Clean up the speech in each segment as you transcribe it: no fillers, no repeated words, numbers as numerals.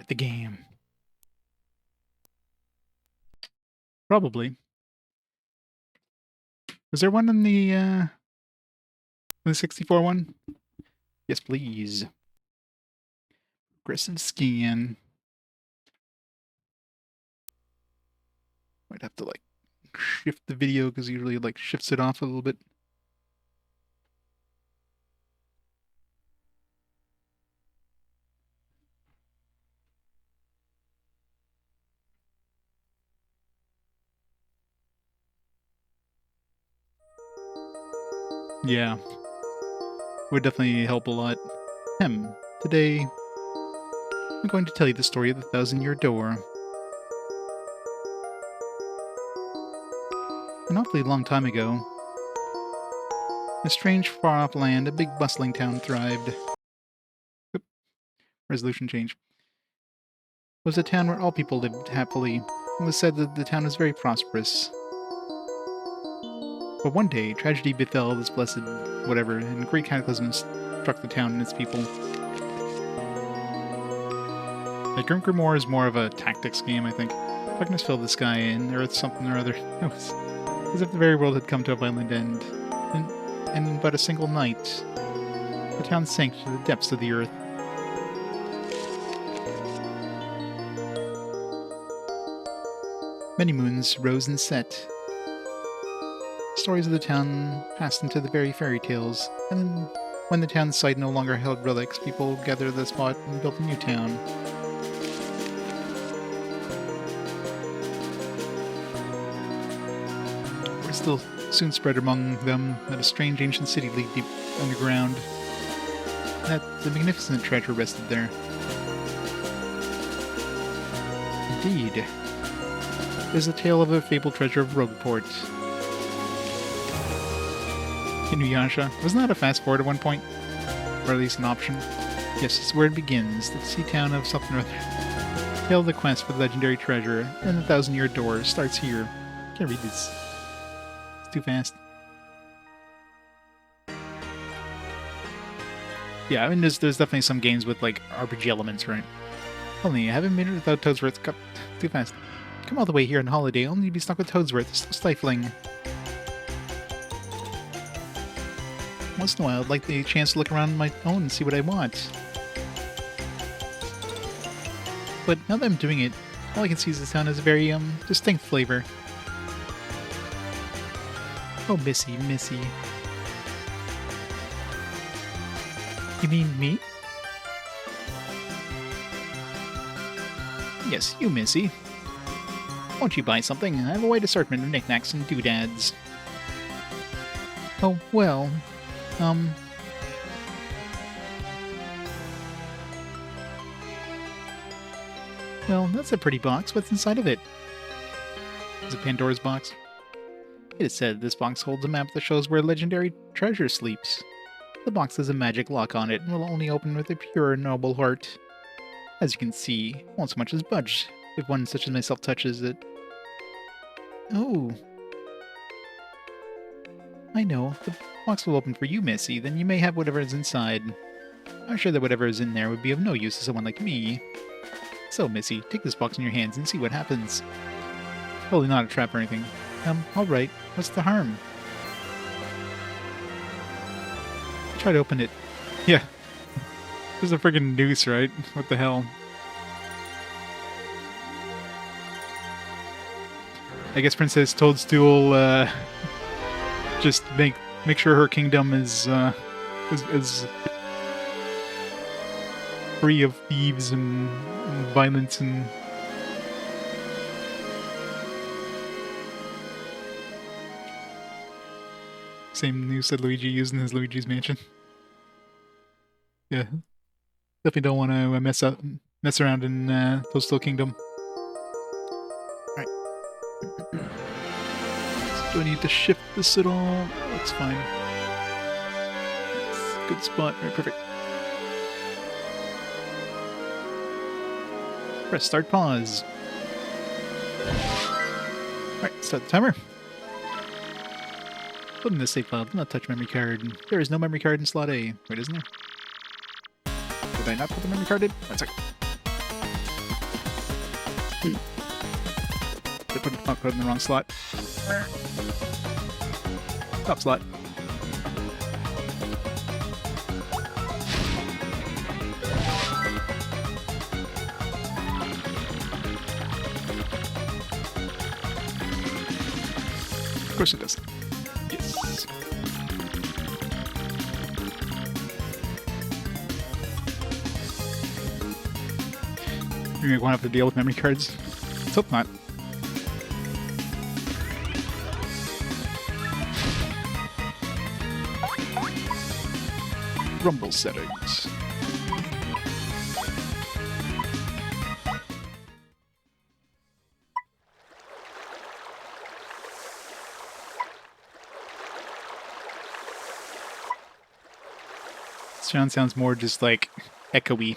the game. Probably. Was there one in the 64 one? Yes, please. Aggressive scan. Might have to like shift the video because usually like shifts it off a little bit. Yeah, would definitely help a lot. Today I'm going to tell you the story of the Thousand-Year Door. An awfully long time ago, in a strange, far-off land, a big bustling town thrived. Oop, resolution change. It was a town where all people lived happily. It was said that the town was very prosperous. But one day, tragedy befell this blessed whatever, and great cataclysms struck the town and its people. The Grim Grimoire is more of a tactics game, I think. Darkness filled the sky, and there was something or other. It was as if the very world had come to a violent end. And in but a single night, the town sank to the depths of the earth. Many moons rose and set. Stories of the town passed into the very fairy tales, and then, when the town's site no longer held relics, people gathered at the spot and built a new town. Word still soon spread among them that a strange ancient city lay deep underground, and that the magnificent treasure rested there. Indeed, it is the tale of a fabled treasure of Rogueport. Inuyasha. Wasn't that a fast forward at one point? Or at least an option? Yes, it's where it begins. The sea town of something or other. Tale of the quest for the legendary treasure and the Thousand-Year Door starts here. Can't read this. It's too fast. Yeah, I mean, there's definitely some games with, like, RPG elements, right? Only, I haven't made it without Toadsworth. Too fast. Come all the way here on holiday, only to be stuck with Toadsworth. It's so stifling. Once in a while, I'd like the chance to look around on my own and see what I want. But now that I'm doing it, all I can see is this town has a very, distinct flavor. Oh, Missy, Missy. You mean me? Yes, you, Missy. Won't you buy something? I have a wide assortment of knickknacks and doodads. Oh, well... Well, that's a pretty box. What's inside of it? Is it Pandora's box? It is said this box holds a map that shows where legendary treasure sleeps. The box has a magic lock on it and will only open with a pure and noble heart. As you can see, it won't so much as budge if one such as myself touches it. Oh. I know. The box will open for you, Missy, then you may have whatever is inside. I'm sure that whatever is in there would be of no use to someone like me. So, Missy, take this box in your hands and see what happens. Totally not a trap or anything. Alright. What's the harm? Try to open it. Yeah. There's a friggin' noose, right? What the hell? I guess Princess Toadstool, just make sure her kingdom is free of thieves and violence and... Same news that Luigi used in his Luigi's Mansion. Yeah. Definitely don't want to mess around in Toadstool Kingdom. Alright. Do I need to shift this at all? That's fine. That's a good spot. Alright, perfect. Press start pause. Alright, start the timer. Put in the save file. Do not touch memory card. There is no memory card in slot A. Wait, isn't there? Did I not put the memory card in? One second. I put it in the wrong slot. Top slot. Of course it does. Yes. You're going to have to deal with memory cards. Let's hope not. Rumble settings. Sound sounds more just like echoey.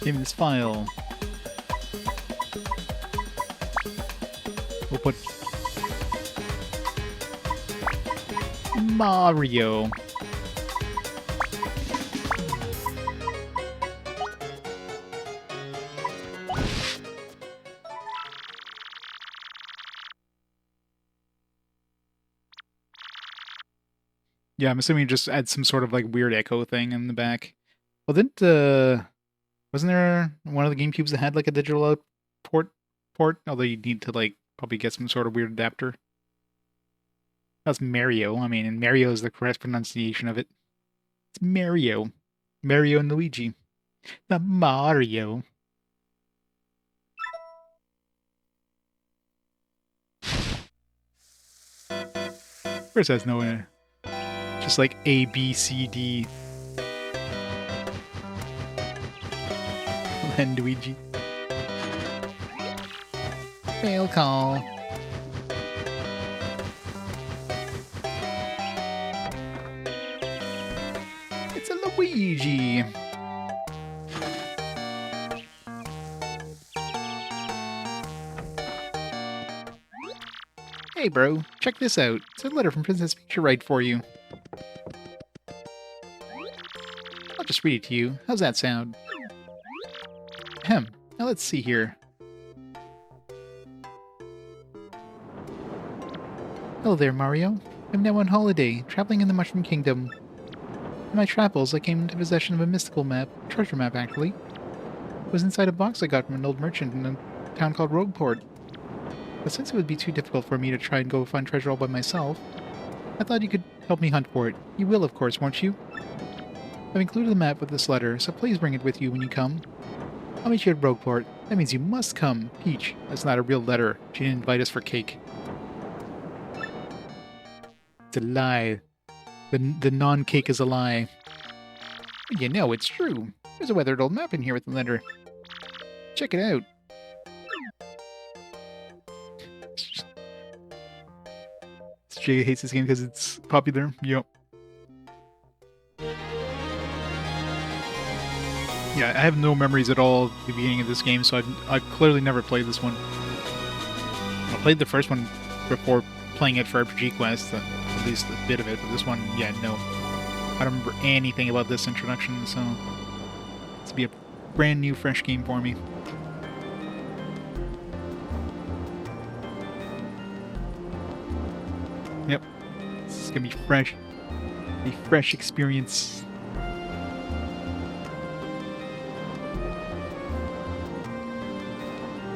Give me this file. We'll put Mario. Yeah, I'm assuming you just add some sort of like weird echo thing in the back. Well, wasn't there one of the GameCubes that had like a digital out port? Although you need to like probably get some sort of weird adapter. That's Mario. I mean, and Mario is the correct pronunciation of it. It's Mario. Mario and Luigi. Not Mario. Of course, has no. Just like A, B, C, D. And Luigi. Fail call. It's a Luigi. Hey bro, check this out. It's a letter from Princess Peach to write for you. I'll just read it to you. How's that sound? Ahem. Now let's see here. Hello there, Mario. I'm now on holiday, traveling in the Mushroom Kingdom. In my travels, I came into possession of a mystical map, treasure map actually. It was inside a box I got from an old merchant in a town called Rogueport. But since it would be too difficult for me to try and go find treasure all by myself, I thought you could help me hunt for it. You will, of course, won't you? I've included the map with this letter, so please bring it with you when you come. I'll meet you at Rogueport. That means you must come. Peach, that's not a real letter. She didn't invite us for cake. It's a lie. The non-cake is a lie. You know, it's true. There's a weathered old map in here with the letter. Check it out. Jay hates this game because it's popular. Yep. Yeah, I have no memories at all at the beginning of this game, so I've clearly never played this one. I played the first one before playing it for RPG Quest, at least a bit of it, but this one, yeah, no. I don't remember anything about this introduction, so this will be a brand new, fresh game for me. Yep, this is gonna be fresh. A fresh experience.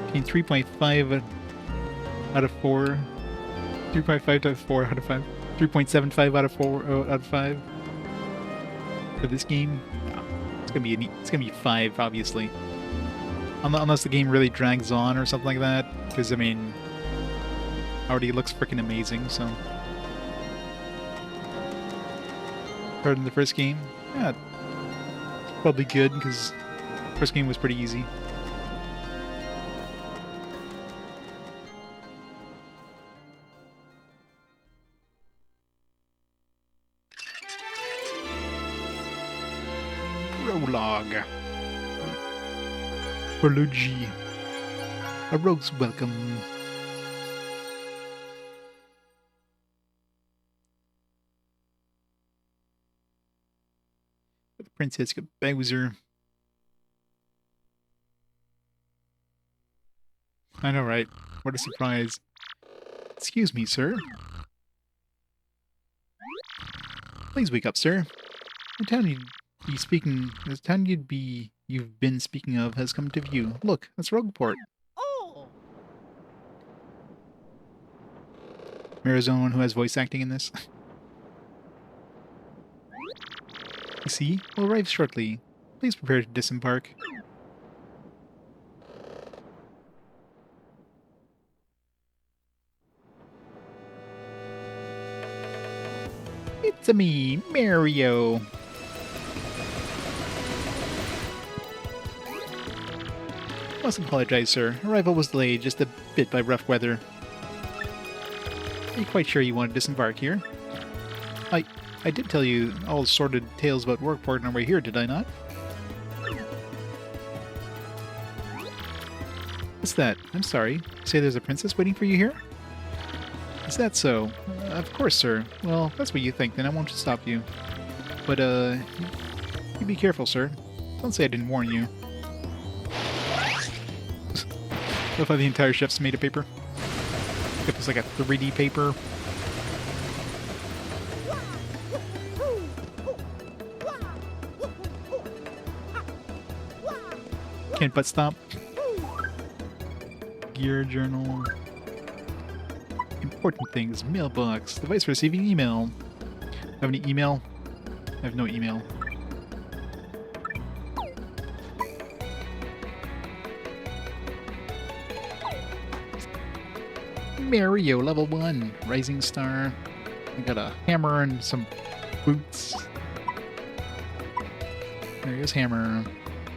Okay, 3.5 out of 4. 3.5 out of 4 out of 5. 3.75 out of 4 out of 5. For this game, no, it's gonna be 5, obviously. Unless the game really drags on or something like that, because I mean, already looks freaking amazing. So, better than the first game, yeah, it's probably good because the first game was pretty easy. Prologue. Prology. A rogue's welcome. Princess Bowser. I know, right? What a surprise. Excuse me, sir. Please wake up, sir. The town you've been speaking of has come to view. Look, that's Rogueport. Oh! Mira's the only one who has voice acting in this. You see, we'll arrive shortly. Please prepare to disembark. It's-a me, Mario. Must apologize, sir. Arrival was delayed just a bit by rough weather. Are you quite sure you want to disembark here? I did tell you all sordid tales about Rogueport on our way here, did I not? What's that? I'm sorry. You say there's a princess waiting for you here? Is that so? Of course, sir. Well, if that's what you think, then I won't stop you. But, you be careful, sir. Don't say I didn't warn you. Look like the entire chef's made of paper. It was like a 3D paper. Can't but stop. Gear journal. Important things. Mailbox. Device for receiving email. Have any email? I have no email. Mario level 1. Rising star. I got a hammer and some boots. Mario's hammer.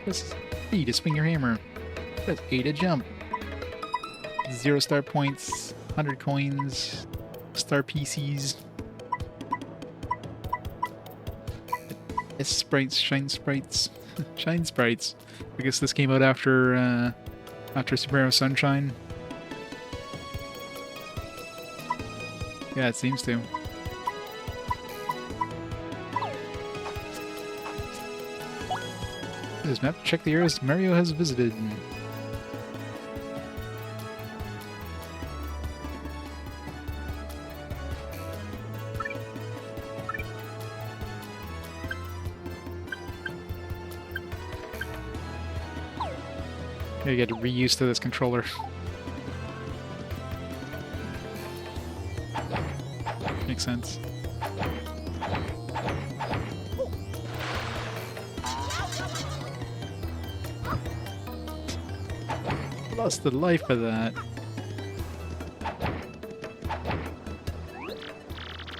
Press B to swing your hammer. Press A to jump. 0 star points. 100 coins. Star PCs. S sprites, shine sprites. Shine sprites. I guess this came out after Super Mario Sunshine. Yeah, it seems to. This map, check the areas Mario has visited. You get reused to this controller. Makes sense. Lost the life of that.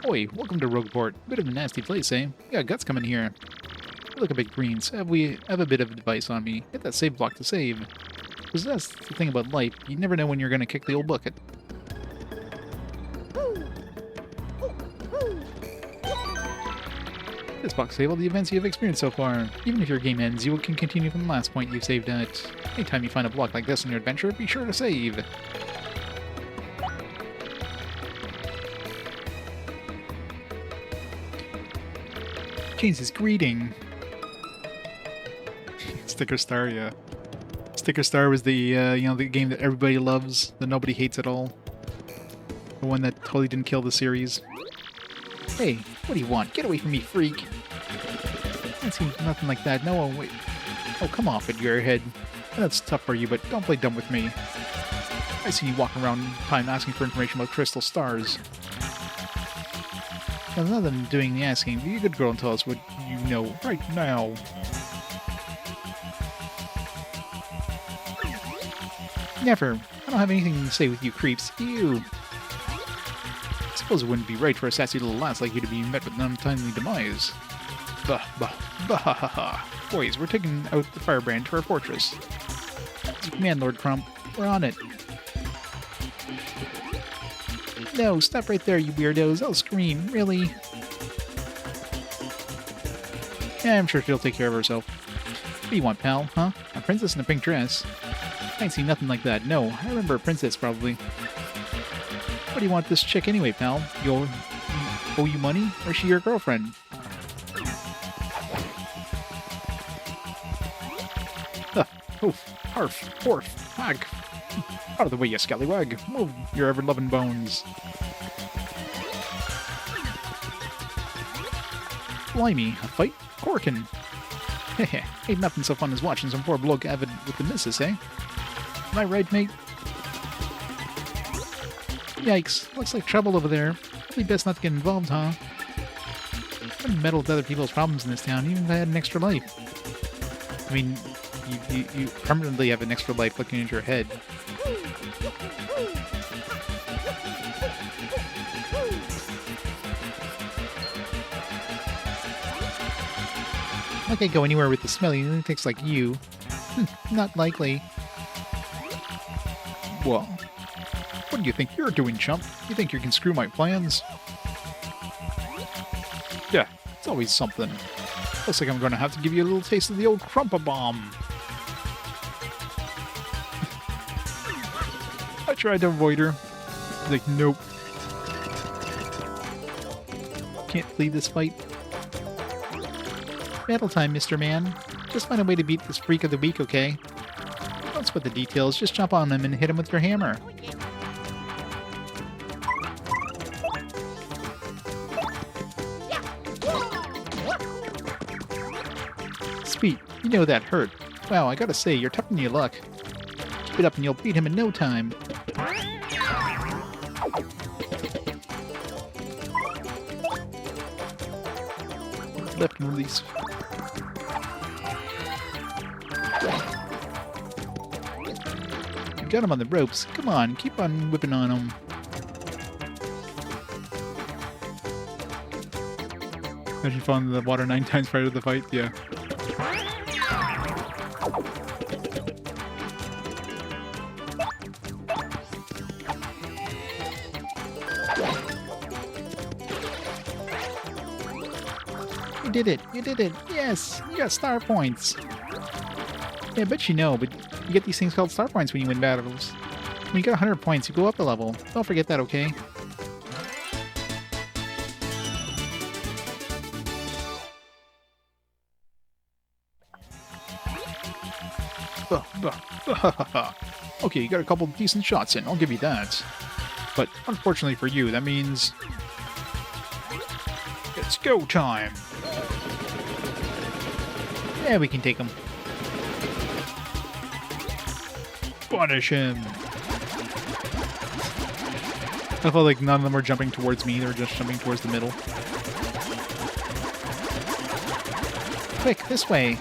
Oi, welcome to Rogueport. Bit of a nasty place, eh? We got guts coming here. Look a bit greens. Have a bit of advice on me. Hit that save block to save. Because that's the thing about life. You never know when you're going to kick the old bucket. This box save all the events you have experienced so far. Even if your game ends, you can continue from the last point you've saved at. Anytime you find a block like this in your adventure, be sure to save. Change his greeting. Sticker Star, yeah. Sticker Star was the, the game that everybody loves, that nobody hates at all. The one that totally didn't kill the series. Hey, what do you want? Get away from me, freak! That seems nothing like that. No, wait. Oh, come off it, your head. That's tough for you, but don't play dumb with me. I see you walking around time asking for information about crystal stars. Now, rather than doing the asking, be a good girl and tell us what you know right now. Never. I don't have anything to say with you creeps. Ew. I suppose it wouldn't be right for a sassy little lass like you to be met with an untimely demise. Bah, bah, bah, ha, ha, ha. Boys, we're taking out the firebrand to our fortress. Command, Lord Crump. We're on it. No, stop right there, you weirdos. I'll scream. Really? Yeah, I'm sure she'll take care of herself. What do you want, pal? Huh? A princess in a pink dress? I ain't seen nothing like that. No, I remember a princess, probably. What do you want this chick anyway, pal? Owe you money? Or is she your girlfriend? Oof, harf, horf, hag. Out of the way, you scallywag. Move your ever-loving bones. Blimey, a fight? Corkin. Heh, ain't nothing so fun as watching some poor bloke avid with the missus, eh? Am I right, mate? Yikes, looks like trouble over there. Probably best not to get involved, huh? I've meddled with other people's problems in this town, even if I had an extra life. I mean, you permanently have an extra life looking at your head. I can't go anywhere with the smelly lunatics like you. Not likely. Well, what do you think you're doing, chump? You think you can screw my plans? Yeah, it's always something. Looks like I'm going to have to give you a little taste of the old Crumpa Bomb. I tried to avoid her. Like, nope. Can't flee this fight. Battle time, Mr. Man. Just find a way to beat this freak of the week, okay? Don't sweat the details, just jump on him and hit him with your hammer. Sweet, you know that hurt. Wow, I gotta say, you're tougher than your luck. Keep it up and you'll beat him in no time. Left and release. You got him on the ropes. Come on, keep on whipping on him. Imagine falling in the water 9 times prior to the fight, yeah. You did it! You did it! Yes! You got star points! Yeah, I bet you know, but you get these things called star points when you win battles. When you get 100 points, you go up a level. Don't forget that, okay? Okay, you got a couple decent shots in, I'll give you that. But unfortunately for you, that means... it's go time! Yeah, we can take him. Punish him! I felt like none of them were jumping towards me, they were just jumping towards the middle. Quick, this way!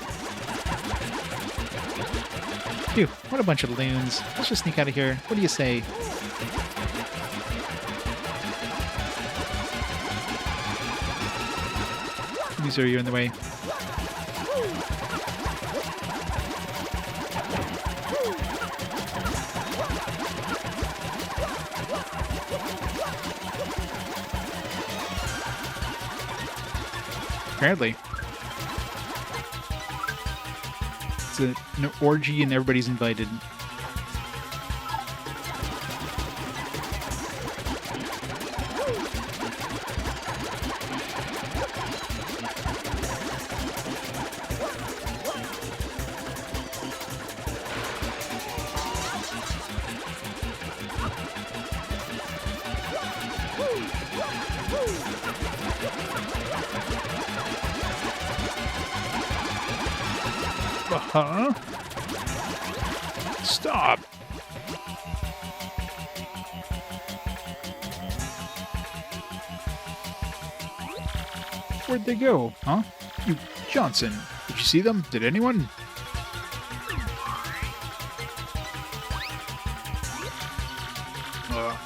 Phew, what a bunch of loons. Let's just sneak out of here. What do you say? These are you in the way. Apparently. It's an orgy and everybody's invited. Huh? Stop! Where'd they go, huh? You, Johnson, did you see them? Did anyone?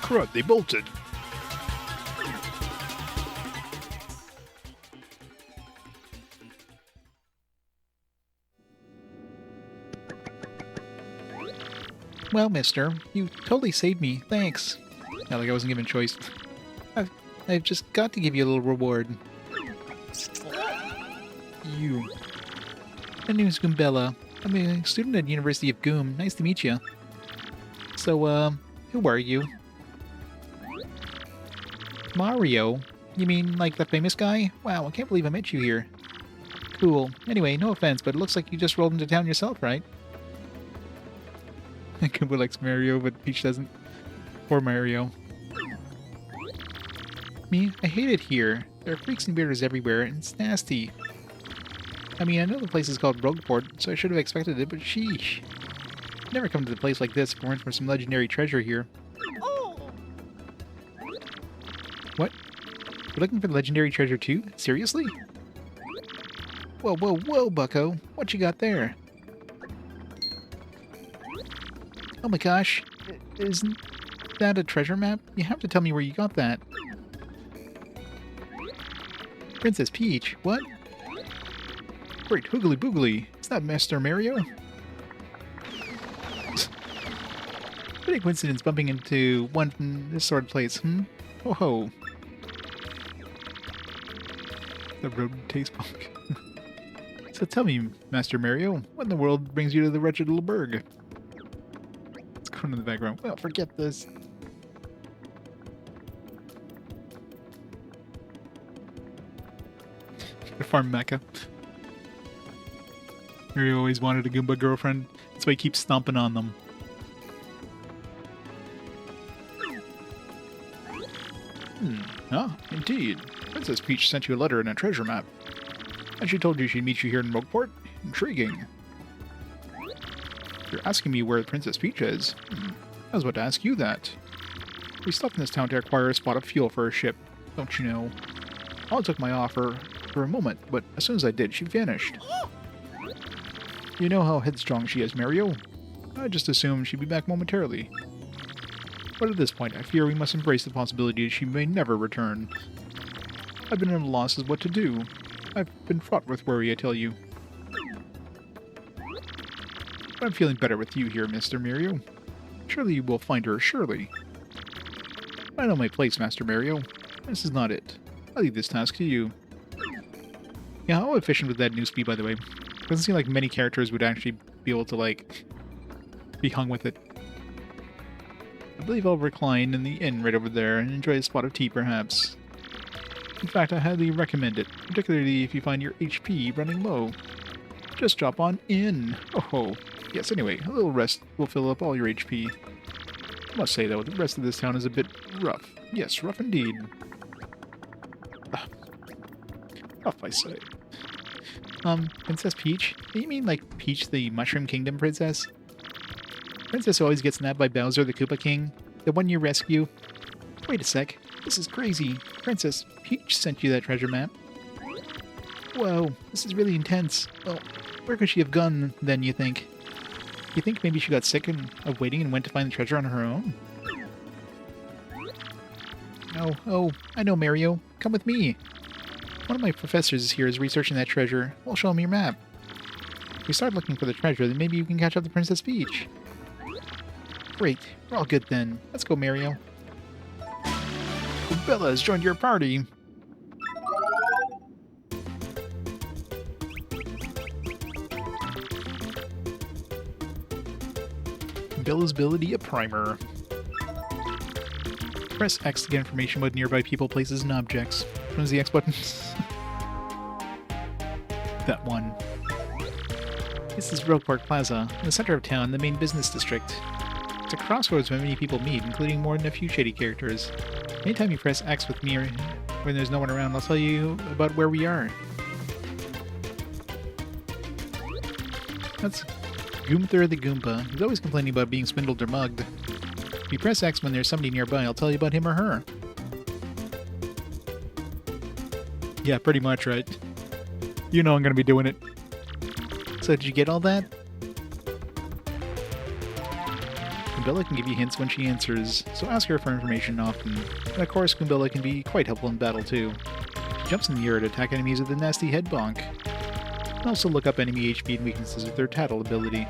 Crud, they bolted. Well, mister, you totally saved me. Thanks. Not like I wasn't given a choice. I've just got to give you a little reward. You. My name's Goombella. I'm a student at University of Goom. Nice to meet you. So, who are you? Mario? You mean like the famous guy? Wow, I can't believe I met you here. Cool. Anyway, no offense, but it looks like you just rolled into town yourself, right? Goomba likes Mario, but Peach doesn't. Poor Mario. Me, I hate it here. There are freaks and bearders everywhere, and it's nasty. I mean, I know the place is called Rogueport, so I should have expected it, but sheesh. I'd never come to a place like this if it weren't for some legendary treasure here. What? You're looking for legendary treasure too? Seriously? Whoa, whoa, whoa, bucko. What you got there? Oh my gosh. Isn't that a treasure map? You have to tell me where you got that. Princess Peach? What? Great hoogly boogly. Is that Master Mario? What a coincidence bumping into one from this sort of place, Ho ho. The road taste punk. So tell me, Master Mario, what in the world brings you to the wretched little burg? Let's go into the background. Well, forget this. Farm Mecca. Mario always wanted a Goomba girlfriend. That's why he keeps stomping on them. Ah, indeed. Princess Peach sent you a letter and a treasure map. And she told you she'd meet you here in Rogueport? Intriguing. You're asking me where Princess Peach is? I was about to ask you that. We stopped in this town to acquire a spot of fuel for our ship, don't you know? I took my offer for a moment, but as soon as I did, she vanished. You know how headstrong she is, Mario. I just assumed she'd be back momentarily. But at this point, I fear we must embrace the possibility that she may never return. I've been at a loss as what to do. I've been fraught with worry, I tell you. But I'm feeling better with you here, Mr. Mario. Surely you will find her, surely. I know my place, Master Mario. This is not it. I leave this task to you. Yeah, how efficient would that news be, by the way? Doesn't seem like many characters would actually be able to, like, be hung with it. I believe I'll recline in the inn right over there and enjoy a spot of tea, perhaps. In fact, I highly recommend it, particularly if you find your HP running low. Just drop on in. Oh, yes, anyway, a little rest will fill up all your HP. I must say, though, the rest of this town is a bit rough. Yes, rough indeed. Rough, I say. Princess Peach? You mean like Peach the Mushroom Kingdom princess? Princess always gets nabbed by Bowser the Koopa King, the one you rescue. Wait a sec, this is crazy. Princess Peach sent you that treasure map. Whoa, this is really intense. Well, where could she have gone then, you think? You think maybe she got sick of waiting and went to find the treasure on her own? Oh, I know, Mario. Come with me. One of my professors here is researching that treasure. We'll show him your map. If we start looking for the treasure, then maybe you can catch up to Princess Peach. Great. We're all good then. Let's go, Mario. Goombella has joined your party. Goombella's ability, a primer. Press X to get information about nearby people, places, and objects. Which one's the X button? That one. This is Rogueport Plaza, in the center of town, the main business district. It's a crossroads where many people meet, including more than a few shady characters. Anytime you press X with me or when there's no one around, I'll tell you about where we are. That's Gunther the Goomba. He's always complaining about being swindled or mugged. If you press X when there's somebody nearby, I'll tell you about him or her. Yeah, pretty much, right? You know I'm gonna be doing it. So did you get all that? Goombella can give you hints when she answers, so ask her for information often. And of course, Goombella can be quite helpful in battle too. She jumps in the air to attack enemies with a nasty head bonk. And also look up enemy HP and weaknesses with their tattle ability.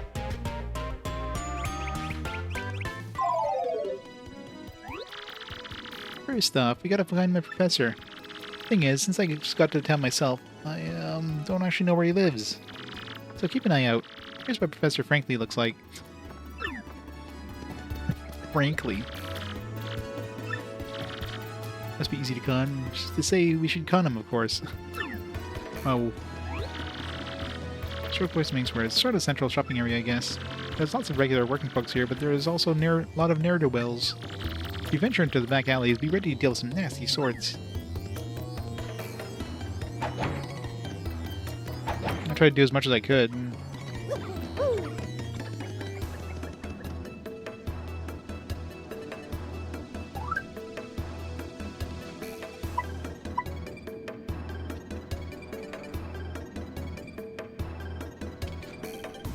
First off, we gotta find my professor. Thing is, since I just got to the town myself, I don't actually know where he lives. So keep an eye out. Here's what Professor Frankly looks like. Frankly. Must be easy to con. Just to say we should con him, of course. Oh. Short voice makes where it's sort of central shopping area, I guess. There's lots of regular working folks here, but there is also a lot of ne'er-do-wells. If you venture into the back alleys, be ready to deal with some nasty swords. I tried to do as much as I could.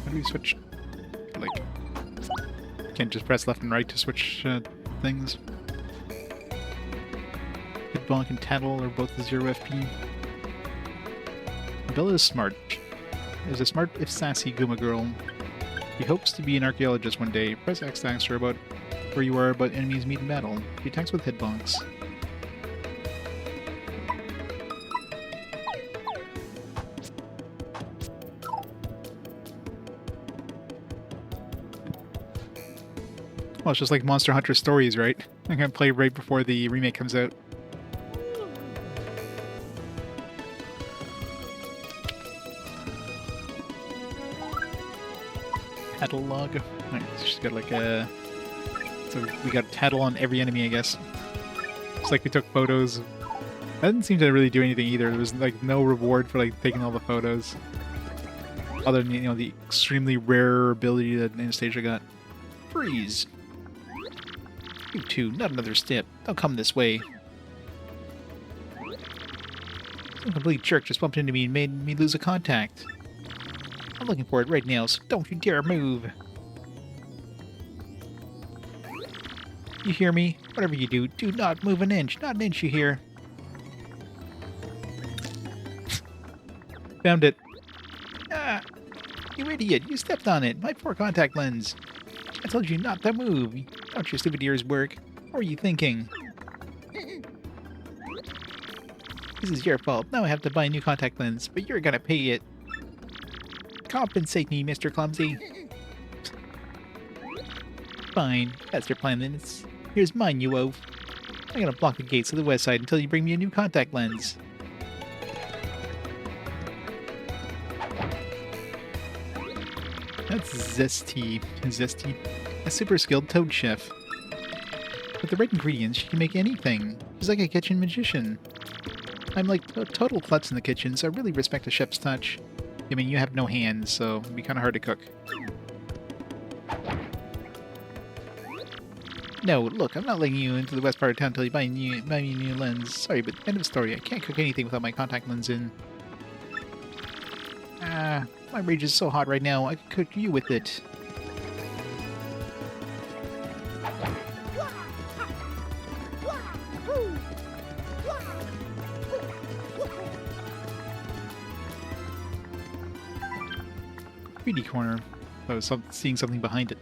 How do we switch? Like, can't just press left and right to switch things. Hitbonk and Tattle are both 0 FP. Bella is smart. Is a smart, if sassy, Goomba girl. He hopes to be an archaeologist one day. Press X to ask her about where you are, but enemies meet in battle. She attacks with hitbonks. Well, it's just like Monster Hunter Stories, right? I'm gonna play right before the remake comes out. Tattle log. Right, she's got like a... So we got tattle on every enemy, I guess. It's like we took photos. That didn't seem to really do anything either. There was like no reward for like taking all the photos. Other than, you know, the extremely rare ability that Anastasia got. Freeze! You two, not another step. Don't come this way. Some complete jerk just bumped into me and made me lose a contact. I'm looking for it right now, so don't you dare move. You hear me? Whatever you do, do not move an inch. Not an inch, you hear? Found it. Ah! You idiot! You stepped on it! My poor contact lens! I told you not to move! Don't your stupid ears work? What are you thinking? This is your fault. Now I have to buy a new contact lens, but you're gonna pay it. Compensate me, Mr. Clumsy. Fine. That's your plan then. Here's mine, you oaf. I'm gonna block the gates to the west side until you bring me a new contact lens. That's Zesty. Zesty. A super skilled toad chef. With the right ingredients, she can make anything. She's like a kitchen magician. I'm like a total klutz in the kitchen, so I really respect a chef's touch. I mean, you have no hands, so it'd be kind of hard to cook. No, look, I'm not letting you into the west part of town until you buy me a new lens. Sorry, but end of story. I can't cook anything without my contact lens in. Ah, my rage is so hot right now, I could cook you with it. Greedy corner. I was seeing something behind it.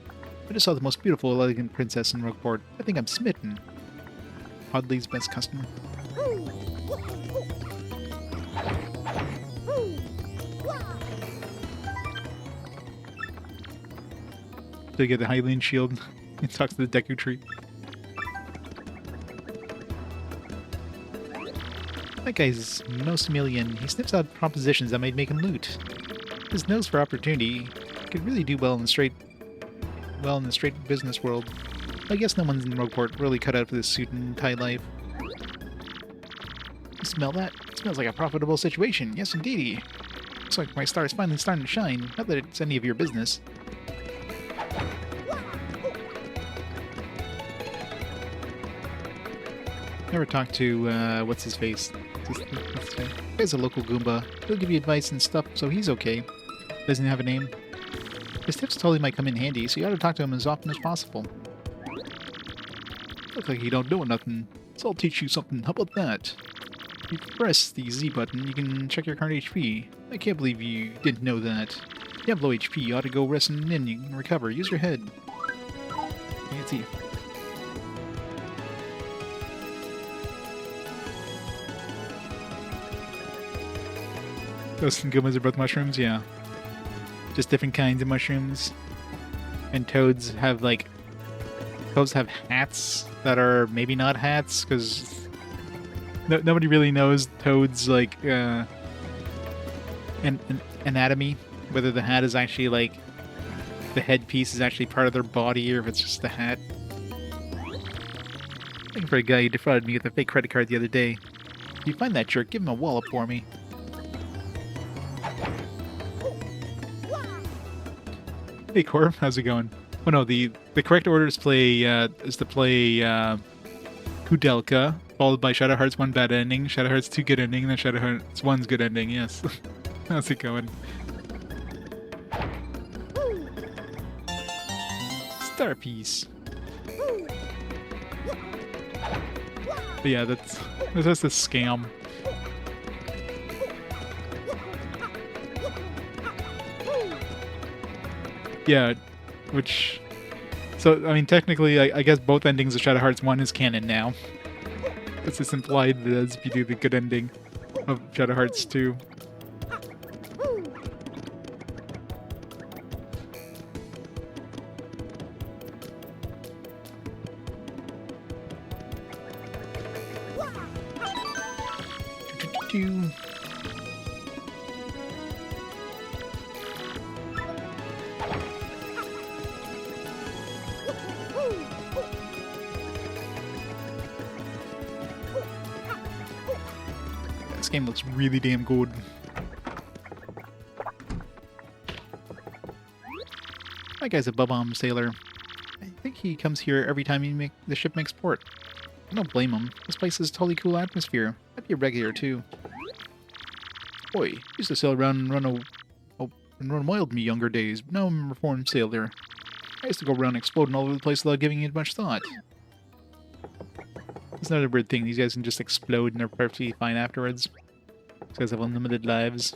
I just saw the most beautiful, elegant princess in Rogueport. I think I'm smitten. Podley's best customer. To get the Hylian shield, it talks to the Deku tree. That guy's no chameleon. He sniffs out propositions that might make him loot. His nose for opportunity could really do well in the straight business world. I guess no one's in Rogueport really cut out for this suit and tie life. You smell that? It smells like a profitable situation. Yes, indeedy. Looks like my star is finally starting to shine. Not that it's any of your business. Never talked to, what's his face? He's a local Goomba. He'll give you advice and stuff, so he's okay. Doesn't have a name. His tips totally might come in handy, so you ought to talk to him as often as possible. Look like you don't know nothing, so I'll teach you something. How about that? If you press the Z button, you can check your current HP. I can't believe you didn't know that. If you have low HP, you ought to go rest and then you can recover. Use your head. Let's see. Those Goombas are both mushrooms? Yeah. Just different kinds of mushrooms. And toads have, like... Toads have hats that are maybe not hats, because... nobody really knows toads, like, anatomy. Whether the hat is actually like the headpiece is actually part of their body, or if it's just the hat. Looking for a guy who defrauded me with a fake credit card the other day. If you find that jerk, give him a wallop for me. Hey Corp, how's it going? Oh no, the correct order is to play Kudelka, followed by Shadow Hearts 1 bad ending, Shadow Hearts 2 good ending, and then Shadow Hearts 1's good ending, yes. How's it going? Star piece. But yeah, that's just a scam. Yeah, which... So, I mean, technically, I guess both endings of Shadow Hearts 1 is canon now. It's just implied that as if you do the good ending of Shadow Hearts 2. This game looks really damn good. That guy's a bum sailor. I think he comes here every time the ship makes port. I don't blame him. This place is a totally cool atmosphere. I'd be a regular too. Boy, used to sail around and run wild in me younger days, but now I'm a reformed sailor. I used to go around exploding all over the place without giving it much thought. It's not a weird thing. These guys can just explode and they're perfectly fine afterwards. These guys have unlimited lives.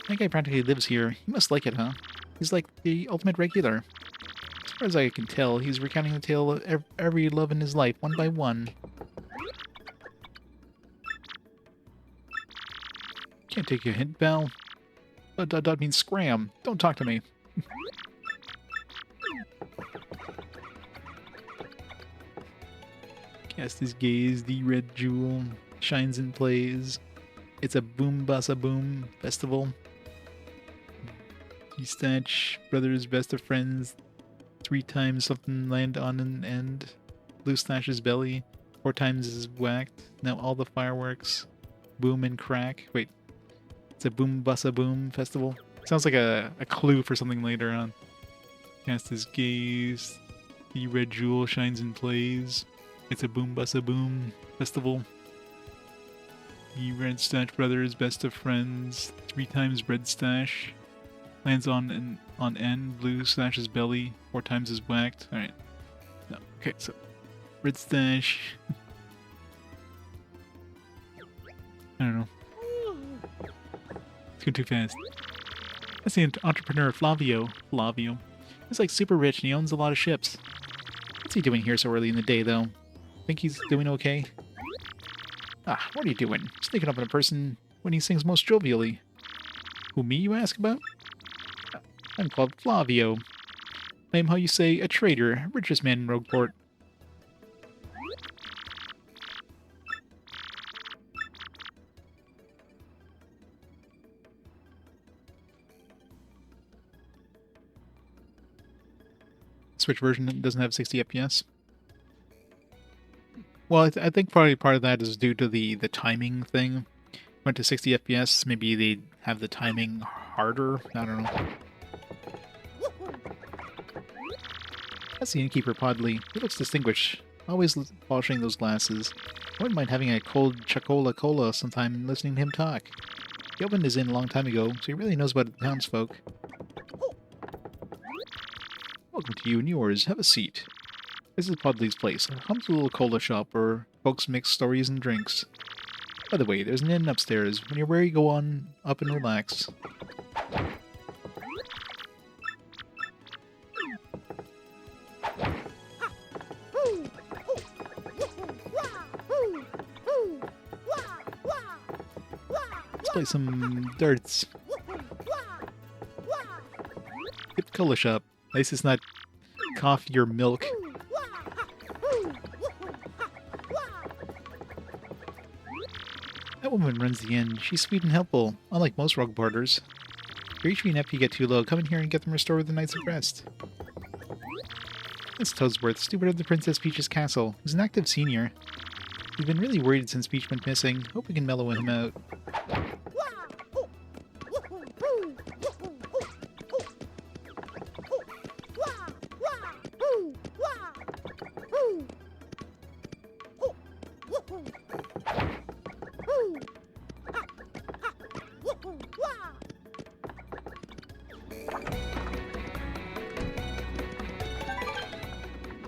That guy practically lives here. He must like it, huh? He's like the ultimate regular. As far as I can tell, he's recounting the tale of every love in his life, one by one. Can't take a hint, pal. Dot means scram. Don't talk to me. Cast his gaze, the red jewel shines and plays. It's a boom bassa boom festival. Statch brothers, best of friends. 3 times something land on an end. Blue Stash's belly. 4 times is whacked. Now all the fireworks. Boom and crack. Wait. It's a boom bassa boom festival. Sounds like a clue for something later on. Cast his gaze. The red jewel shines and plays. It's a boom bassa boom festival. The Red Stash brothers, best of friends. 3 times Red Stash. Lands on end. Blue Stash's belly. 4 times is whacked. Alright. No. Okay, so Red Stash. I don't know. It's going too fast. That's the entrepreneur Flavio. He's like super rich and he owns a lot of ships. What's he doing here so early in the day, though? Think he's doing okay? Ah, what are you doing? Sneaking up on a person when he sings most jovially. Who, me, you ask about? I'm called Flavio. I am how you say a trader, richest man in Rogueport. Switch version doesn't have 60 FPS. Well, I think probably part of that is due to the timing thing. Went to 60 FPS, maybe they have the timing harder. I don't know. That's the innkeeper Podley. He looks distinguished. Always polishing those glasses. I wouldn't mind having a cold Chocola Cola sometime and listening to him talk. He opened his inn a long time ago, so he really knows about the townsfolk. Welcome to you and yours. Have a seat. This is Podley's place, a humble little cola shop where folks mix stories and drinks. By the way, there's an inn upstairs. When you're weary, go on up and relax. Let's play some darts. Get the cola shop. At least it's not coffee or milk. That Woman runs the inn. She's sweet and helpful, unlike most Rogueporters. If your HP and FP get too low, come in here and get them restored with a night's rest. It's Toadsworth, steward of the Princess Peach's castle. He's an active senior. We've been really worried since Peach went missing. Hope we can mellow him out.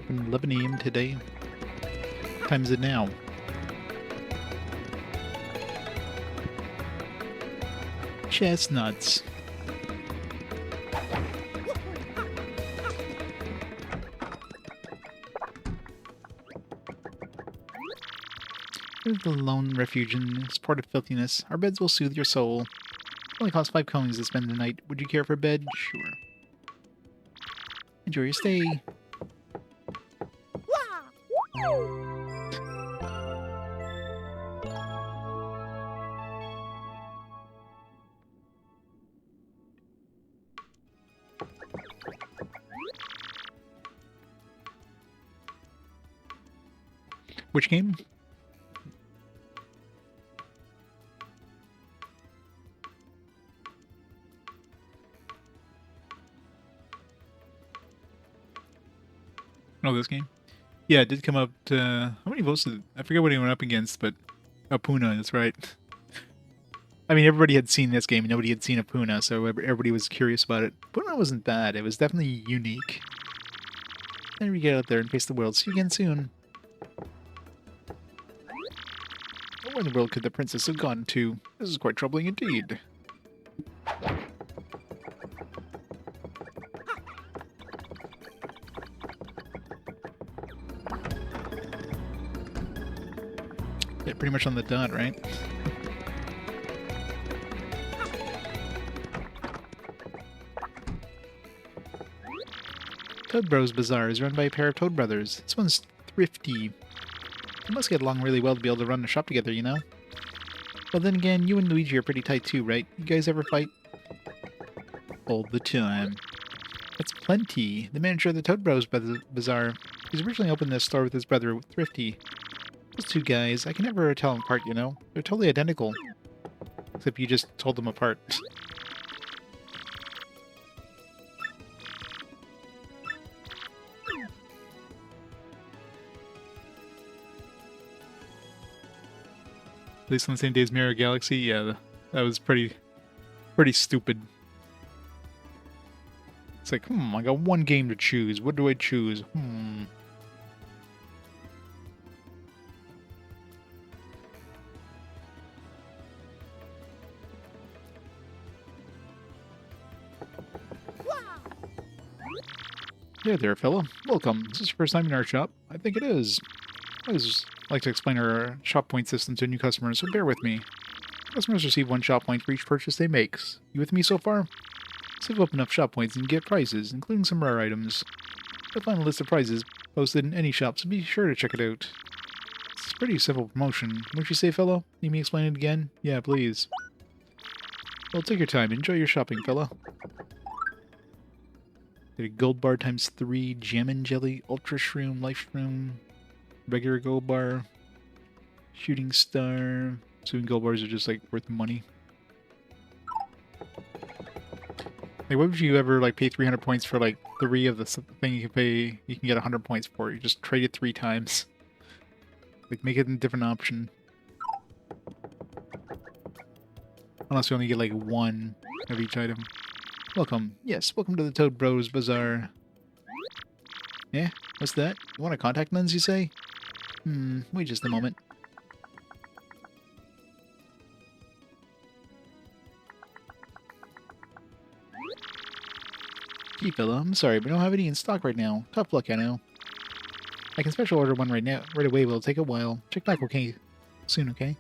From 11 AM today. What time is it now? Chestnuts. Here's the lone refuge in this port of filthiness. Our beds will soothe your soul. It only costs 5 coins to spend the night. Would you care for a bed? Sure. Enjoy your stay. Which game? Oh, this game? Yeah, it did come up to... how many votes did... I forget what he went up against, but... Apuna, that's right. I mean, everybody had seen this game, and nobody had seen Apuna, so everybody was curious about it. Apuna wasn't bad. It was definitely unique. Then we get out there and face the world. See you again soon. Where in the world could the princess have gone to? This is quite troubling indeed. Yeah, pretty much on the dot, right? Toad Bros Bazaar is run by a pair of Toad Brothers. This one's thrifty. They must get along really well to be able to run a shop together, you know? Well, then again, you and Luigi are pretty tight too, right? You guys ever fight? All the time. That's Plenty, the manager of the Toad Bros Bazaar. He's originally opened this store with his brother, Thrifty. Those two guys, I can never tell them apart, you know? They're totally identical. Except you just told them apart. At least on the same day as Mirror Galaxy, yeah, that was pretty stupid. It's like, I got one game to choose. What do I choose? Hey there, fella. Welcome. Is this your first time in our shop? I think it is. I always like to explain our shop point system to new customers, so bear with me. Customers receive 1 shop point for each purchase they make. You with me so far? Save up enough shop points and get prizes, including some rare items. You'll find a list of prizes posted in any shop, so be sure to check it out. It's a pretty simple promotion. Won't you say, fellow? Need me explain it again? Yeah, please. Well, take your time. Enjoy your shopping, fella. Get a gold bar times 3, Jammin' Jelly, Ultra Shroom, Life Shroom, regular gold bar, shooting star. Assuming gold bars are just like worth money. Like, what would you ever like pay 300 points for like 3 of the thing you can pay? You can get 100 points for. You just trade it 3 times. Like, make it a different option. Unless you only get like 1 of each item. Welcome. Yes, welcome to the Toad Bros Bazaar. Yeah? What's that? You want a contact lens, you say? Wait just a moment. Gee, fella, I'm sorry, but I don't have any in stock right now. Tough luck, I know. I can special order one right away, but it'll take a while. Check back okay soon, okay?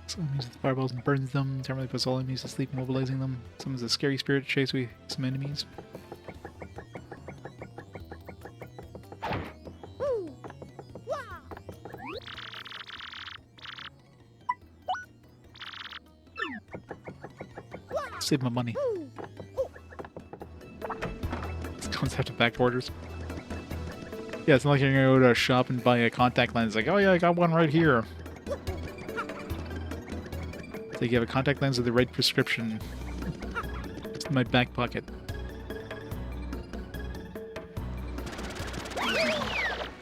Some uses the fireballs and burns them. Temporarily puts all enemies to sleep, immobilizing them. Summons a scary spirit to chase away some enemies. Save my money. These cons have to back orders. Yeah, it's not like you're gonna go to a shop and buy a contact lens. Like, oh yeah, I got one right here. So you have a contact lens with the right prescription. It's in my back pocket.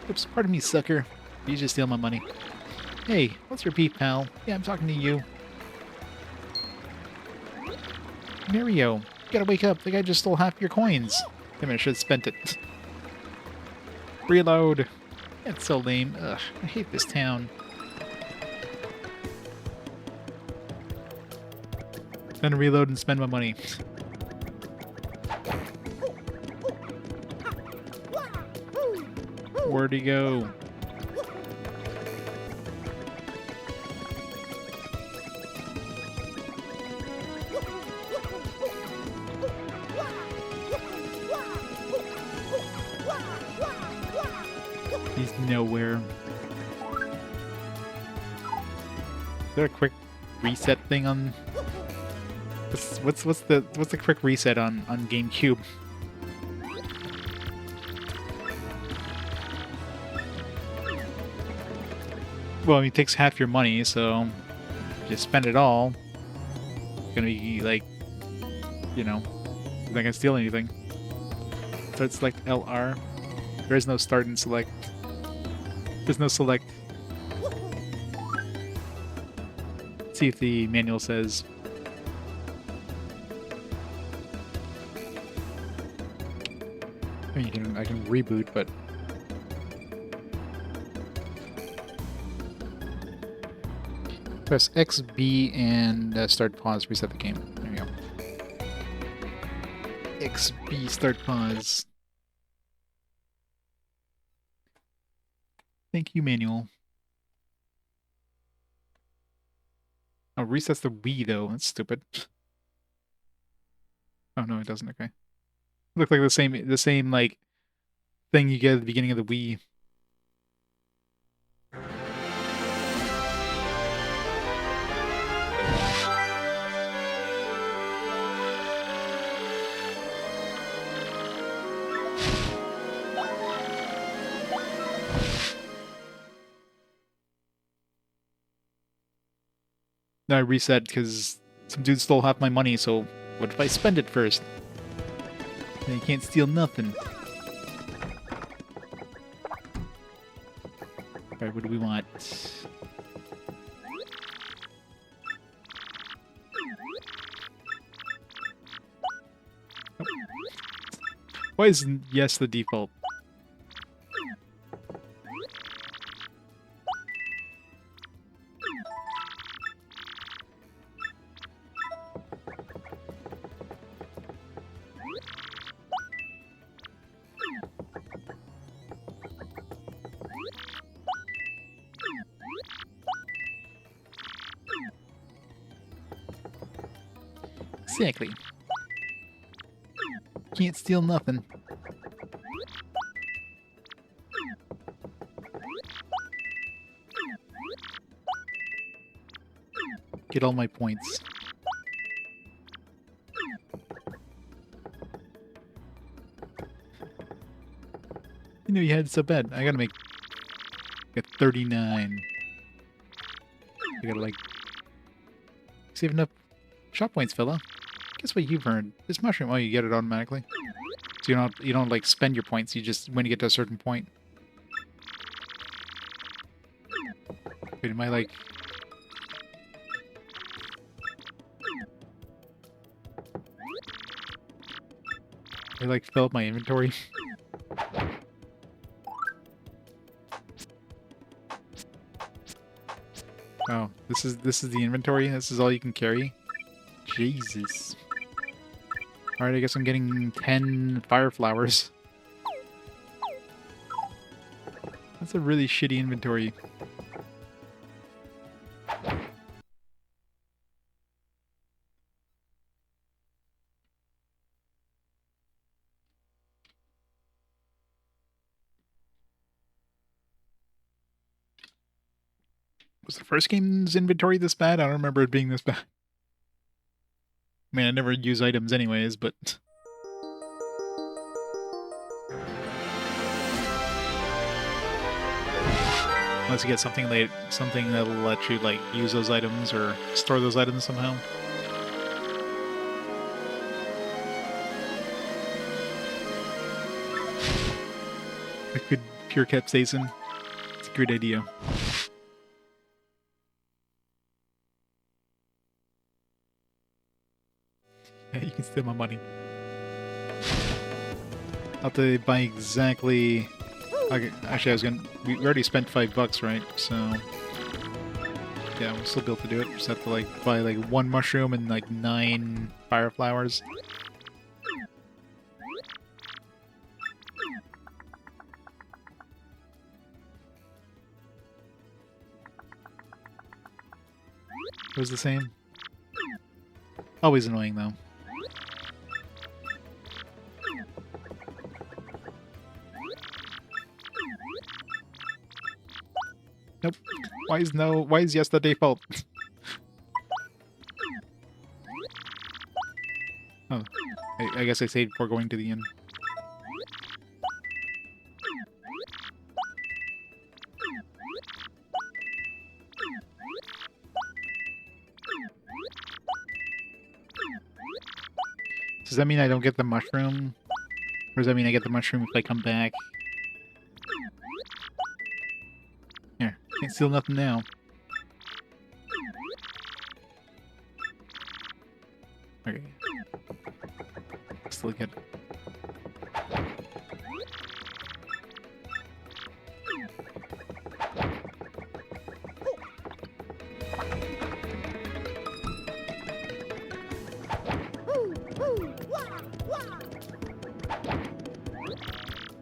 Oops, pardon me, sucker. You just steal my money. Hey, what's your beef, pal? Yeah, I'm talking to you. Mario, you gotta wake up. The guy just stole half your coins. Damn it, I should have spent it. Reload. That's so lame. Ugh, I hate this town. I'm gonna reload and spend my money. Where'd he go? He's nowhere. Is there a quick reset thing on? What's the quick reset on GameCube? Well, he takes half your money, so if you spend it all, it's gonna be like, you know, you're not gonna steal anything. So it's like LR. There is no start and select. There's no select. Let's see if the manual says. I mean, I can reboot, but press X, B, and start pause. Reset the game. There we go. X, B, start pause. Thank you, manual. Oh, resets the Wii though. That's stupid. Oh no, it doesn't. Okay. Look like the same like thing you get at the beginning of the Wii. Now I reset because some dude stole half my money, so what if I spend it first? Then you can't steal nothing. Alright, what do we want? Oh. Why is yes the default? Exactly. Can't steal nothing. Get all my points. You know you had it so bad. I gotta make a 39. I gotta like save enough shop points, fella. Guess what you've earned? This mushroom. Oh, you get it automatically. So you don't like spend your points. You just when you get to a certain point. Wait, am I like? I like fill up my inventory. Oh, this is the inventory. This is all you can carry. Jesus. Alright, I guess I'm getting 10 fire flowers. That's a really shitty inventory. Was the first game's inventory this bad? I don't remember it being this bad. I mean, I never use items anyways, but... Unless you get something that'll let you, like, use those items or store those items somehow. Good pure capsaicin. It's a great idea. Yeah, you can steal my money. I'll have to buy exactly... Okay, actually, we already spent $5, right? So... Yeah, we'll still be able to do it. Just have to, like, buy, like, 1 mushroom and, like, 9 fire flowers. It was the same. Always annoying, though. Nope. Why is yes the default? Oh. I guess I saved before going to the end. Does that mean I don't get the mushroom? Or does that mean I get the mushroom if I come back? Here, can't steal nothing now. Okay. Still good.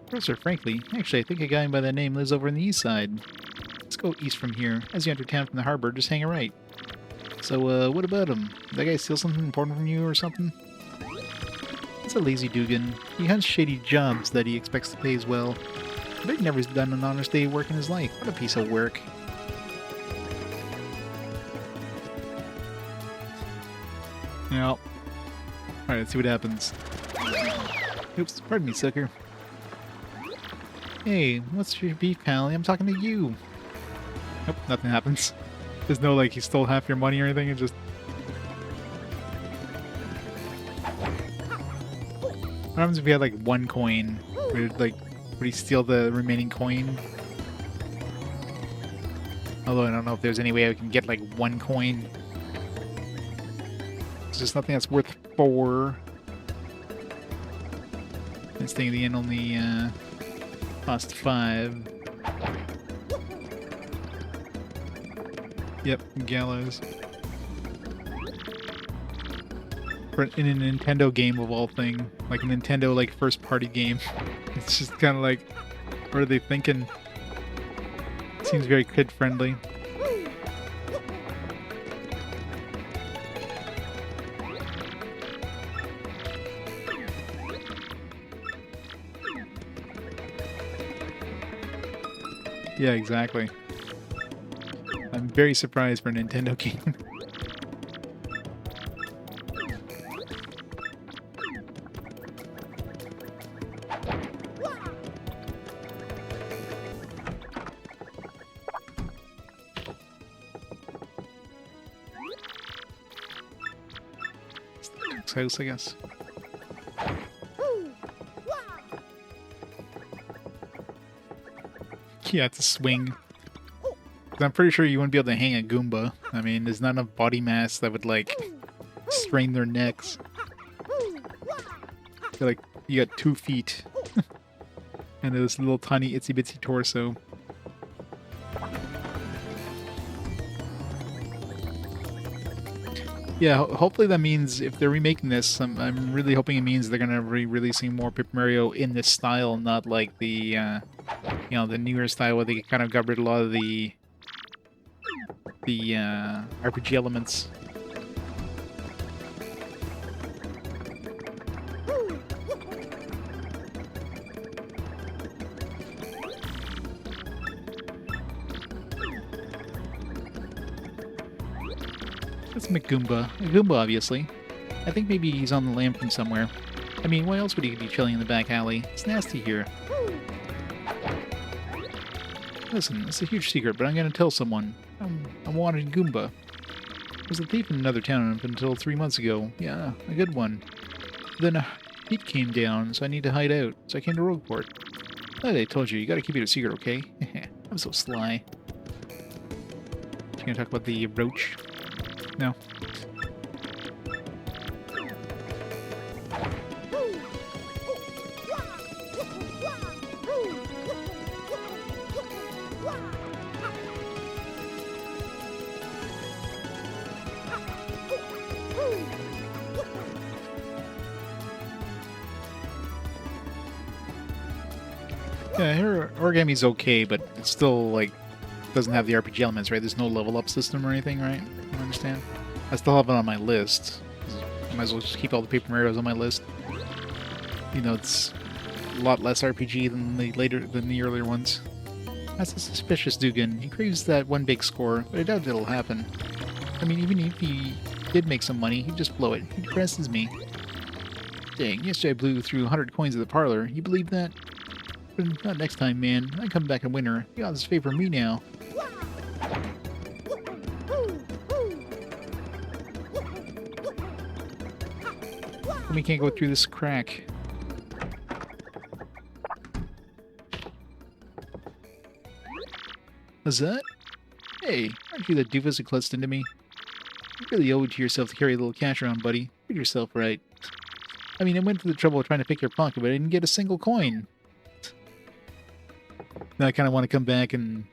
Professor, frankly, actually, I think a guy by that name lives over on the east side. Let's go east from here. As you enter town from the harbor, just hang a right. So, what about him? Did that guy steal something important from you or something? It's a lazy Dugan. He has shady jobs that he expects to pay as well. I bet he never done an honest day of work in his life. What a piece of work. Yeah. Alright, let's see what happens. Oops, pardon me, sucker. Hey, what's your beef, pal? I'm talking to you. Nope, nothing happens. There's no, like, he stole half your money or anything, it just... What happens if you had, like, 1 coin? Would he steal the remaining coin? Although I don't know if there's any way I can get, like, 1 coin. It's just nothing that's worth 4. This thing at the end only, cost 5. Yep, gallows. In a Nintendo game of all thing, like a Nintendo like first party game. It's just kind of like, what are they thinking? Seems very kid friendly. Yeah, exactly. I'm very surprised for a Nintendo game. House, I guess. Yeah, it's a swing. I'm pretty sure you wouldn't be able to hang a Goomba. I mean, there's not enough body mass that would, like, strain their necks. They're like, you got 2 feet. And this little tiny itsy bitsy torso. Yeah, hopefully that means if they're remaking this, I'm really hoping it means they're gonna be releasing more Paper Mario in this style, not like the, you know, the newer style where they kind of got rid of a lot of the RPG elements. Let's make Goomba. A Goomba, obviously. I think maybe he's on the lam from somewhere. I mean, why else would he be chilling in the back alley? It's nasty here. Listen, it's a huge secret, but I'm gonna tell someone. I'm wanted Goomba. I was a thief in another town up until 3 months ago. Yeah, a good one. Then a heat came down, so I need to hide out. So I came to Rogueport. Like I told you, you gotta keep it a secret, okay? I'm so sly. You gonna talk about the roach? No. Yeah, her origami's okay, but it's still, like, doesn't have the RPG elements, right? There's no level up system or anything, right? I understand. I still have it on my list. I might as well just keep all the Paper Marios on my list. You know, it's a lot less RPG than the earlier ones. That's a suspicious Dugan. He craves that one big score, but I doubt it'll happen. I mean, even if he did make some money, he'd just blow it. He depresses me. Dang, yesterday I blew through 100 coins at the parlor. You believe that? But not next time, man. I come back a winner. The odds favor me now. We can't go through this crack. Is that? Hey, aren't you the doofus who clutched into me? You really owe it to yourself to carry a little cash around, buddy. Treat yourself right. I mean, I went to the trouble of trying to pick your pocket, but I didn't get a single coin. Now I kind of want to come back and...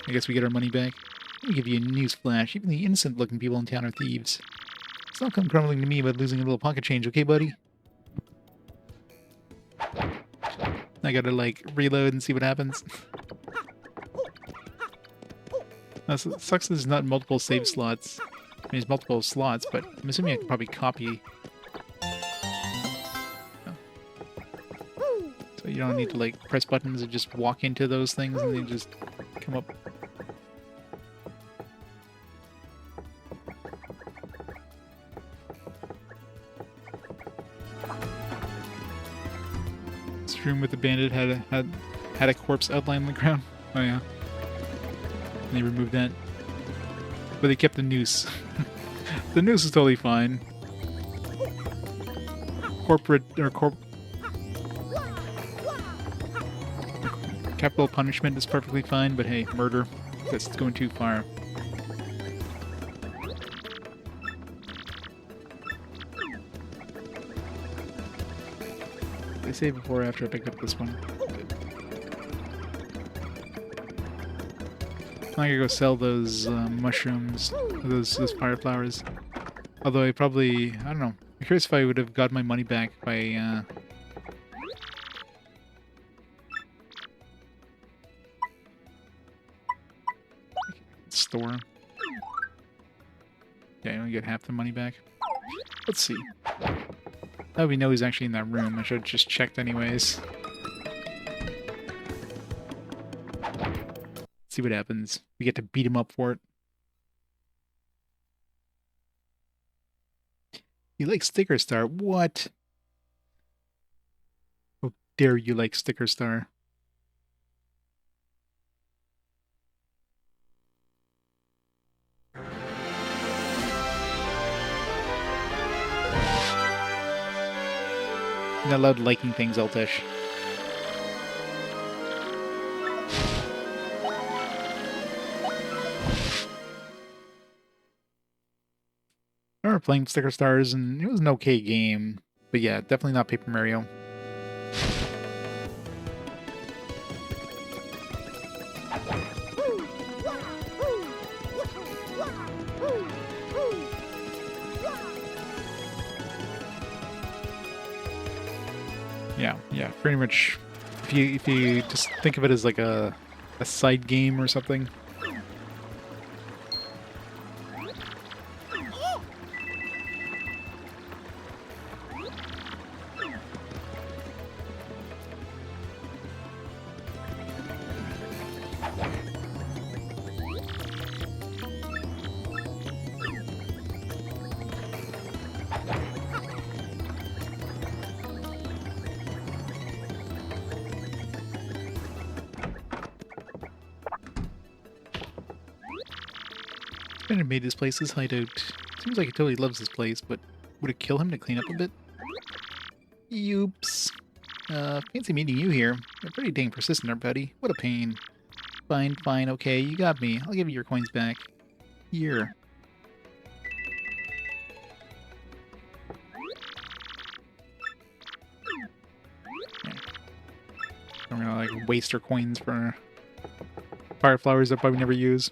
I guess we get our money back. Let me give you a news flash. Even the innocent-looking people in town are thieves. It's not come crumbling to me about losing a little pocket change, okay, buddy? I gotta, like, reload and see what happens. It sucks there's not multiple save slots. I mean, there's multiple slots, but I'm assuming I can probably copy. Oh. So you don't need to, like, press buttons and just walk into those things and they just come up. This room with the bandit had a corpse outline on the ground. Oh yeah. And they removed that. But they kept the noose. The noose is totally fine. Capital punishment is perfectly fine, but hey, murder, that's going too far. Did I say before or after I picked up this one? I'm gonna go sell those mushrooms, those fire flowers. Although I don't know. I'm curious if I would have got my money back by store. Yeah, I only get half the money back. Let's see. Now we know he's actually in that room. I should have just checked anyways. See what happens. We get to beat him up for it. You like Sticker Star? What? How dare you like Sticker Star? You're not allowed liking things, Altish. I remember playing Sticker Stars, and it was an okay game. But yeah, definitely not Paper Mario. Yeah, pretty much. If you just think of it as like a side game or something. Brandon made this place his hideout. Seems like he totally loves this place, but would it kill him to clean up a bit? Oops. Fancy meeting you here. You're pretty dang persistent, our buddy. What a pain. Fine, fine, okay, you got me. I'll give you your coins back. Here. Yeah. I'm gonna like waste our coins for fire flowers that probably never use.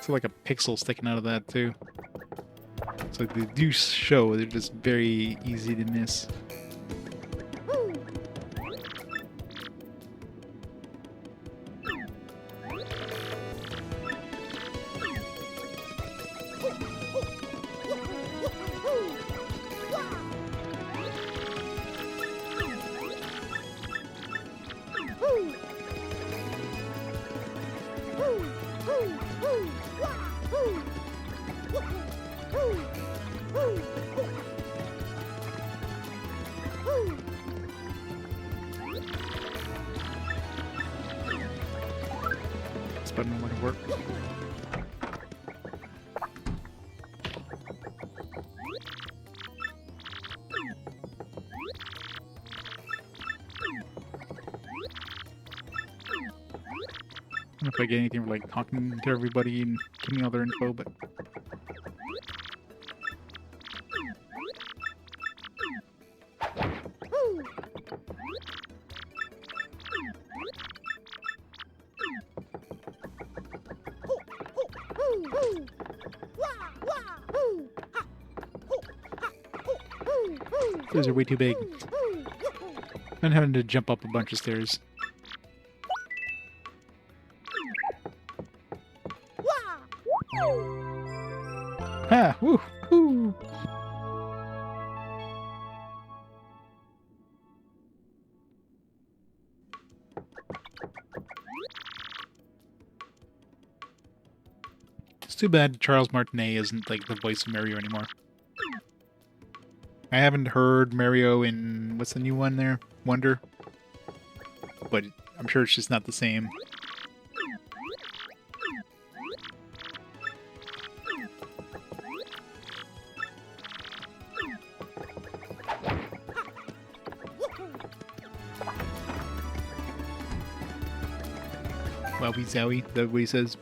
So like a pixel sticking out of that too. So they do show, they're just very easy to miss. This button won't work. I don't know if I get anything for like talking to everybody and giving me all their info, but those are way too big. I'm having to jump up a bunch of stairs. Ha! Woo! Woo! It's too bad Charles Martinet isn't like the voice of Mario anymore. I haven't heard Mario in what's the new one there? Wonder. But I'm sure it's just not the same. Wowie zowie, that's what he says.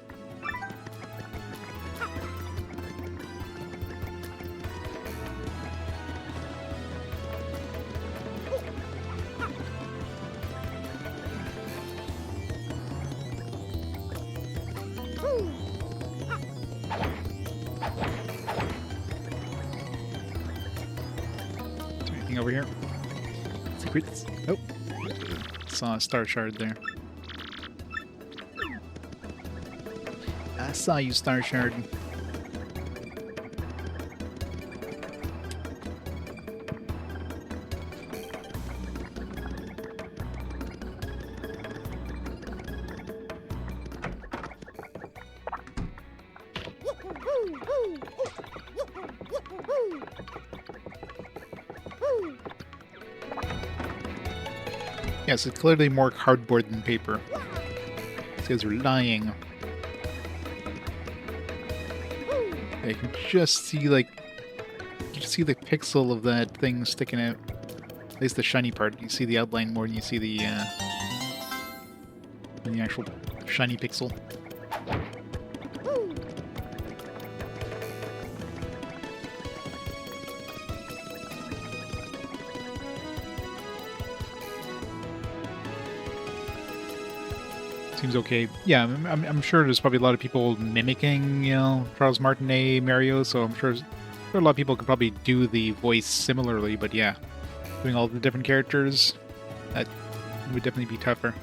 Is there anything over here? Secrets? Oh. Saw a star shard there. I saw you, Star Shard. Yes, it's clearly more cardboard than paper. These guys are lying. I can just see, like, you can see the pixel of that thing sticking out. At least the shiny part. You see the outline more than you see the actual shiny pixel. Seems okay. Yeah, I'm sure there's probably a lot of people mimicking, you know, Charles Martinet, Mario, so I'm sure a lot of people could probably do the voice similarly, but yeah, doing all the different characters, that would definitely be tougher.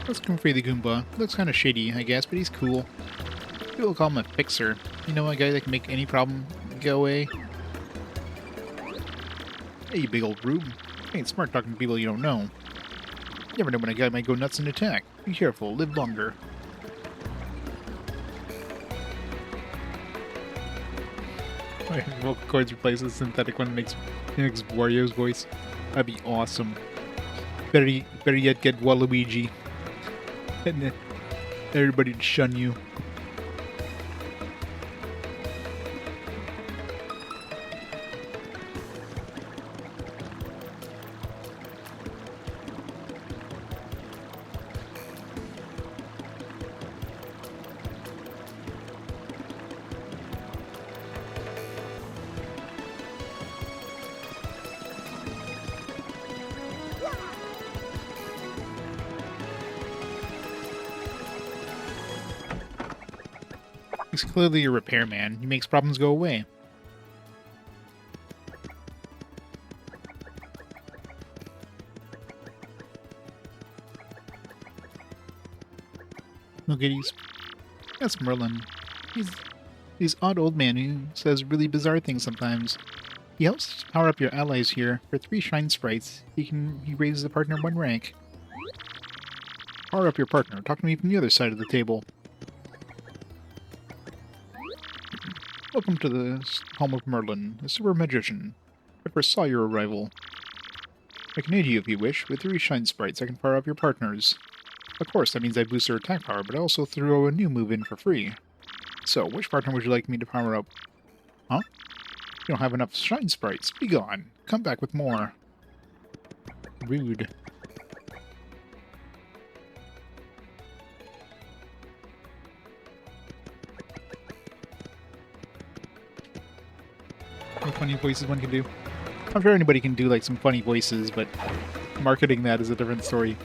Let's come free the Goomba. Looks kind of shady, I guess, but he's cool. People call him a fixer. You know, a guy that can make any problem go away. Hey, you big old rube. Ain't smart talking to people you don't know. You never know when a guy might go nuts and attack. Be careful, live longer. Vocal cords replace the synthetic one makes Wario's voice. That'd be awesome. Better yet, get Waluigi. And then everybody would shun you. He's clearly a repairman. He makes problems go away. Look at these. That's Merlin. He's odd old man who says really bizarre things sometimes. He helps power up your allies here. For 3 Shine Sprites, he raises the partner 1 rank. Power up your partner. Talk to me from the other side of the table. Welcome to the home of Merlin, a super magician. I first saw your arrival. I can aid you if you wish. With 3 Shine Sprites, I can power up your partners. Of course, that means I boost their attack power, but I also throw a new move in for free. So, which partner would you like me to power up? Huh? You don't have enough Shine Sprites. Be gone. Come back with more. Rude. What funny voices one can do. I'm sure anybody can do like some funny voices, but marketing that is a different story.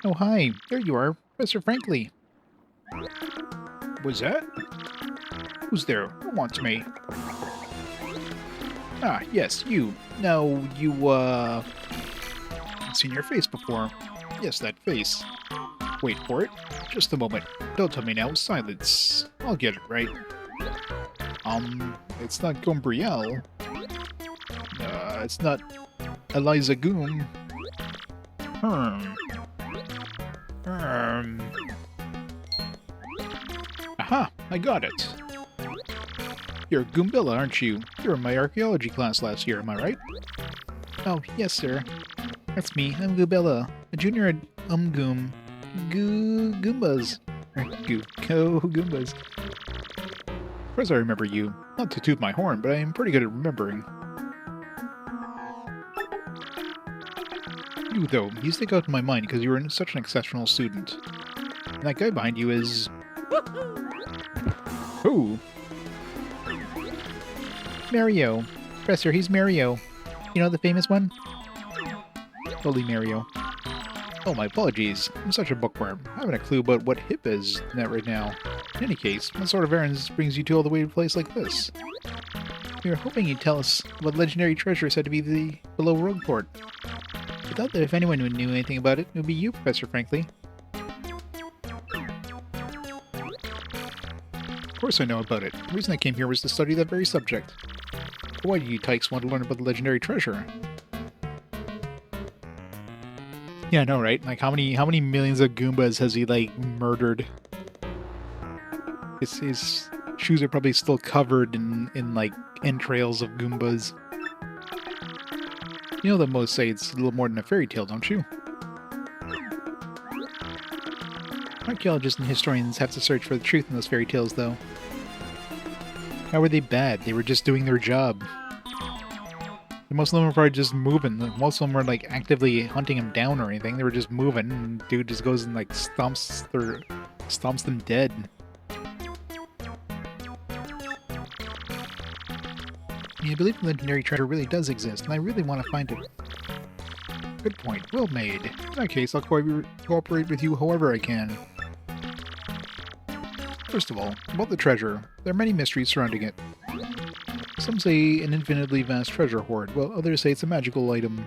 Oh, hi. There you are, Professor Frankly. Was that? Who's there? Who wants me? Ah, yes, you. No, you, I've seen your face before. Yes, that face. Wait for it. Just a moment. Don't tell me now. Silence. I'll get it right. It's not Goombrielle. It's not Eliza Goom. Aha! I got it! You're Goombella, aren't you? You were in my archaeology class last year, am I right? Oh, yes, sir. That's me. I'm Goombella, a junior at Goombas. Goombas. Of course I remember you. Not to toot my horn, but I am pretty good at remembering. You, though, you stick out in my mind because you were such an exceptional student. And that guy behind you is... Who? Mario. Professor, he's Mario. You know the famous one? Totally Mario. Oh, my apologies. I'm such a bookworm. I haven't a clue about what hip is net right now. In any case, what sort of errands brings you two all the way to a place like this? We were hoping you'd tell us what legendary treasure is said to be below Rogueport. I thought that if anyone knew anything about it, it would be you, Professor Frankly. Of course I know about it. The reason I came here was to study that very subject. But why do you tykes want to learn about the legendary treasure? Yeah, I know, right? Like, how many millions of Goombas has he, like, murdered? His shoes are probably still covered in like, entrails of Goombas. You know that most say it's a little more than a fairy tale, don't you? Archaeologists and historians have to search for the truth in those fairy tales, though. How were they bad? They were just doing their job. Most of them were probably just moving. Most of them were like actively hunting him down or anything. They were just moving, and dude just goes and like stomps them dead. I believe the legendary treasure really does exist, and I really want to find it. Good point. Well made. In that case, I'll cooperate with you however I can. First of all, about the treasure, there are many mysteries surrounding it. Some say an infinitely vast treasure hoard, while others say it's a magical item.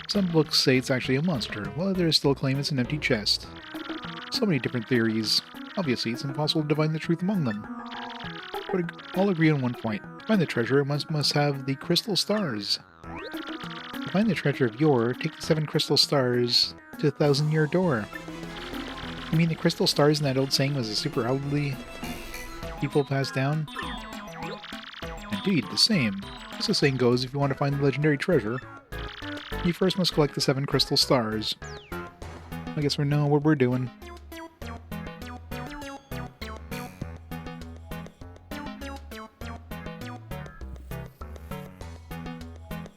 Some books say it's actually a monster, while others still claim it's an empty chest. So many different theories. Obviously, it's impossible to divine the truth among them. But all agree on one point. To find the treasure, one must have the crystal stars. To find the treasure of yore, take the 7 crystal stars to the 1,000-year door. You mean the crystal stars in that old saying was a super elderly people passed down? Indeed, the same. As the saying goes, if you want to find the legendary treasure, you first must collect the 7 crystal stars. I guess we know what we're doing.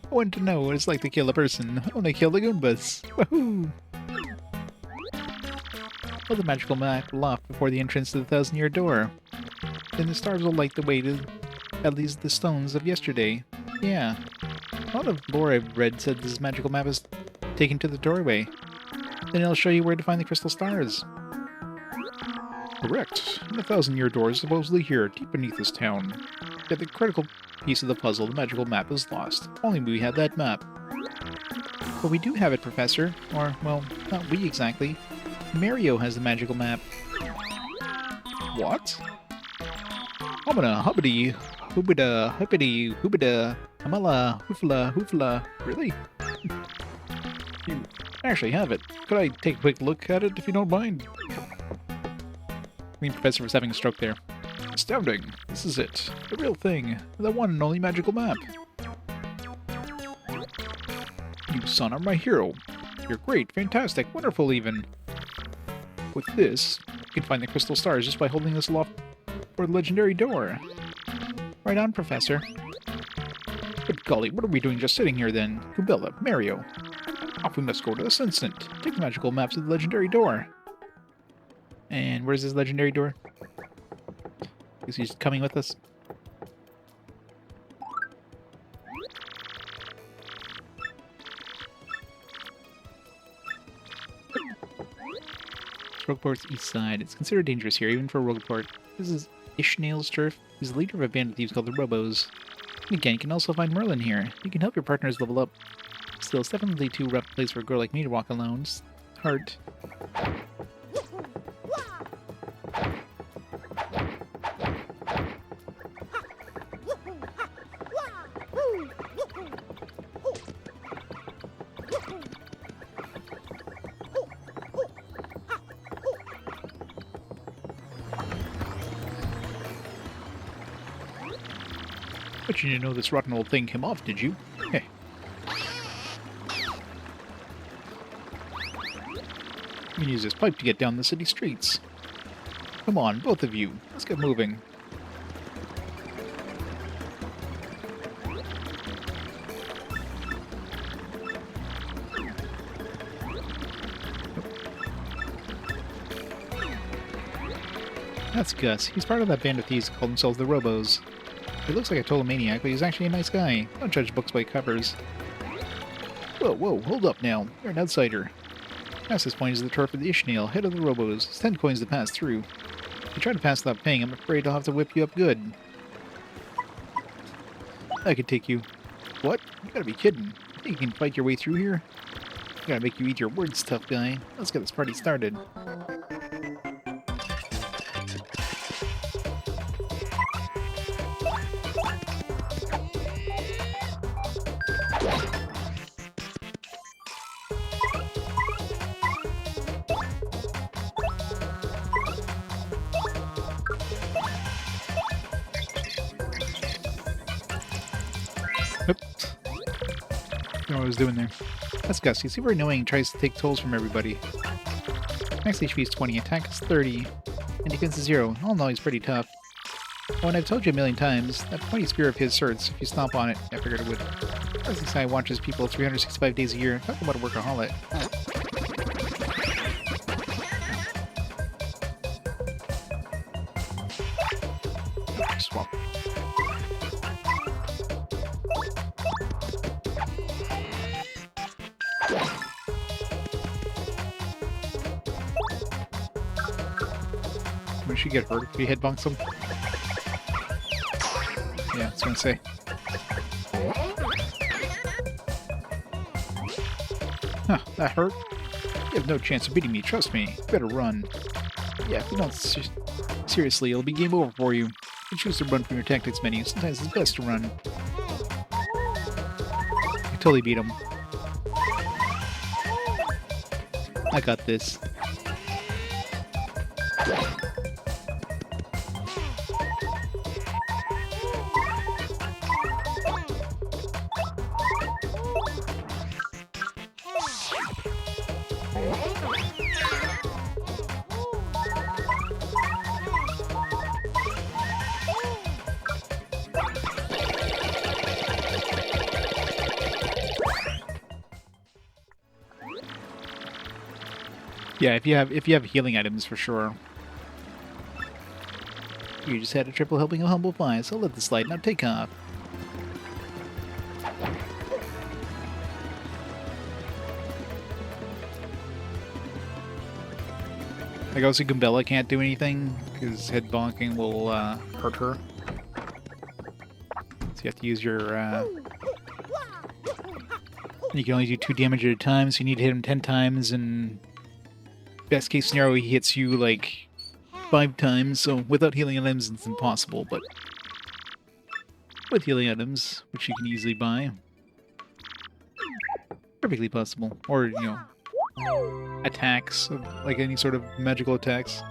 I want to know what it's like to kill a person. I want to kill the Goombas. Woohoo! Pull the magical map aloft before the entrance to the 1,000-year door. Then the stars will light the way to at least the stones of yesterday. Yeah. A lot of lore I've read said this magical map is taken to the doorway. Then it'll show you where to find the crystal stars. Correct. And the 1,000-year door is supposedly here, deep beneath this town. Yet the critical piece of the puzzle, the magical map, is lost. If only we had that map. But we do have it, Professor. Or, well, not we exactly. Mario has the magical map. What? Homina, hubbity, hoobida, hippity, hoobida, hamala, hoofla, hoofla. Really? You actually have it. Could I take a quick look at it if you don't mind? The professor was having a stroke there. Astounding. This is it. The real thing. The one and only magical map. You son are my hero. You're great, fantastic, wonderful even. With this, you can find the crystal stars just by holding this aloft for the legendary door. Right on, Professor. Good golly, what are we doing just sitting here then? Goombella, Mario. Off we must go to this instant. Take the magical maps to the legendary door. And where's this legendary door? Is he just coming with us? Rogueport's east side. It's considered dangerous here, even for Rogueport. This is Ishnail's turf. He's the leader of a band of thieves called the Robos. And again, you can also find Merlin here. You can help your partners level up. Still, it's definitely too rough a place for a girl like me to walk alone. It's hard. But you didn't know this rotten old thing came off, did you? Hey. You can use this pipe to get down the city streets. Come on, both of you. Let's get moving. That's Gus. He's part of that band of thieves called themselves the Robos. He looks like a total maniac, but he's actually a nice guy. Don't judge books by covers. Whoa, hold up now. You're an outsider. Past this point is the turf of the Ishnail, head of the Robos. It's 10 coins to pass through. If you try to pass without paying, I'm afraid I'll have to whip you up good. I could take you. What? You gotta be kidding. You can fight your way through here? I gotta make you eat your words, tough guy. Let's get this party started. What I was doing there. That's Gus. He's super annoying and tries to take tolls from everybody. Max HP is 20, attack is 30, and defense is 0. All in all, he's pretty tough. Oh, and I've told you a million times, that pointy spear of his hurts if you stomp on it. I figured it would. As this guy watches people 365 days a year. Talk about a workaholic. Swap. We should get hurt if we headbonks him. Yeah, I was gonna say. Huh, that hurt? You have no chance of beating me, trust me. You better run. Yeah, if you don't seriously, it'll be game over for you. You choose to run from your tactics menu. Sometimes it's best to run. I totally beat him. I got this. Yeah, if you have healing items for sure. You just had a triple helping of humble pie, so let this slide now take off. Like obviously Goombella can't do anything because head bonking will hurt her. So you have to use your you can only do 2 damage at a time, so you need to hit him 10 times, and best case scenario he hits you like 5 times, so without healing items it's impossible, but with healing items, which you can easily buy, perfectly possible. Or, you know, attacks, like any sort of magical attacks.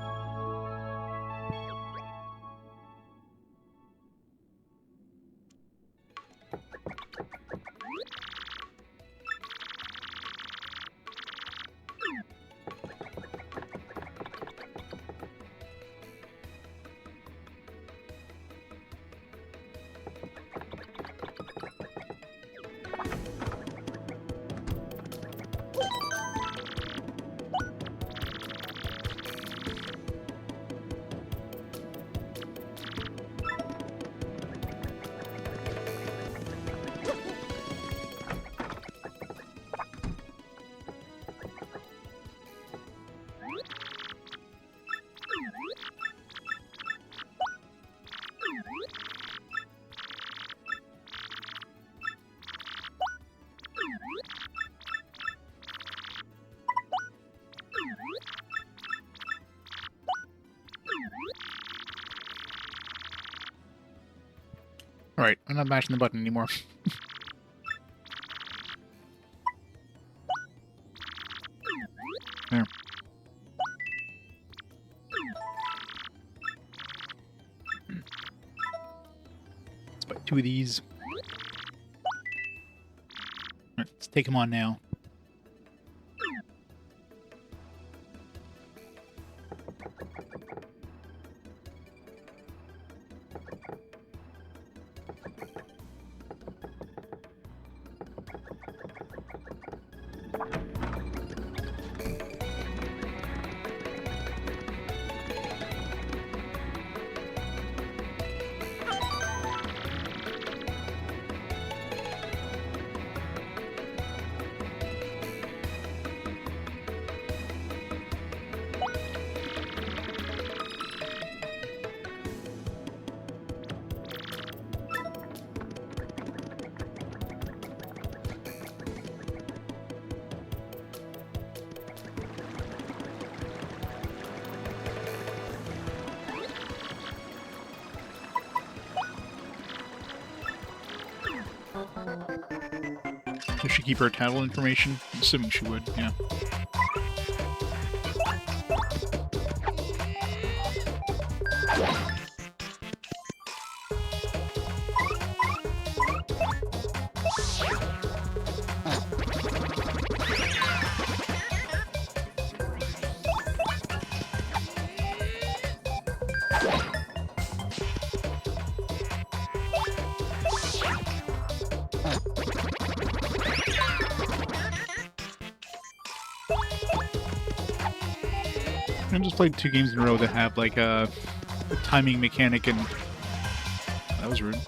Alright, I'm not mashing the button anymore. There. Let's buy 2 of these. Alright, let's take them on now. Does she keep her title information? I'm assuming she would, yeah. I just played 2 games in a row that have like a timing mechanic, and that was rude.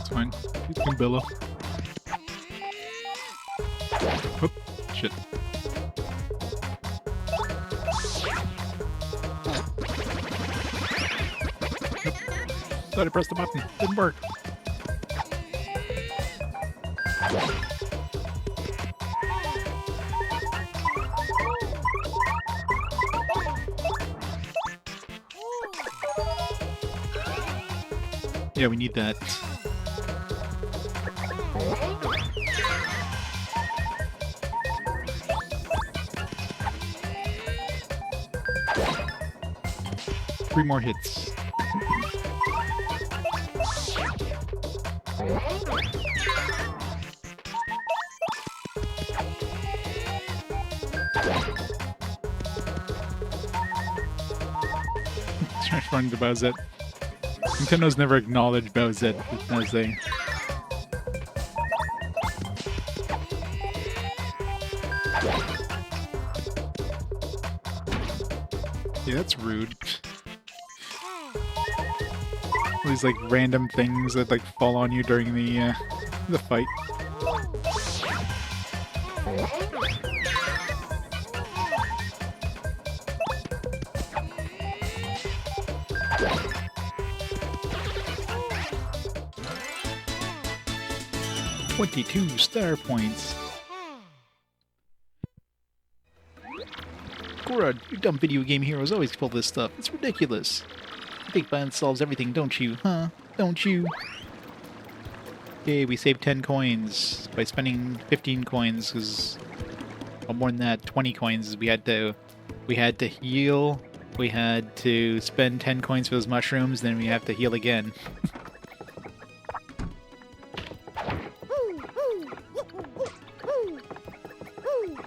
It's fine. It's Goombella. Oh, shit. Thought I pressed the button. Didn't work. Yeah, we need that. Three more hits. Trying to find the Bowsette. Nintendo's never acknowledged Bowsette as they... Yeah, that's rude. All these like random things that like fall on you during the fight. $22 star points. Gora, you dumb video game heroes always pull this stuff. It's ridiculous. You think balance solves everything, don't you? Huh? Don't you? Okay, we saved 10 coins by spending 15 coins, because... Well, more than that, 20 coins. We had to heal, we had to spend 10 coins for those mushrooms, then we have to heal again.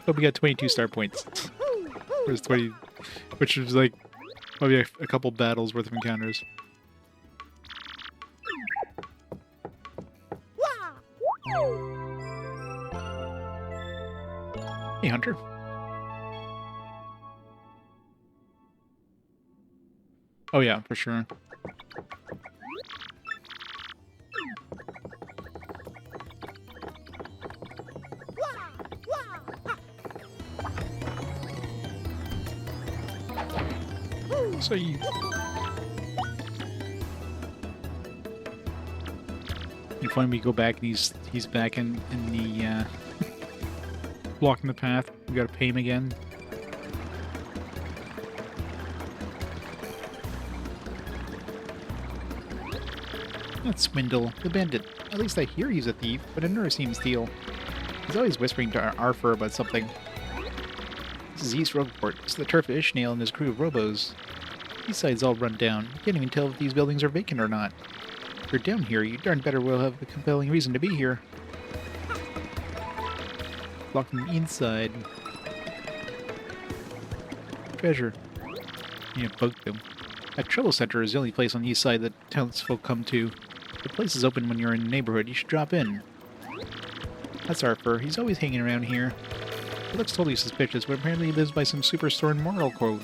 But we got 22 star points. There's 20, which is like probably a couple battles worth of encounters. Hey, Hunter. Oh yeah, for sure. So you find we go back and he's back in the blocking the path. We gotta pay him again. That's Swindle, the bandit. At least I hear he's a thief, but I never see him steal. He's always whispering to Arthur about something. This is East Rogueport. It's the turf Ishnail and his crew of robos. These sides all run down. You can't even tell if these buildings are vacant or not. If you're down here, you darn better will have a compelling reason to be here. Locked from the inside. Treasure. Yeah, bug them. That Trouble Center is the only place on the east side that townsfolk come to. The place is open when you're in the neighborhood. You should drop in. That's Arthur. He's always hanging around here. He looks totally suspicious, but apparently he lives by some superstore moral code.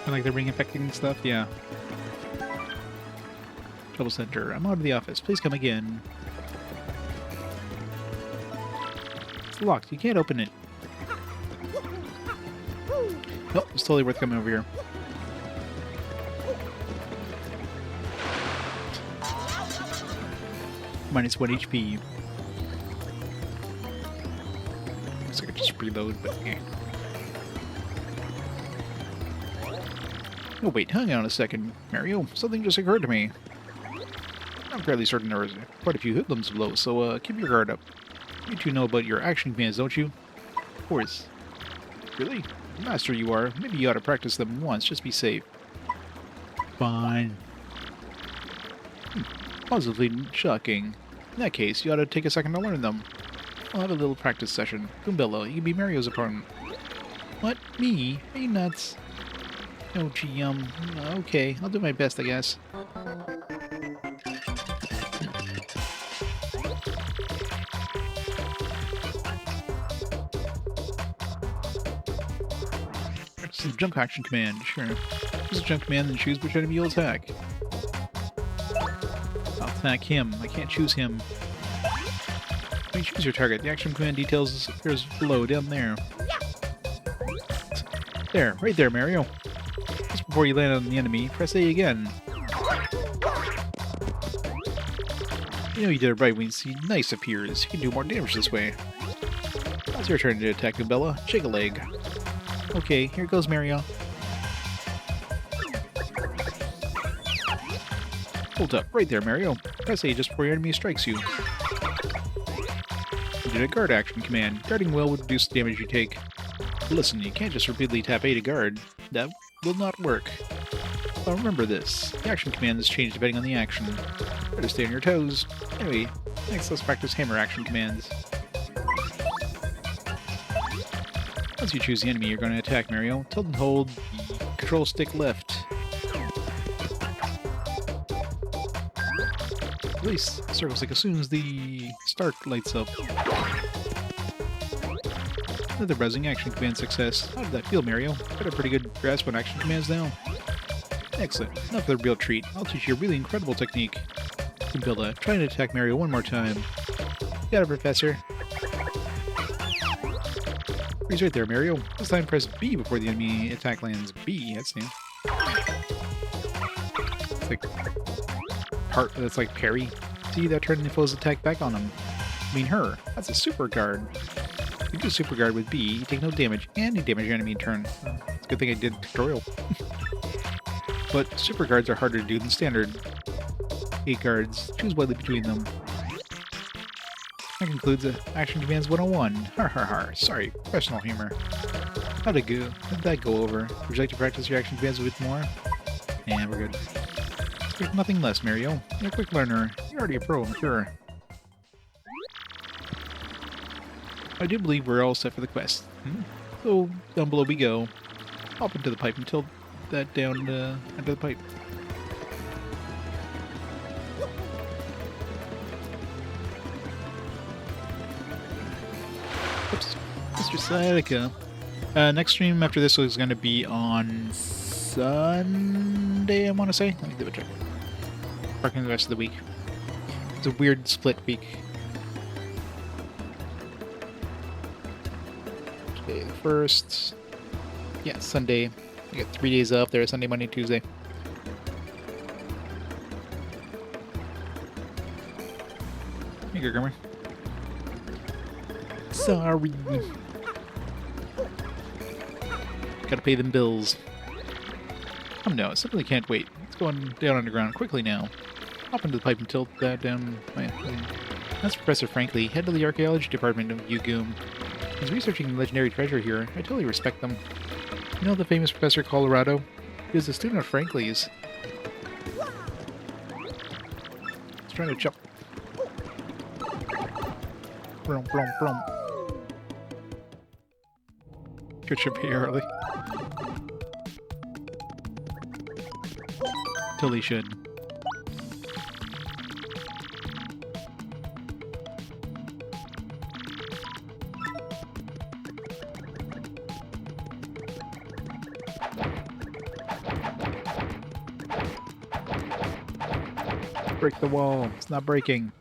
Like the ring affecting stuff? Yeah. Trouble Center. I'm out of the office. Please come again. It's locked. You can't open it. Nope, it's totally worth coming over here. Minus 1 HP. Looks like I just reload, but yeah. Oh wait, hang on a second, Mario. Something just occurred to me. I'm fairly certain there was quite a few hoodlums below, so keep your guard up. You two know about your action commands, don't you? Of course. Really? Master you are. Maybe you ought to practice them once, just be safe. Fine. Positively shocking. In that case, you ought to take a second to learn them. I'll have a little practice session. Goombella, you can be Mario's opponent. What? Me? Are you nuts? Oh, gee, okay. I'll do my best, I guess. This is a jump action command, sure. This is a jump command, then choose which enemy you'll attack. I'll attack him. I can't choose him. When you choose your target, the action command details appears below, down there. There, right there, Mario. Just before you land on the enemy, press A again. You know you did it right when you see nice appears. You can do more damage this way. Now it's your turn to attack Goombella. Shake a leg. Okay, here goes Mario. Hold up, right there, Mario. Press A just before your enemy strikes you. You did a guard action command. Guarding well would reduce the damage you take. Listen, you can't just repeatedly tap A to guard. That will not work. Well, remember this. The action commands change depending on the action. Better stay on your toes. Anyway, next let's practice hammer action commands. Once you choose the enemy you're going to attack, Mario, tilt and hold the control stick left. Release circle stick as soon as the start lights up. Another browsing action command success. How did that feel, Mario? Got a pretty good grasp on action commands now. Excellent. Now for the real treat. I'll teach you a really incredible technique. Goombella, try to attack Mario one more time. Got it, Professor. He's right there, Mario. This time press B before the enemy attack lands. B, that's new. It's like that's like parry. See, that turned the foe's attack back on him. I mean her. That's a super guard. You do super guard with B, you take no damage, and you damage your enemy in turn. It's a good thing I did tutorial. But super guards are harder to do than standard 8 guards. Choose wisely between them. That concludes Action Commands 101. Har har har. Sorry, professional humor. How'd that go over? Would you like to practice your action commands a bit more? Yeah, we're good. Expect nothing less, Mario. You're a quick learner. You're already a pro, I'm sure. I do believe we're all set for the quest. So, down below we go. Hop into the pipe and tilt that down under the pipe. Oops. Mr. Sciatica. Next stream after this is going to be on Sunday, I want to say. Let me double check. Working the rest of the week. It's a weird split week. Today the 1st. Yeah, Sunday. I got 3 days off there, Sunday, Monday, Tuesday. Here you go, Grimmer. Sorry. Gotta pay them bills. Oh no, I simply can't wait. It's going down underground quickly now. Hop into the pipe and tilt that down. That's Professor Franklin, head of the archaeology department of UGoom. He's researching the legendary treasure here. I totally respect them. You know the famous Professor Colorado? He was a student of Franklin's. He's trying to jump. Brum, brum, brum. Good ship here early. Totally should. Break the wall. It's not breaking.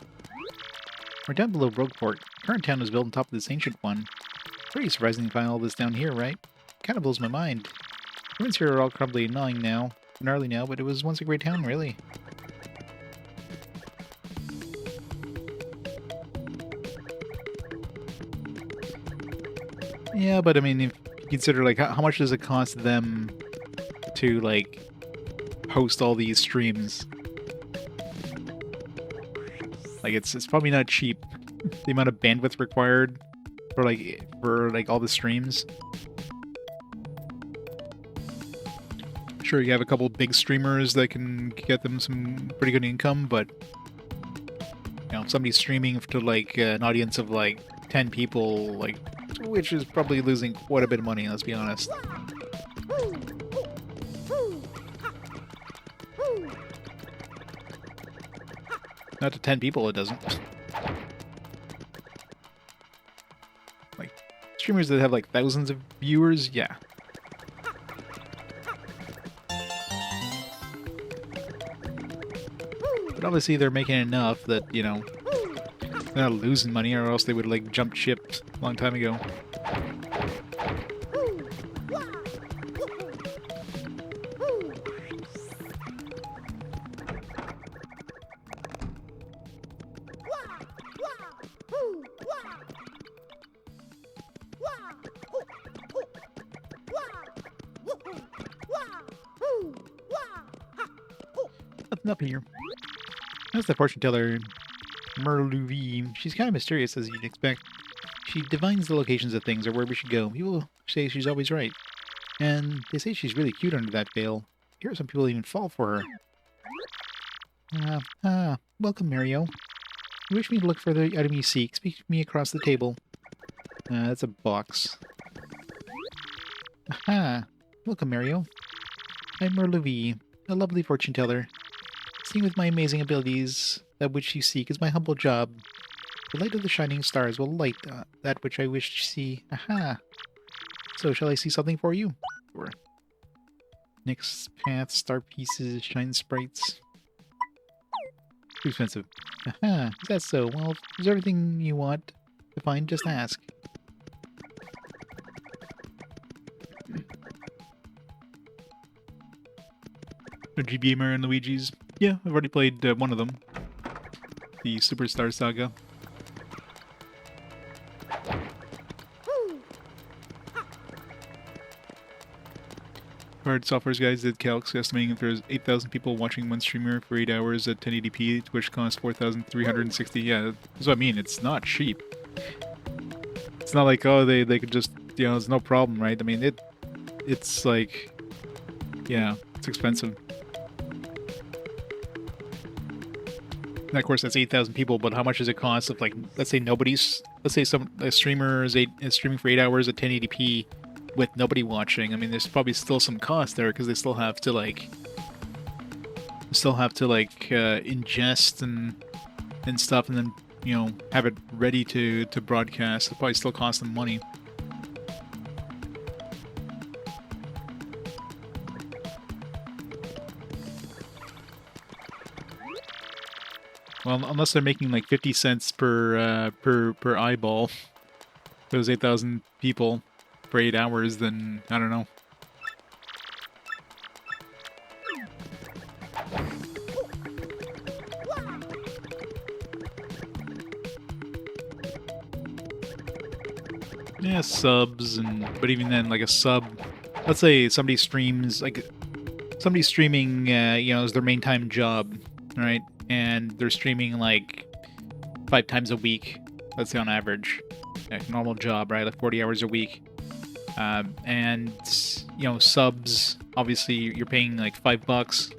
We're down below Rogueport. Current town was built on top of this ancient one. Pretty surprising to find all this down here, right? Kind of blows my mind. Ruins here are all crumbly and gnarly now, but it was once a great town, really. Yeah, but I mean, if you consider, like, how much does it cost them to, like, host all these streams? Like, it's probably not cheap. The amount of bandwidth required for all the streams. Sure, you have a couple big streamers that can get them some pretty good income, but you know, if somebody's streaming to like an audience of like 10 people, like, which is probably losing quite a bit of money, let's be honest. Not to 10 people, it doesn't. Like, streamers that have like thousands of viewers, yeah. But obviously they're making enough that, you know, they're not losing money, or else they would like jump ship a long time ago. Nothing up here. That's the fortune teller, Merluvi. She's kind of mysterious, as you'd expect. She divines the locations of things or where we should go. People say she's always right. And they say she's really cute under that veil. Here some people even fall for her. Welcome, Mario. You wish me to look for the item you seek. Speak to me across the table. That's a box. Aha! Welcome, Mario. I'm Merluvi, a lovely fortune teller. Seeing with my amazing abilities, that which you seek is my humble job. The light of the shining stars will light that which I wish to see. Aha! So, shall I see something for you? Sure. Next path, star pieces, shine sprites. Too expensive. Aha! Is that so? Well, if there's everything you want to find, just ask. The GBA Mario and Luigi's. Yeah, I've already played one of them. The Superstar Saga. Hard Software's guys did calcs estimating if there's 8,000 people watching one streamer for 8 hours at 1080p, which costs 4,360. Yeah, that's what I mean. It's not cheap. It's not like, oh, they could just, you know, it's no problem, right? I mean, it's like, yeah, it's expensive. And of course, that's 8,000 people, but how much does it cost if, like, let's say a streamer is streaming for 8 hours at 1080p with nobody watching? I mean, there's probably still some cost there because they still have to ingest and stuff, and then, you know, have it ready to broadcast. It'll probably still cost them money. Well, unless they're making like 50 cents per eyeball, those 8,000 people for 8 hours, then I don't know. Yeah, subs, but even then, like a sub. Let's say somebody streams, like somebody's streaming, you know, as their main time job, right? And they're streaming like 5 times a week, let's say on average. Like normal job, right? Like 40 hours a week. And, you know, subs, obviously you're paying like $5.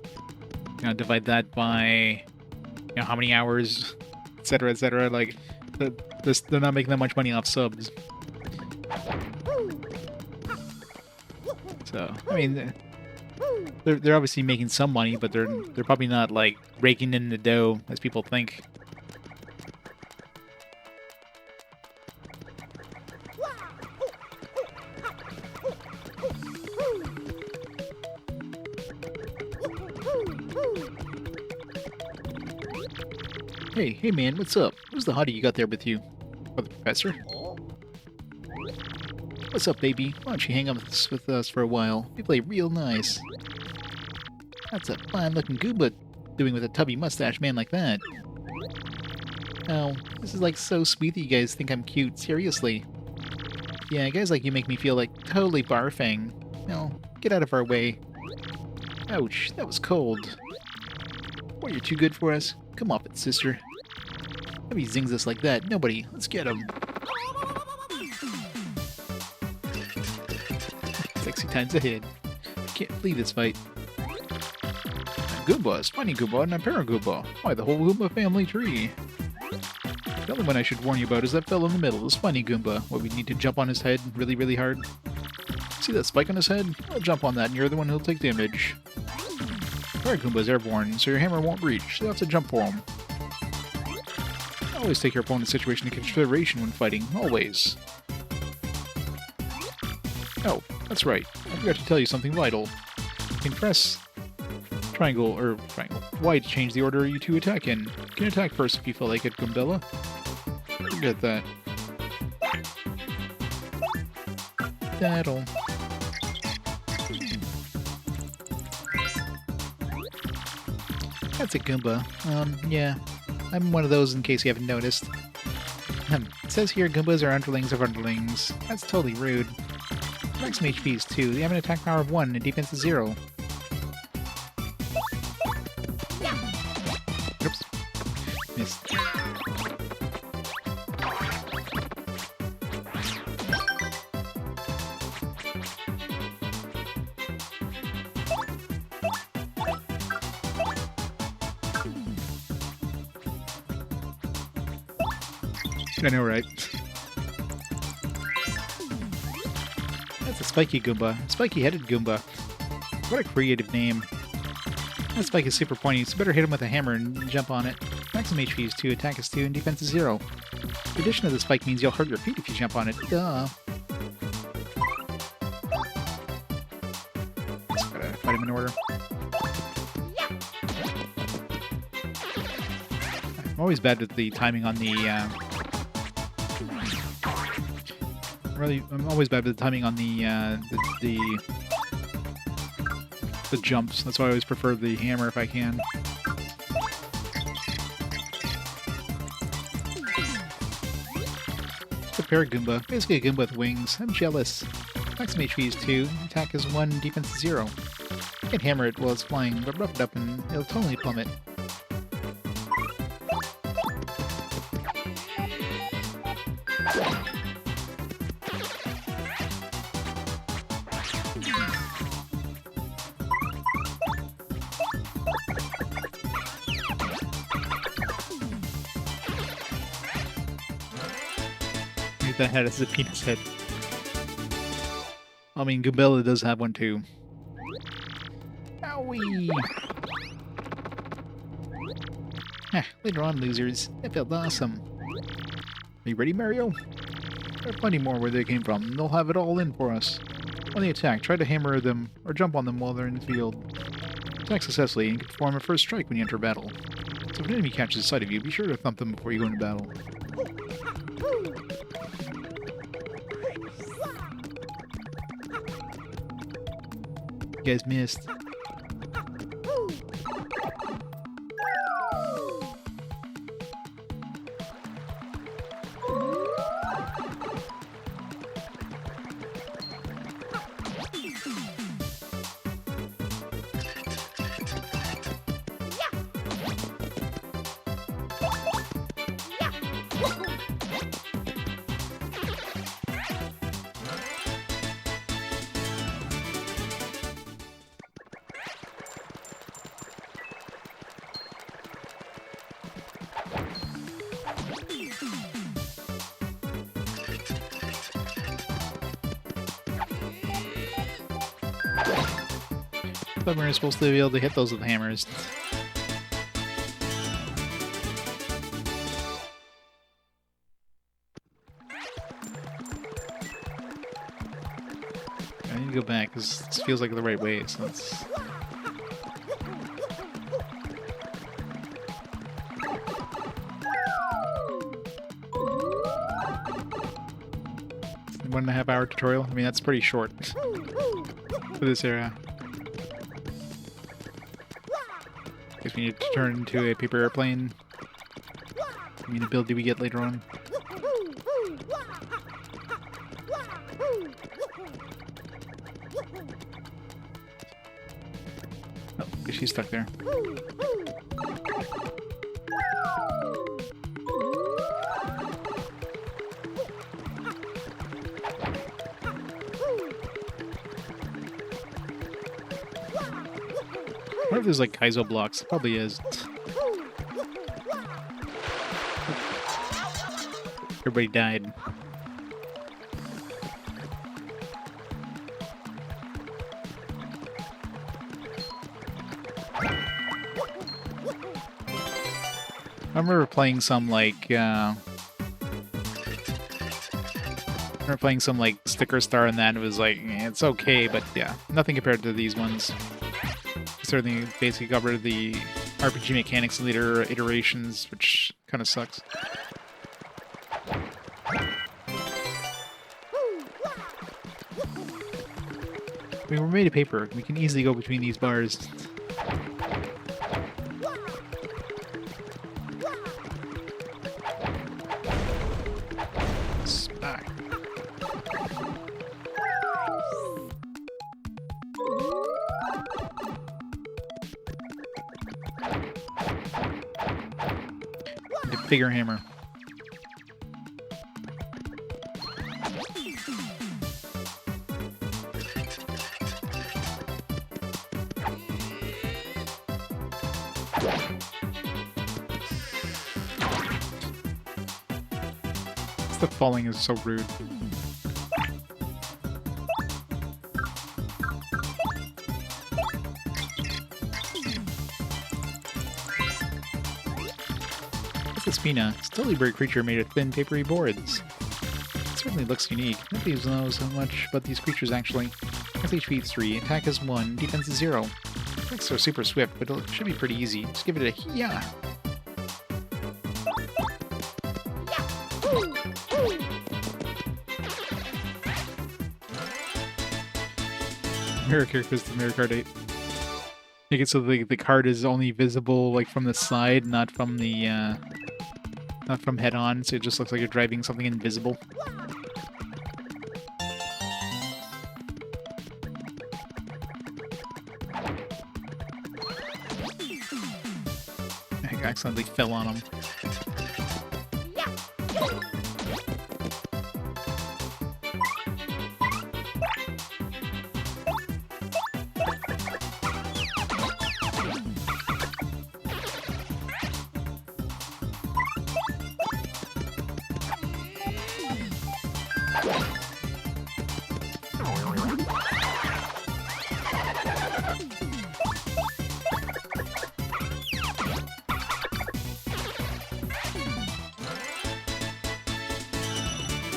You know, divide that by, you know, how many hours, etc., etc. Like, they're not making that much money off subs. So, I mean, they're obviously making some money, but they're probably not like raking in the dough as people think. Hey man, what's up? Who's the hottie you got there with you? Or the professor? What's up, baby? Why don't you hang out with us for a while? We play real nice. That's a fine-looking Goomba doing with a tubby mustache man like that. Oh, this is like so sweet that you guys think I'm cute. Seriously. Yeah, guys like you make me feel like totally barfing. No, get out of our way. Ouch, that was cold. Boy, you're too good for us. Come off it, sister. Nobody zings us like that. Nobody. Let's get him. Sexy times ahead. Can't flee this fight. Goomba, Spiny Goomba, and a Paragoomba. Why, the whole Goomba family tree. The only one I should warn you about is that fellow in the middle, the Spiny Goomba, where we need to jump on his head really, really hard. See that spike on his head? I'll jump on that and you're the one who'll take damage. Paragoomba's airborne, so your hammer won't reach, so you'll have to jump for him. Always take your opponent's situation into consideration when fighting. Always. Oh, that's right. I forgot to tell you something vital. You can press triangle, Y to change the order you two attack in. You can attack first if you feel like it, Goombella. Forget that. That'll. That's a Goomba. Yeah. I'm one of those in case you haven't noticed. It says here Goombas are underlings of underlings. That's totally rude. Maximum HP is 2. They have an attack power of 1 and defense is 0. Oops. Missed. I know, right? That's a spiky Goomba. Spiky-headed Goomba. What a creative name. That spike is super pointy, so better hit him with a hammer and jump on it. Maximum HP is 2, attack is 2, and defense is 0. The addition of the spike means you'll hurt your feet if you jump on it. Duh. Just gotta fight him in order. I'm always bad with the timing on the, I'm always bad with the timing on the jumps. That's why I always prefer the hammer if I can. It's a Paragoomba. Basically a Goomba with wings. I'm jealous. Maximum HP is 2, attack is 1, defense is 0. You can hammer it while it's flying, but rough it up and it'll totally plummet. That head is a penis head. I mean, Goombella does have one too. Owie! Later on, losers. That felt awesome. Are you ready, Mario? There are plenty more where they came from, and they'll have it all in for us. On the attack, try to hammer them or jump on them while they're in the field. Attack successfully and can perform a first strike when you enter battle. So if an enemy catches sight of you, be sure to thump them before you go into battle. You guys missed. I thought we were supposed to be able to hit those with hammers. I need to go back because this feels like the right way, so let's... One-and-a-half-hour tutorial? I mean, that's pretty short for this area. Guess we need to turn into a paper airplane. I mean, ability we get later on. Oh, guess she's stuck there. I wonder if there's like Kaizo blocks. Probably is. Everybody died. I remember playing some like Sticker Star and that, it was like, it's okay, but yeah, nothing compared to these ones. Certainly basically covered the RPG mechanics later iterations, which kind of sucks. I mean, we're made of paper. We can easily go between these bars. Smack. A bigger hammer. The falling is so rude. What's a spina? It's a totally bird creature made of thin, papery boards. It certainly looks unique. Nobody knows so much about these creatures, actually. Its HP is 3, attack is 1, defense is 0. Attacks are super swift, but it should be pretty easy. Just give it a yeah. Mirror characters to mirror card 8. Make it so the card is only visible like from the side, not from the not from head on, so it just looks like you're driving something invisible. I accidentally fell on him.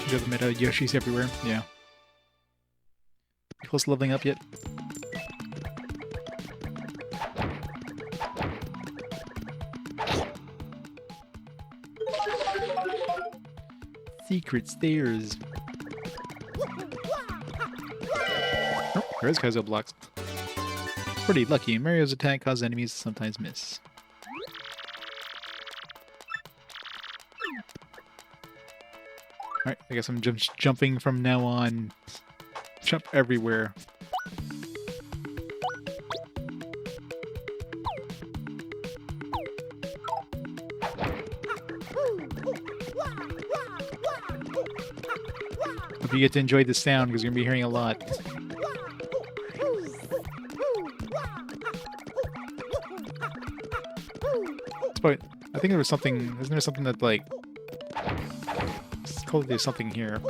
You got the meta Yoshi's everywhere. Yeah. Close to leveling up yet? Secret stairs. Oh, there's Kaizo blocks. Pretty lucky. Mario's attack causes enemies to sometimes miss. Alright, I guess I'm jumping from now on. Jump everywhere. Hope you get to enjoy the sound, because you're going to be hearing a lot. But I think there was something... Isn't there something that, like... It's called there's something here.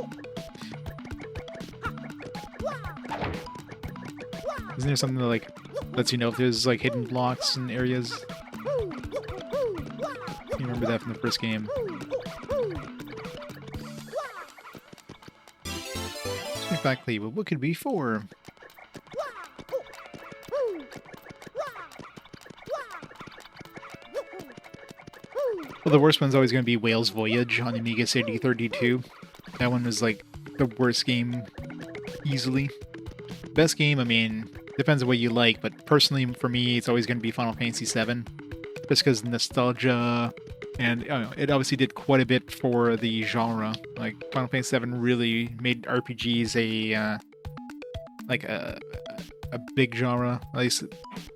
Isn't there something that, like, lets you know if there's, like, hidden blocks in areas? You remember that from the first game. Exactly, but what could it be for? Well, the worst one's always going to be Whale's Voyage on Amiga CD32. That one was, like, the worst game, easily. Best game, I mean, depends on what you like, but personally, for me, it's always going to be Final Fantasy VII. Just because nostalgia, and it obviously did quite a bit for the genre. Like, Final Fantasy VII really made RPGs a big genre. At least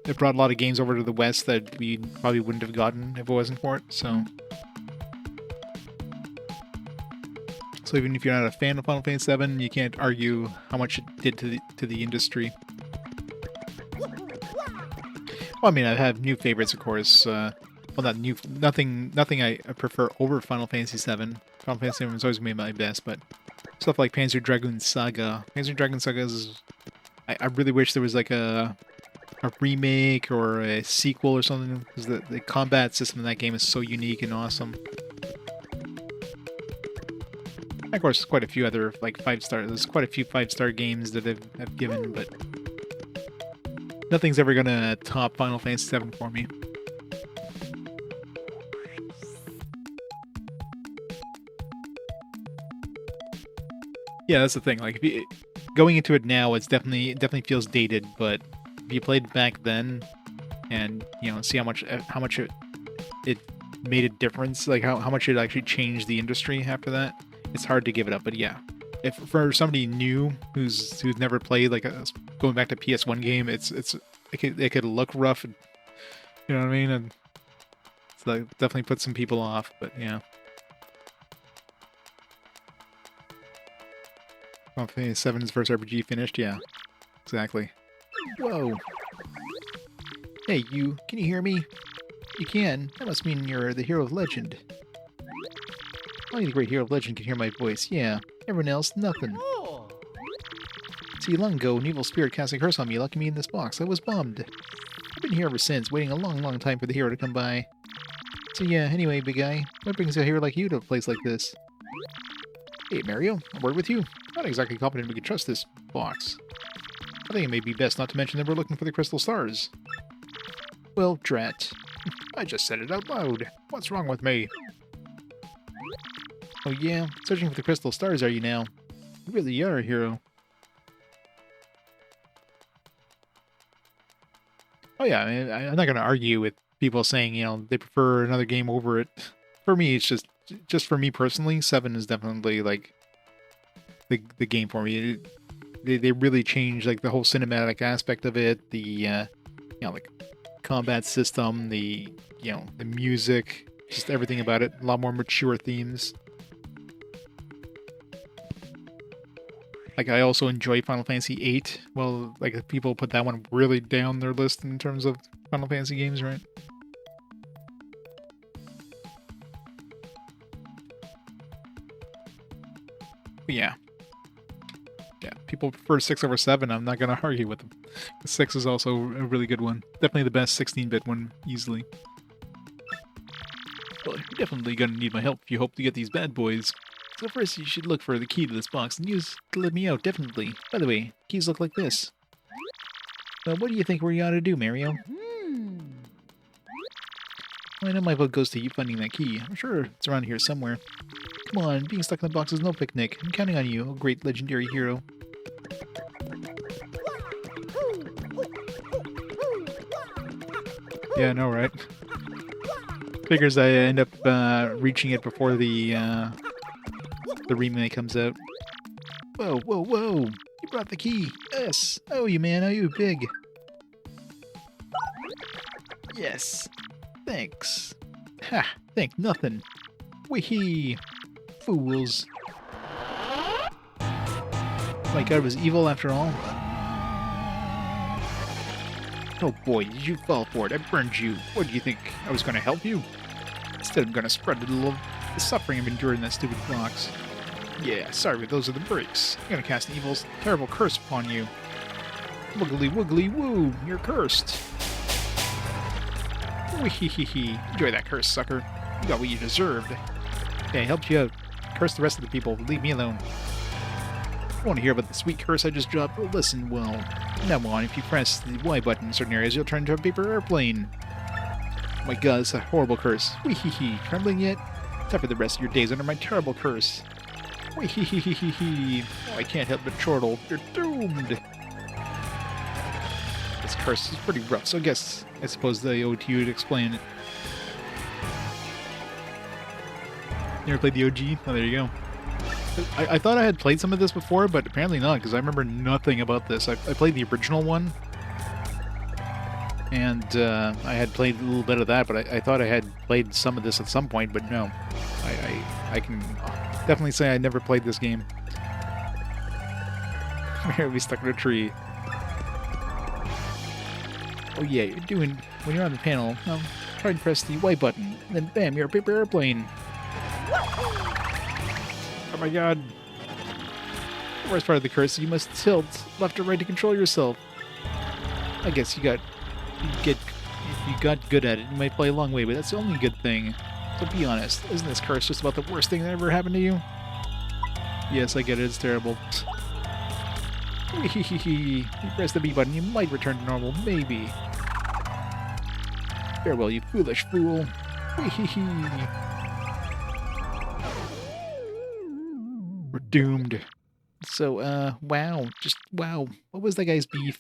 it brought a lot of games over to the West that we probably wouldn't have gotten if it wasn't for it, so... So even if you're not a fan of Final Fantasy VII, you can't argue how much it did to the industry. Well, I mean, I have new favorites, of course. Well, not new, nothing I prefer over Final Fantasy VII. Final Fantasy VII has always made my best, but stuff like Panzer Dragoon Saga. Panzer Dragoon Saga is... I really wish there was like a a remake or a sequel or something, because the combat system in that game is so unique and awesome. And of course, there's quite a few other like 5-star. There's quite a few 5-star games that have given, but nothing's ever gonna top Final Fantasy VII for me. Yeah, that's the thing. Like, if you, going into it now, it definitely feels dated. But if you played back then, and see how much it made a difference, like how much it actually changed the industry after that, it's hard to give it up. But yeah, if for somebody new who's never played like going back to PS1 game, it could look rough, and, you know what I mean, and it's like definitely put some people off. But yeah. Final Fantasy VII's first RPG finished? Yeah, exactly. Whoa. Hey, you. Can you hear me? You can. That must mean you're the hero of legend. Only the great hero of legend can hear my voice. Yeah. Everyone else, nothing. See, long ago, an evil spirit cast a curse on me, locking me in this box. I was bummed. I've been here ever since, waiting a long, long time for the hero to come by. So yeah, anyway, big guy, what brings a hero like you to a place like this? Hey, Mario, a word with you. Not exactly confident we can trust this box. I think it may be best not to mention that we're looking for the crystal stars. Well, drat. I just said it out loud. What's wrong with me? Oh yeah? Searching for the crystal stars, are you now? You really are a hero. Oh yeah, I mean, I'm not going to argue with people saying, they prefer another game over it. For me, it's just for me personally, 7 is definitely, like, the game for me. They really changed, like, the whole cinematic aspect of it, the, like, combat system, the music, just everything about it. A lot more mature themes. Like, I also enjoy Final Fantasy VIII. Well, like, people put that one really down their list in terms of Final Fantasy games, right? But yeah. Yeah, people prefer 6 over 7. I'm not going to argue with them. 6 is also a really good one. Definitely the best 16-bit one, easily. Well, you're definitely going to need my help if you hope to get these bad boys. So first you should look for the key to this box and use to let me out, definitely. By the way, keys look like this. What do you think we ought to do, Mario? Well, I know my vote goes to you finding that key. I'm sure it's around here somewhere. Come on, being stuck in the box is no picnic. I'm counting on you, oh great legendary hero. Yeah, I know, right? Figures I end up reaching it before the remake comes out. Whoa, whoa, whoa! You brought the key! Yes! Oh, you man, oh, you big! Yes! Thanks! Ha! Thank nothing! Wee-hee! Fools! My god, was evil after all? Oh boy, did you fall for it? I burned you. What, do you think I was going to help you? Instead, I'm going to spread the suffering I've endured in that stupid box. Yeah, sorry, but those are the breaks. I'm going to cast an evil, terrible curse upon you. Woogly woogly woo, you're cursed. Wee-hee-hee-hee. Enjoy that curse, sucker. You got what you deserved. Okay, I helped you out. Curse the rest of the people. Leave me alone. You want to hear about the sweet curse I just dropped? Well, listen, well, now on, if you press the Y button in certain areas, you'll turn into a paper airplane. Oh my god, it's a horrible curse. Wee-hee-hee. Trembling yet? Suffer the rest of your days under my terrible curse. Wee-hee-hee-hee-hee. Oh, I can't help but chortle. You're doomed. This curse is pretty rough, so I suppose they owe to you to explain it. You ever played the OG? Oh, there you go. I thought I had played some of this before, but apparently not, because I remember nothing about this. I played the original one, and I had played a little bit of that, but I thought I had played some of this at some point, but no. I can definitely say I never played this game. We'll be stuck in a tree. Oh yeah, when you're on the panel, try and press the Y button, and then bam, you're a paper airplane. Oh my god. The worst part of the curse is you must tilt left or right to control yourself. I guess you get if you got good at it, you might play a long way, but that's the only good thing. So be honest, isn't this curse just about the worst thing that ever happened to you? Yes, I get it, it's terrible. You press the B button, you might return to normal, maybe. Farewell, you foolish fool. We're doomed. So, wow. Just, wow. What was that guy's beef?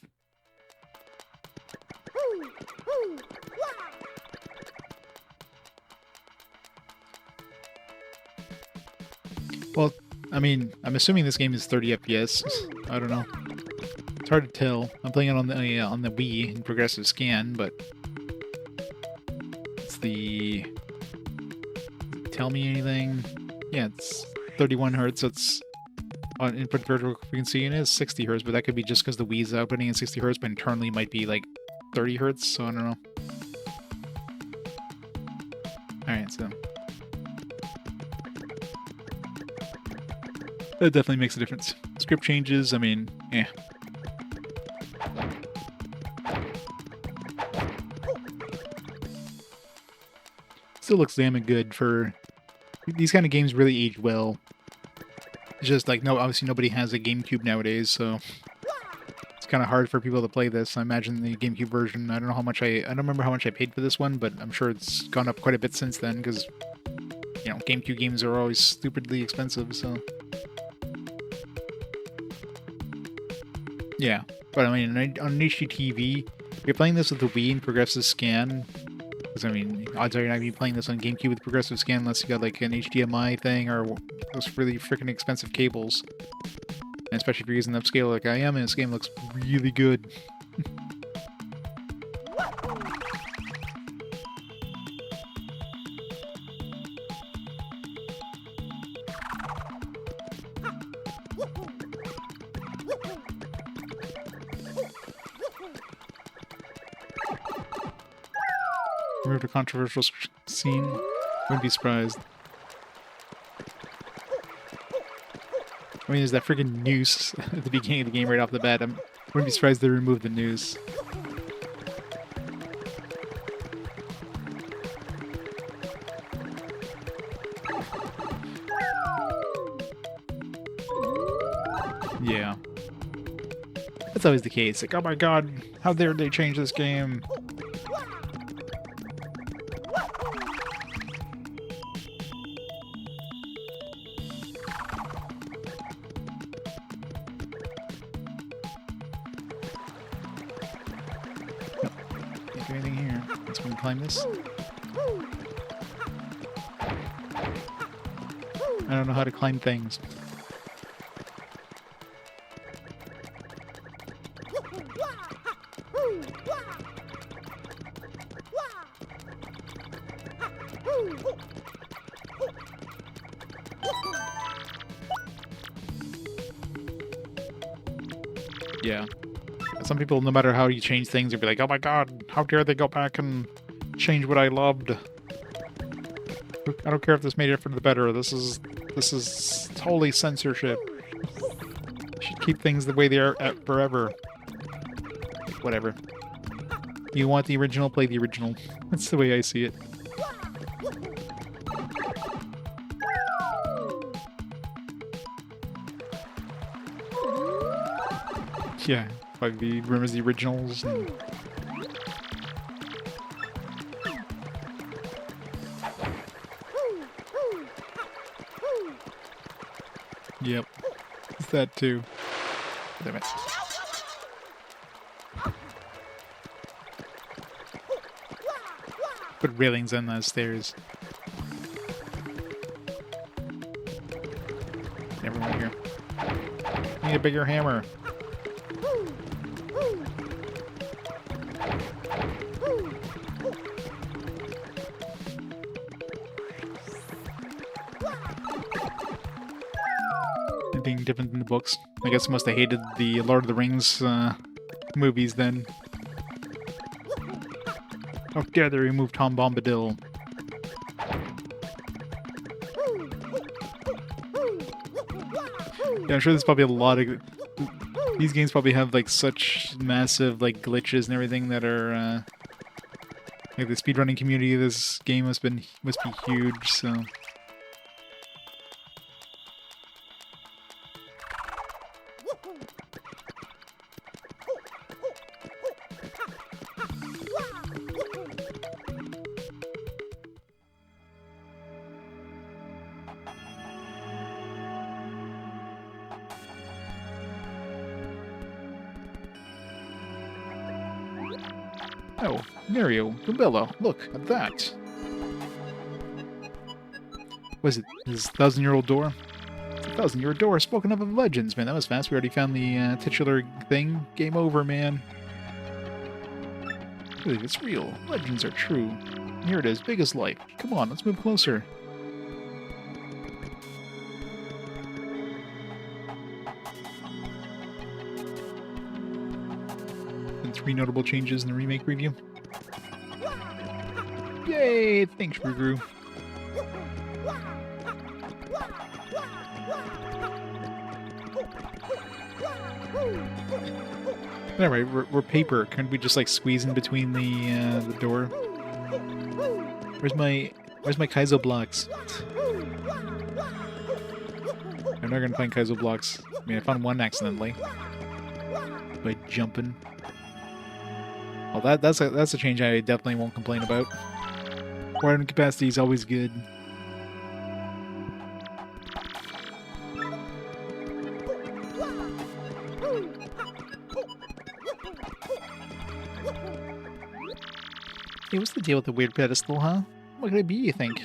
Well, I mean, I'm assuming this game is 30 FPS. I don't know. It's hard to tell. I'm playing it on the Wii in progressive scan, but it's the... Tell me anything? Yeah, it's 31 hertz, so it's on input vertical frequency, and it is 60 hertz, but that could be just because the Wii's outputting at 60 hertz, but internally it might be like 30 hertz, so I don't know. Alright, so... that definitely makes a difference. Script changes, I mean, eh. Still looks damn good for... These kind of games really age well. It's just like, no, obviously nobody has a GameCube nowadays, so... It's kind of hard for people to play this. I imagine the GameCube version, I don't know how much I don't remember how much I paid for this one, but I'm sure it's gone up quite a bit since then, because, you know, GameCube games are always stupidly expensive, so... Yeah, but I mean, on an HDTV, if you're playing this with the Wii and progressive scan, because I mean, odds are you're not going to be playing this on GameCube with progressive scan unless you got like an HDMI thing or those really freaking expensive cables. And especially if you're using upscale like I am, and this game looks really good. Removed a controversial scene. Wouldn't be surprised. I mean, there's that freaking noose at the beginning of the game right off the bat. I wouldn't be surprised they removed the noose. Yeah. That's always the case. Like, oh my god, how dare they change this game? Anything here? Let's go and climb this. I don't know how to climb things. Yeah. Some people, no matter how you change things, they'll be like, oh my god, how dare they go back and change what I loved. I don't care if this made it for the better. This is totally censorship. You should keep things the way they are forever. Whatever. You want the original, play the original. That's the way I see it. Yeah. Like the remembers the originals. And... Yep, it's that too. Damn it. Put railings on those stairs. Everyone here. Need a bigger hammer. Anything different than the books? I guess I must have hated the Lord of the Rings movies then. How dare they remove Tom Bombadil? Yeah, I'm sure there's probably a lot of These games probably have like such massive like glitches and everything that are like the speedrunning community of this game must be huge, so oh, Mario, Goombella, look at that. Was it this 1,000-year-old door? It's a 1,000-year door, spoken of legends, man. That was fast. We already found the titular thing. Game over, man. I believe it's real. Legends are true. Here it is, big as life. Come on, let's move closer. And 3 notable changes in the remake review. Yay! Thanks, Rugru. Alright, we're paper. Can't we just like squeeze in between the door? Where's my Kaizo blocks? I'm not gonna find Kaizo blocks. I mean, I found one accidentally by jumping. Well, that's a change I definitely won't complain about. Wiring capacity is always good. Hey, what's the deal with the weird pedestal, huh? What could it be, you think?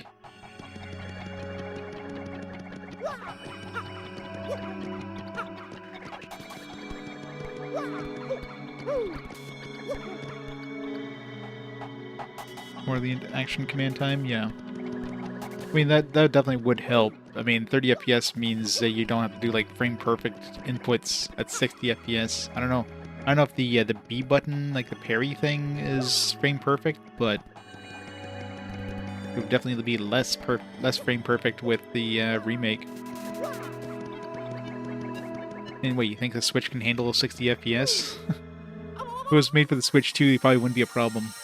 More of the action command time? Yeah. I mean, that definitely would help. I mean, 30 FPS means that you don't have to do, like, frame-perfect inputs at 60 FPS. I don't know. I don't know if the B button, like the parry thing, is frame perfect, but it would definitely be less frame perfect with the remake. Anyway, you think the Switch can handle 60 FPS? If it was made for the Switch 2, it probably wouldn't be a problem.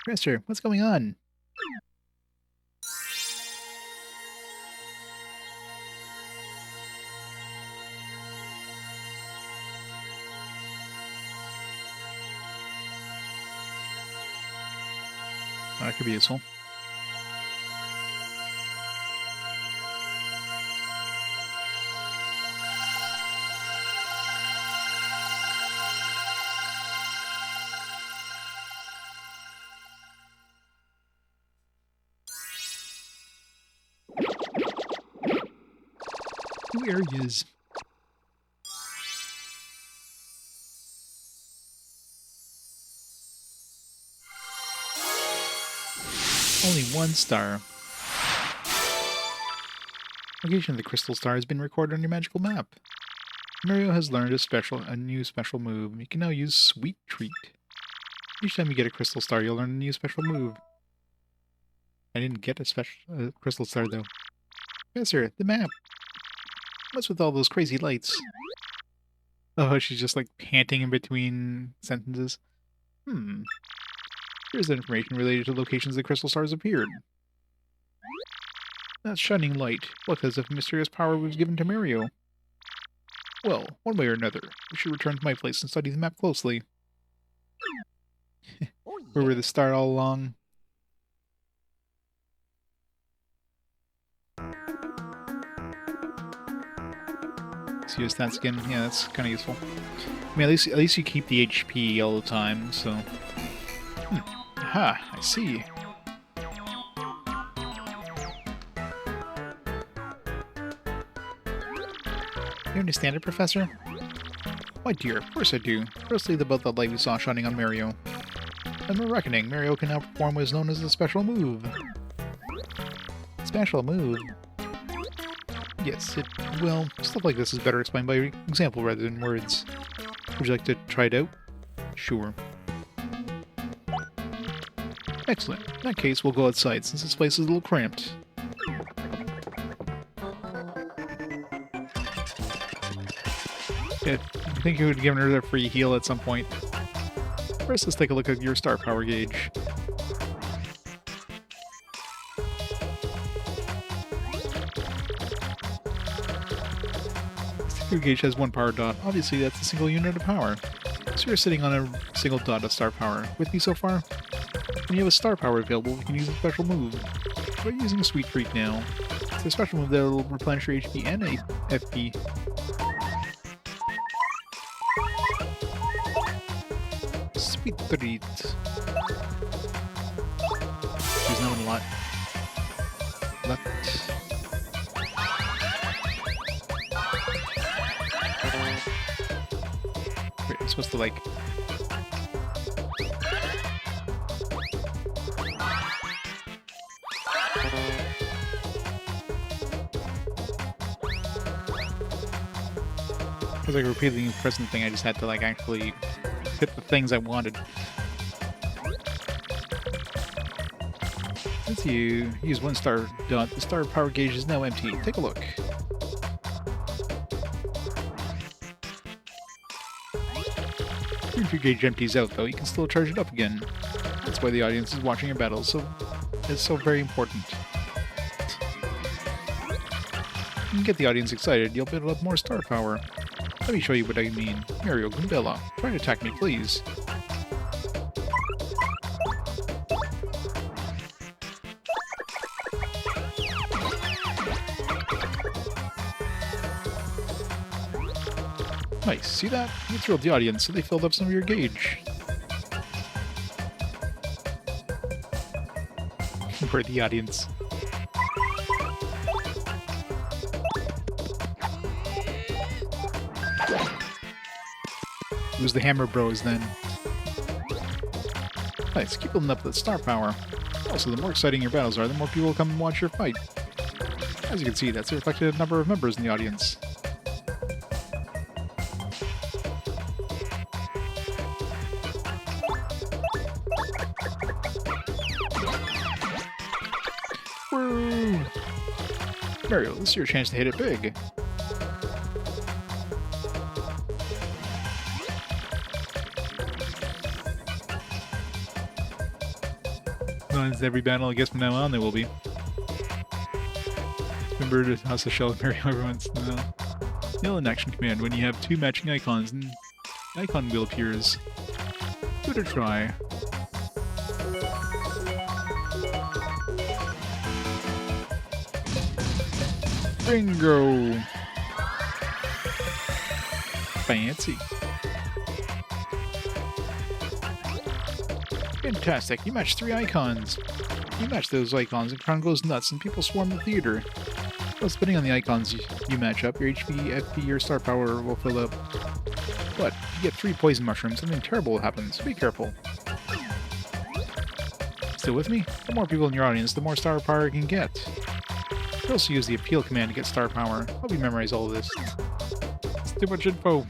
Professor, what's going on? That could be useful. New areas. Only 1 star. Location of the crystal star has been recorded on your magical map. Mario has learned a new special move. You can now use Sweet Treat. Each time you get a crystal star, you'll learn a new special move. I didn't get a crystal star though. Professor, the map. What's with all those crazy lights? Oh, she's just like panting in between sentences. Here's information related to locations the crystal stars appeared. That shining light looks as if mysterious power was given to Mario. Well, one way or another, we should return to my place and study the map closely. Where were the star all along? See your stats again? Yeah, that's kind of useful. I mean, at least you keep the HP all the time, so... Aha, I see. You understand it, Professor? Why, dear, of course I do. Firstly, about the light we saw shining on Mario. And we're reckoning, Mario can now perform what is known as a special move. Special move? Yes, well, stuff like this is better explained by example rather than words. Would you like to try it out? Sure. Excellent. In that case, we'll go outside, since this place is a little cramped. Yeah, I think you would have given her a free heal at some point. First, let's take a look at your star power gauge. Your gauge has one power dot. Obviously, that's a single unit of power. So you're sitting on a single dot of star power. With me so far? When you have a star power available, you can use a special move. We're using a sweet treat now. It's a special move that will replenish your HP and FP. Sweet treat. There's not a lot left. Wait, I'm supposed to like... I was like repeatedly pressing the thing, I just had to like actually hit the things I wanted. Since you use one star dot, the star power gauge is now empty. Take a look. If your gauge empties out though, you can still charge it up again. That's why the audience is watching your battles, so it's so very important. You can get the audience excited, you'll build up more star power. Let me show you what I mean. Mario, Goombella, try to attack me, please. Nice, see that? You thrilled the audience, so they filled up some of your gauge. For the audience. It was the Hammer Bros then. Nice, keep building up that star power. Also, the more exciting your battles are, the more people will come and watch your fight. As you can see, that's reflected in the number of members in the audience. Woo! Mario, this is your chance to hit it big. Every battle, I guess from now on, there will be. Remember to toss a shell at Mario every once in a while. Yell an action command when you have two matching icons and the icon wheel appears. Give it a try. Bingo! Fancy. Fantastic, you matched 3 icons. You match those icons and crowd goes nuts and people swarm the theater. Well, depending on the icons you match up, your HP, FP, your star power will fill up. But if you get 3 poison mushrooms, something terrible happens. Be careful. Still with me? The more people in your audience, the more star power you can get. You can also use the appeal command to get star power. Help you memorize all of this. It's too much info.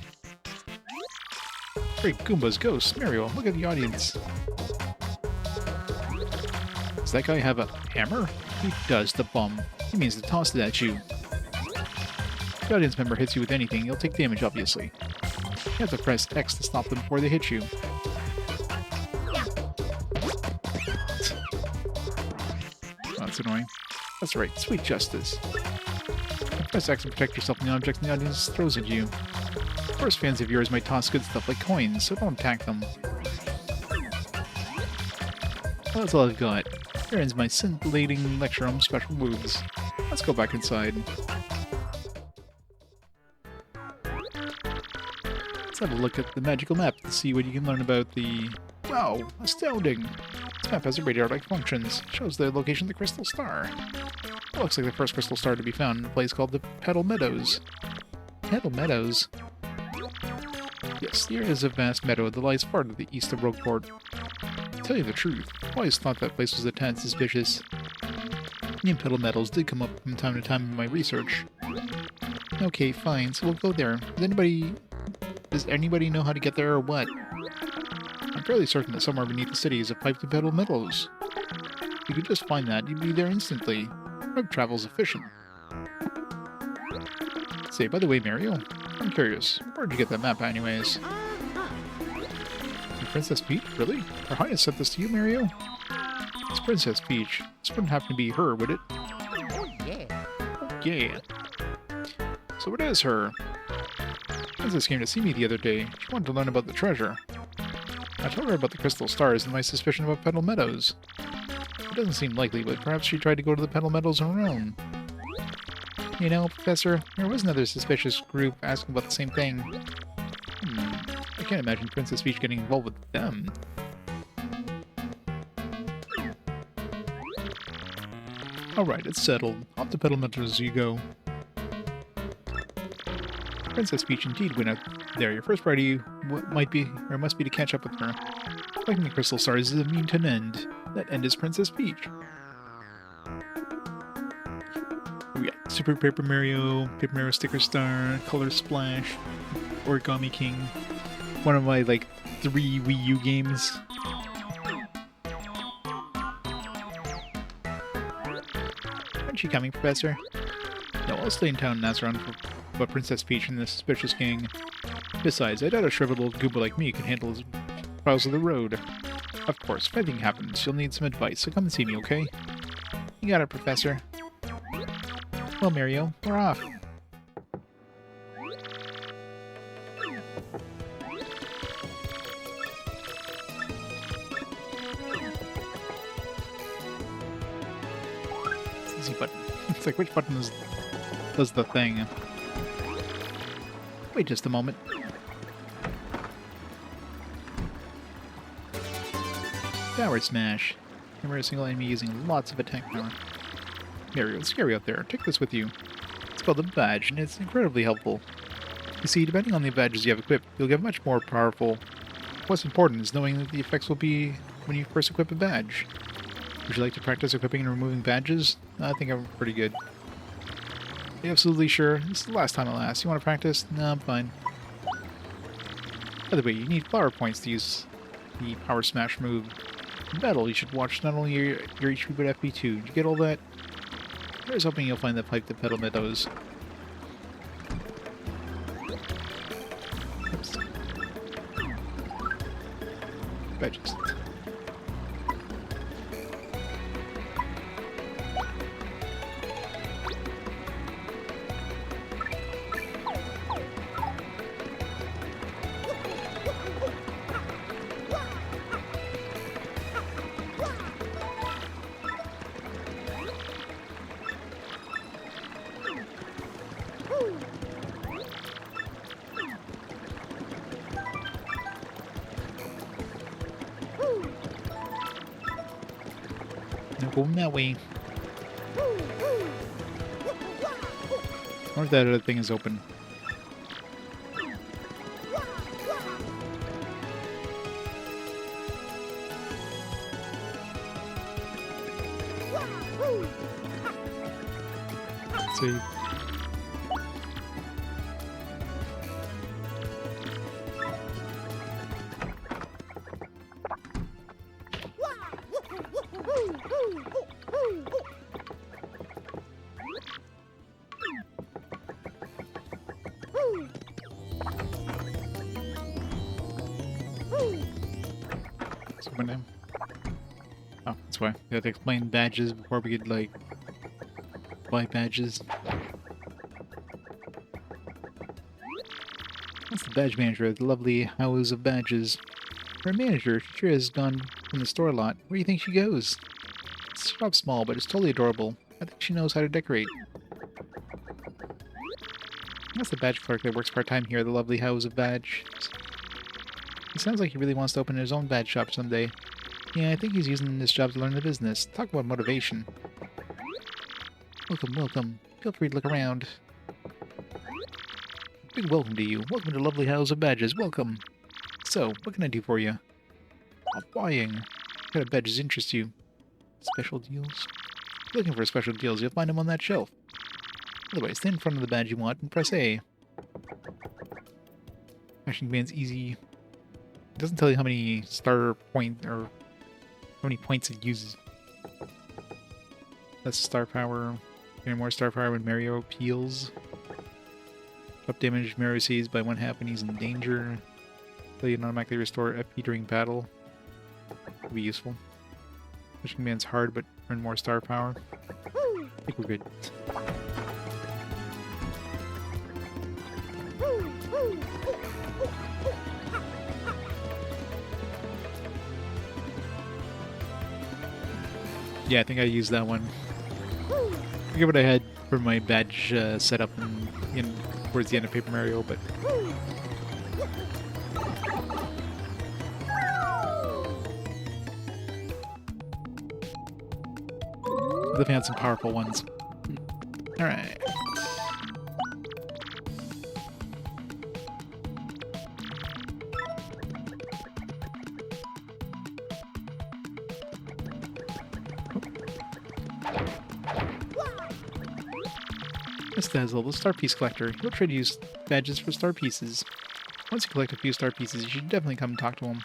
Great Goomba's ghosts. Mario, look at the audience. Does that guy have a hammer? He does, the bum. He means to toss it at you. If the audience member hits you with anything, you'll take damage, obviously. You have to press X to stop them before they hit you. Oh, that's annoying. That's right, sweet justice. Press X to protect yourself from the objects the audience throws at you. Of course, fans of yours might toss good stuff like coins, so don't attack them. Well, that's all I've got. Here ends my scintillating lecture on special moves. Let's go back inside. Let's have a look at the magical map to see what you can learn about the... Wow, astounding! This map has a radar-like functions. It shows the location of the crystal star. It looks like the first crystal star to be found in a place called the Petal Meadows. Petal Meadows? Yes, here is a vast meadow that lies far to the east of Rogueport. To tell you the truth, I always thought that place was a tad suspicious. New Petal Metals did come up from time to time in my research. Okay, fine, so we'll go there. Does anybody know how to get there or what? I'm fairly certain that somewhere beneath the city is a pipe to Petal Metals. you could just find that, you'd be there instantly. Rogue travel's efficient. Say, by the way, Mario, I'm curious, where'd you get that map anyways? From Princess Peach? Really? Her Highness sent this to you, Mario? It's Princess Peach. This wouldn't happen to be her, would it? Oh, yeah. Yeah. So it is her. Princess came to see me the other day. She wanted to learn about the treasure. I told her about the crystal stars and my suspicion about Petal Meadows. It doesn't seem likely, but perhaps she tried to go to the Petal Meadows on her own. You know, Professor, there was another suspicious group asking about the same thing. I can't imagine Princess Peach getting involved with them. Alright, it's settled. Off to Petal Meadows as you go. Princess Peach indeed went out there. Your first priority must be to catch up with her. Collecting the crystal stars is a mean to an end. That end is Princess Peach. We got Super Paper Mario Sticker Star, Color Splash, Origami King. One of my, 3 Wii U games. Aren't you coming, Professor? No, I'll stay in town and ask around about Princess Peach and the suspicious gang. Besides, I doubt a shriveled old Goomba like me can handle the trials of the road. Of course, if anything happens, you'll need some advice, so come and see me, okay? You got it, Professor. Well, Mario, we're off. Easy button. It's like, which button does the thing? Wait just a moment. Power Smash. Remember a single enemy using lots of attack power. Mario, it's scary out there. Take this with you. It's called a badge, and it's incredibly helpful. You see, depending on the badges you have equipped, you'll get much more powerful. What's important is knowing that the effects will be when you first equip a badge. Would you like to practice equipping and removing badges? I think I'm pretty good. Are you absolutely sure? This is the last time I'll ask. You want to practice? No, I'm fine. By the way, you need flower points to use the Power Smash move. In battle, you should watch not only your HP but FP2. Did you get all that? I was hoping you'll find that pipe to Petal Meadows. Oops. Badges. No going that way. Or if that other thing is open. Save. So when I'm... Oh, that's why. We have to explain badges before we could, buy badges. That's the badge manager at the lovely House of Badges. Her manager, she sure has gone from the store a lot. Where do you think she goes? It's shop's small, but it's totally adorable. I think she knows how to decorate. That's the badge clerk that works part-time here at the lovely House of Badges. It sounds like he really wants to open his own badge shop someday. Yeah, I think he's using this job to learn the business. Talk about motivation. Welcome, welcome. Feel free to look around. Big welcome to you. Welcome to lovely House of Badges. Welcome. So, what can I do for you? Buying. What kind of badges interest you? Special deals? If you're looking for special deals, you'll find them on that shelf. Otherwise, stand in front of the badge you want and press A. Smashing command's easy. It doesn't tell you how many star point or how many points it uses. That's star power. Getting more star power when Mario peels. Up damage Mario sees by 1/2 when he's in danger. So you can automatically restore FP during battle. Could be useful. Push commands hard but earn more star power. I think we're good. Yeah, I think I used that one. I forget what I had for my badge setup in towards the end of Paper Mario, but they've had some powerful ones. Alright. This Dazzle, the star piece collector. He'll trade you badges for star pieces. Once you collect a few star pieces, you should definitely come and talk to him.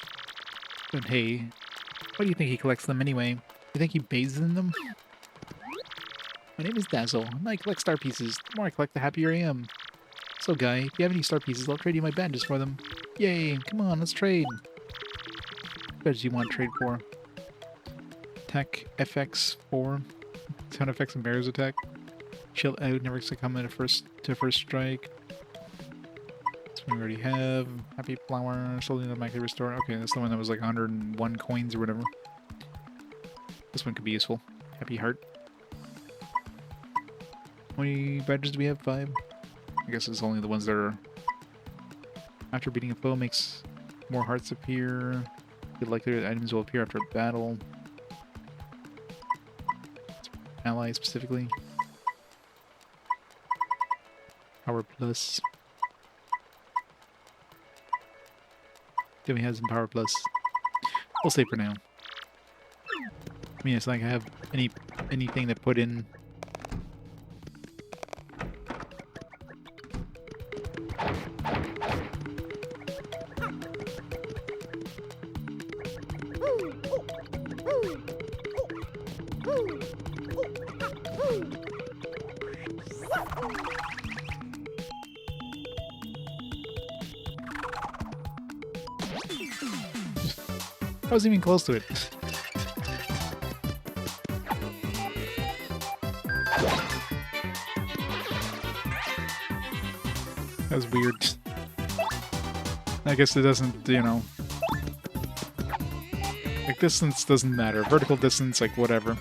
But hey, why do you think he collects them anyway? You think he bathes in them? My name is Dazzle, and I collect star pieces. The more I collect, the happier I am. So, guy, if you have any star pieces, I'll trade you my badges for them. Yay! Come on, let's trade. What badges do you want to trade for? Attack FX 4. Sound effects and Mario's attack. Chill out, never succumb to first strike. This one we already have. Happy flower, slowly automatically restore. Okay, that's the one that was like 101 coins or whatever. This one could be useful. Happy heart. How many badges do we have? 5? I guess it's only the ones that are... After beating a foe makes more hearts appear. Good likelihood items will appear after a battle. Ally specifically. Power plus. Then we have some power plus. We'll save for now. I mean, it's like I have anything to put in. I wasn't even close to it. That was weird. I guess it doesn't, you know... Like, distance doesn't matter. Vertical distance, like, whatever.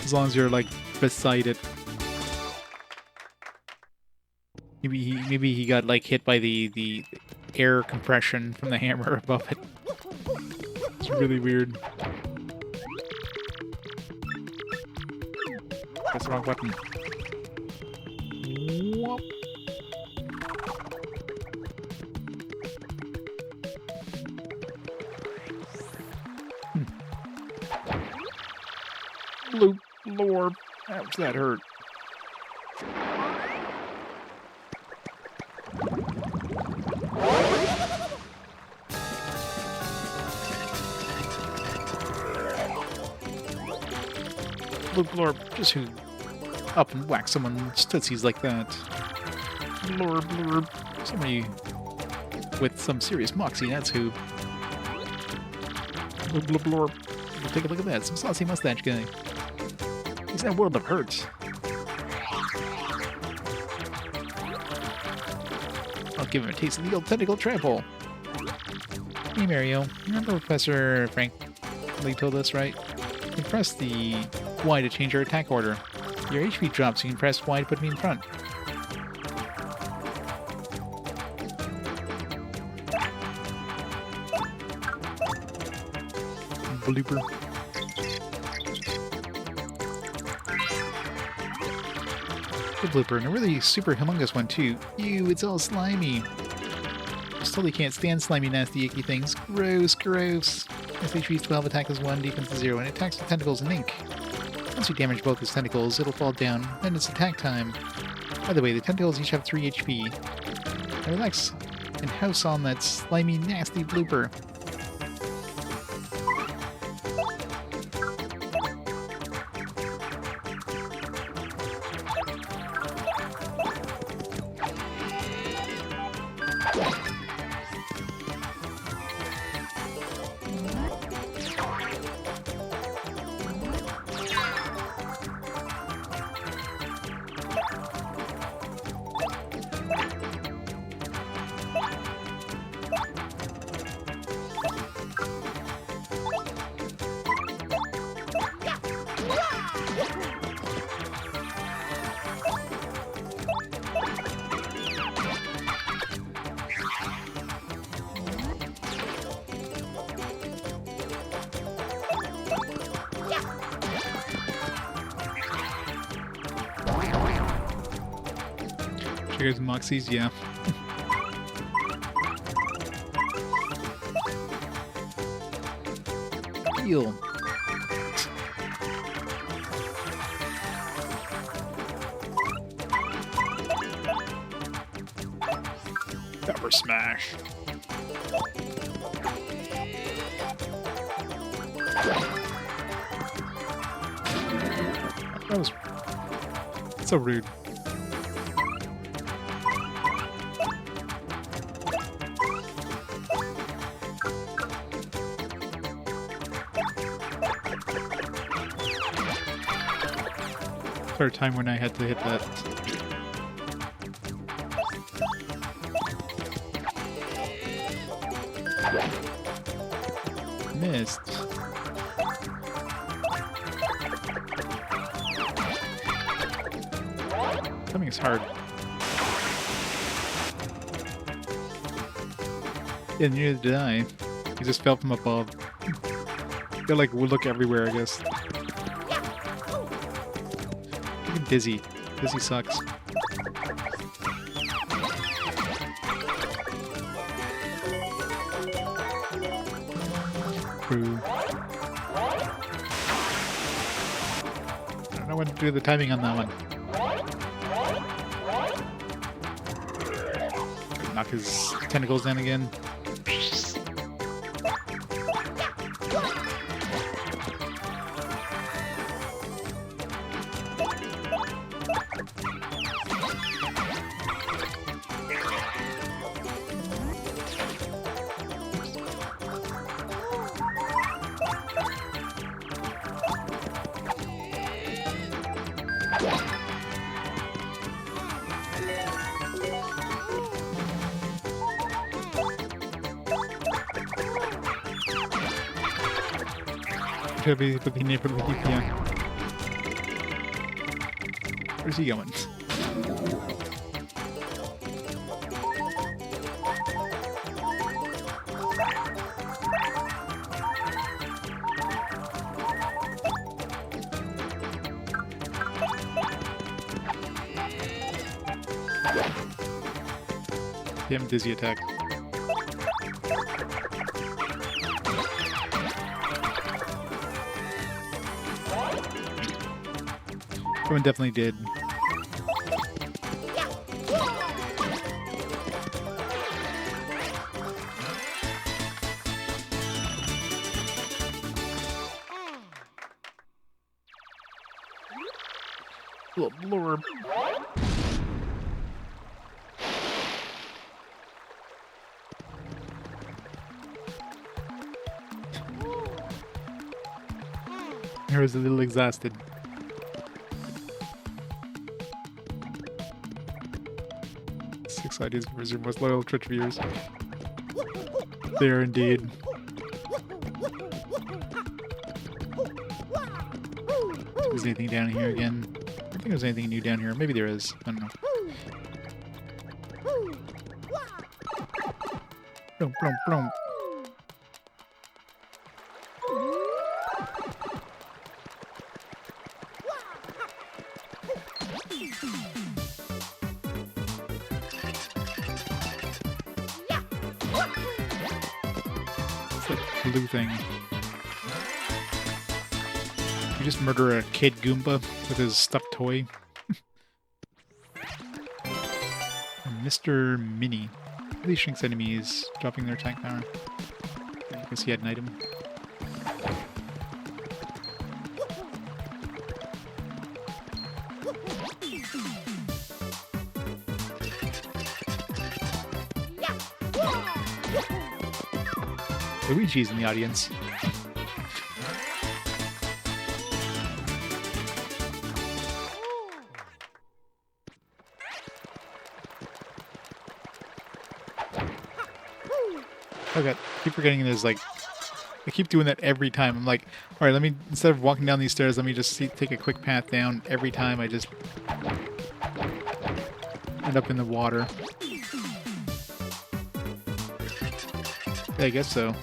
As long as you're, like, beside it. Maybe he got, like, hit by the air compression from the hammer above it. It's really weird. Press the wrong button. Whoop. Loop, Lord. Ouch, that hurt. Loop, Lord, just who up and whack someone's tootsies like that. Blurb, blurb. Somebody with some serious moxie, that's who. Blurb, blurb, blurb. Take a look at that, some saucy mustache guy. He's in a world of hurt. I'll give him a taste of the old tentacle trample. Hey Mario, remember Professor Frank told us, right? You press the Y to change your attack order. Your HP drops, so you can press Y to put me in front. Blooper. Good blooper, and a really super humongous one too. Ew, it's all slimy. Just totally can't stand slimy, nasty, icky things. Gross, gross. HP is 12, attack is 1, defense is 0, and it attacks with tentacles and ink. Once you damage both its tentacles, it'll fall down, then it's attack time. By the way, the tentacles each have 3 HP. Now relax and house on that slimy, nasty blooper. There's Moxies, yeah. Heal. Pepper smash. That was so rude. For a time when I had to hit that. Missed. Something is hard. Yeah, neither did I. He just fell from above. Feel like we'll look everywhere, I guess. Even Dizzy. Dizzy sucks. True. I don't know when to do the timing on that one. Knock his tentacles down again. Where's he going? Damn dizzy attack. That one definitely did. Little blurb. I was a little exhausted. Six ideas for your most loyal Twitch viewers. They are indeed. Is there anything down here again? I don't think there's anything new down here. Maybe there is. I don't know. Boom, boom, boom. Blue thing. You just murder a kid Goomba with his stuffed toy. Mr. Mini. Really shrinks enemies, dropping their attack power. I guess he had an item. Luigi's in the audience. Okay, I keep forgetting there's like, I keep doing that every time. I'm like, alright, let me, instead of walking down these stairs, let me just take a quick path down. Every time I just end up in the water. Yeah, I guess so.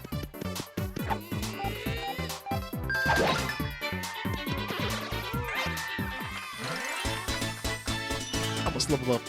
Almost leveled up.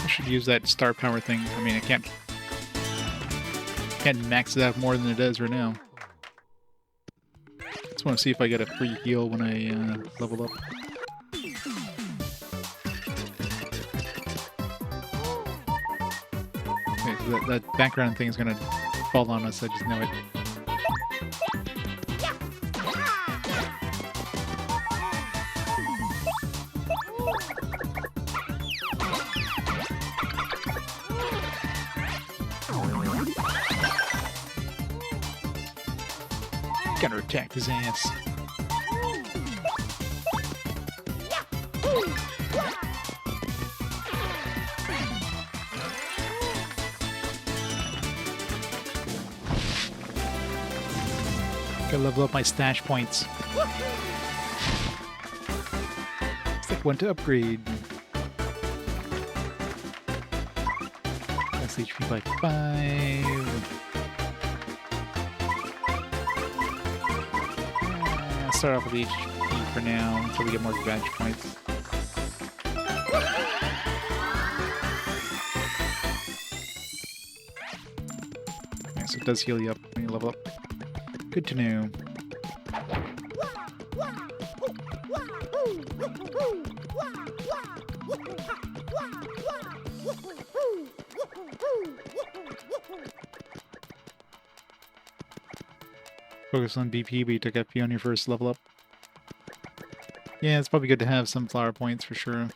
Should use that star power thing. I mean, I can't max it out more than it does right now. Just want to see if I get a free heal when I level up. Okay, so that background thing is gonna fall on us. I just know it. Gotta attack his ass. Gotta level up my stash points. Step 1 to upgrade. That's HP by 5. Start off with HP for now until we get more badge points. Okay, so it does heal you up when you level up. Good to know. Focus on BP, but you took FP on your first level up. Yeah, it's probably good to have some flower points for sure.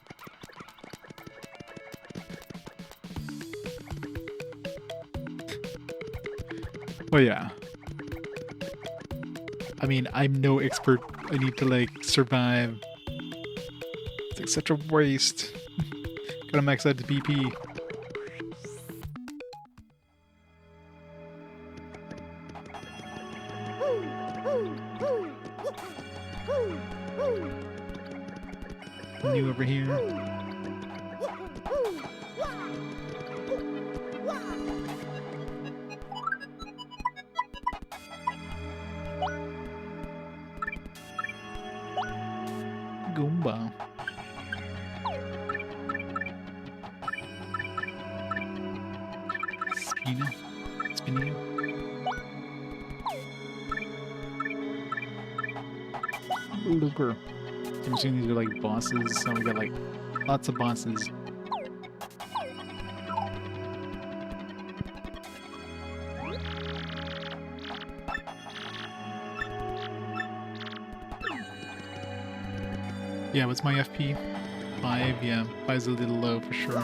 Well, yeah. I mean, I'm no expert. I need to, like, survive. It's like such a waste. Gotta max out the BP. New over here. Goomba. Spina. Looper. I'm assuming these are like bosses, so we got like lots of bosses. Yeah, what's my FP? 5? Yeah, 5's a little low for sure.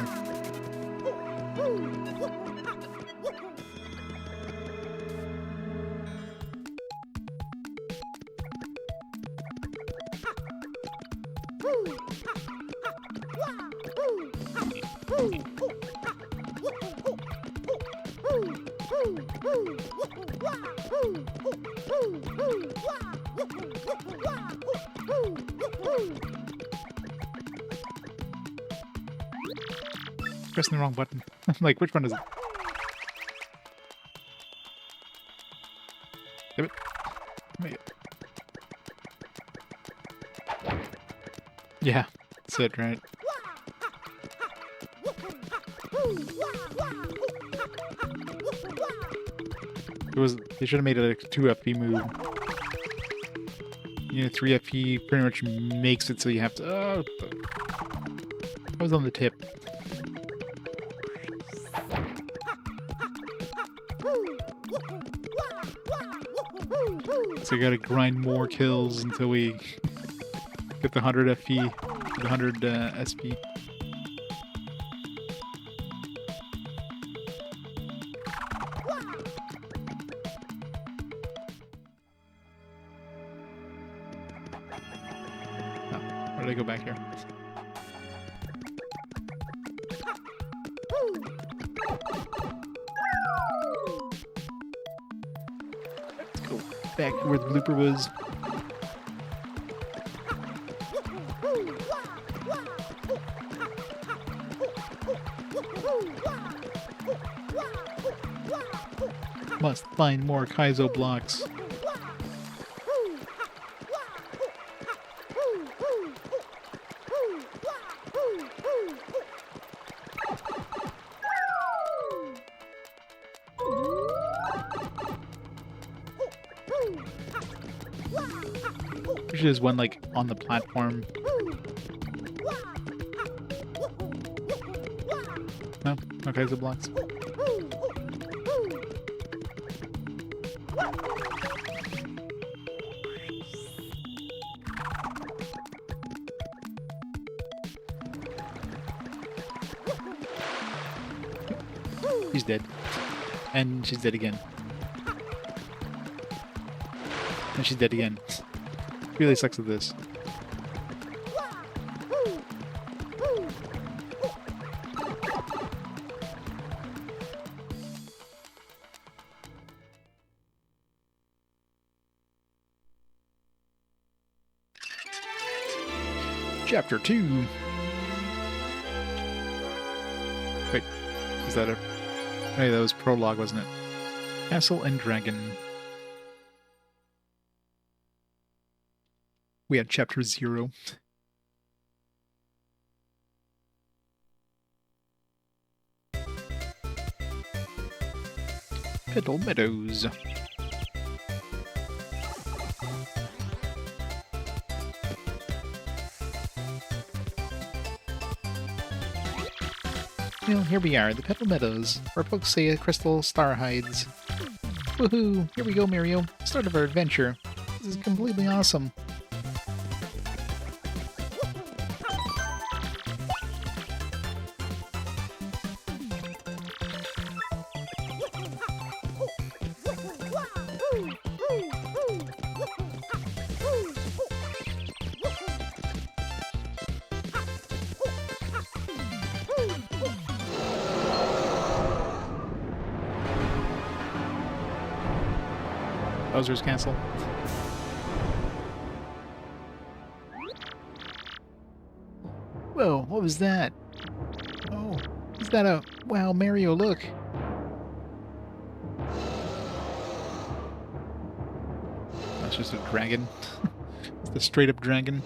Pressing the wrong button. Like, which one is it? Damn it. Wait. Yeah, that's it, right? They should have made it like a 2 FP move. You know, 3 FP pretty much makes it so you have to. Oh, I was on the tip. So we gotta grind more kills until we get the 100 FP, the 100 SP. Oh, where did I go back here? back where the blooper was. Must find more Kaizo blocks. There's one like on the platform. No? No Kaizo blocks. She's dead. And she's dead again. And she's dead again. Really sucks at this. Chapter 2. Wait, is that a... Hey, that was prologue, wasn't it? Castle and Dragon. We had chapter 0. Petal Meadows. Well, here we are, the Petal Meadows, where folks say a crystal star hides. Woohoo! Here we go, Mario. Start of our adventure. This is completely awesome. Bowser's Castle. Whoa, what was that? Oh, is that a... Wow, Mario, look! That's just a dragon. It's the straight-up dragon.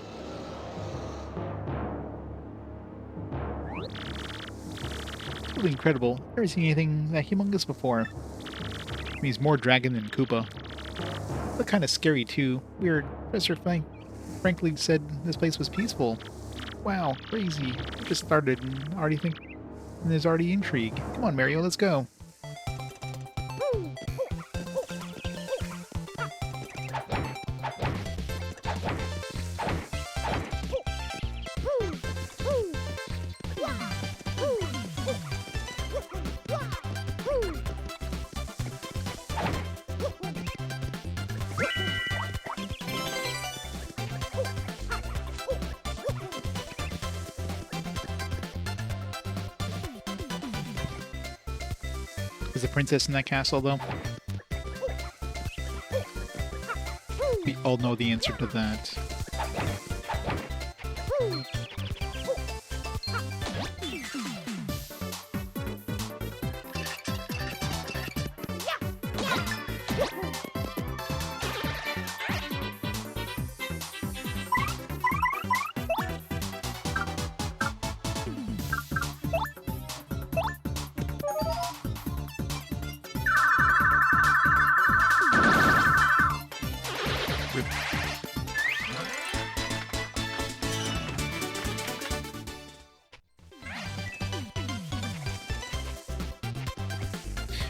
Really incredible. Never seen anything that humongous before. He's more dragon than Koopa. But kind of scary too. Weird. Professor frankly said this place was peaceful. Wow, crazy. We just started and already think and there's already intrigue. Come on, Mario, let's go. Is the princess in that castle, though? We all know the answer to that.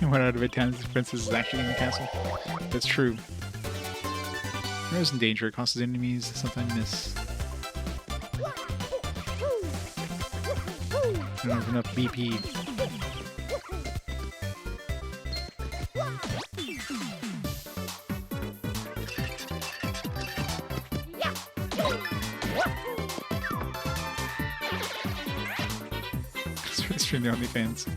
One out of 8 times the princess is actually in the castle. That's true. Maro's in danger. It causes enemies sometimes miss. I don't have enough BP. Stream the OnlyFans.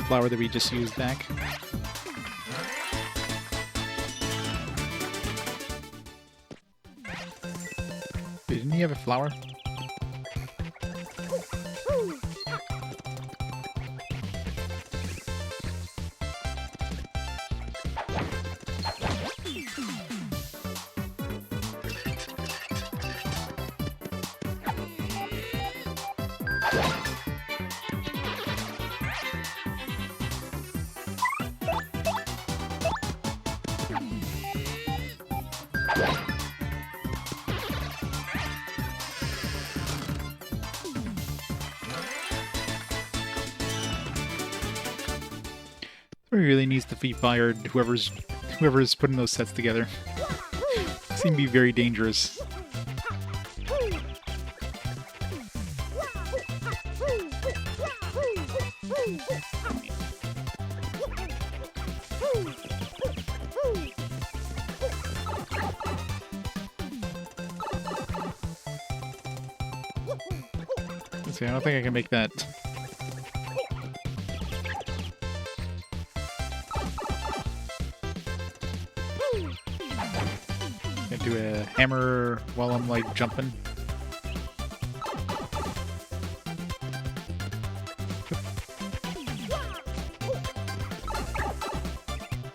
flower that we just used back. Wait, didn't he have a flower? Somebody really needs to be fired, whoever's putting those sets together. Seem to be very dangerous. Let's see, I don't think I can make that. Do a hammer while I'm like jumping.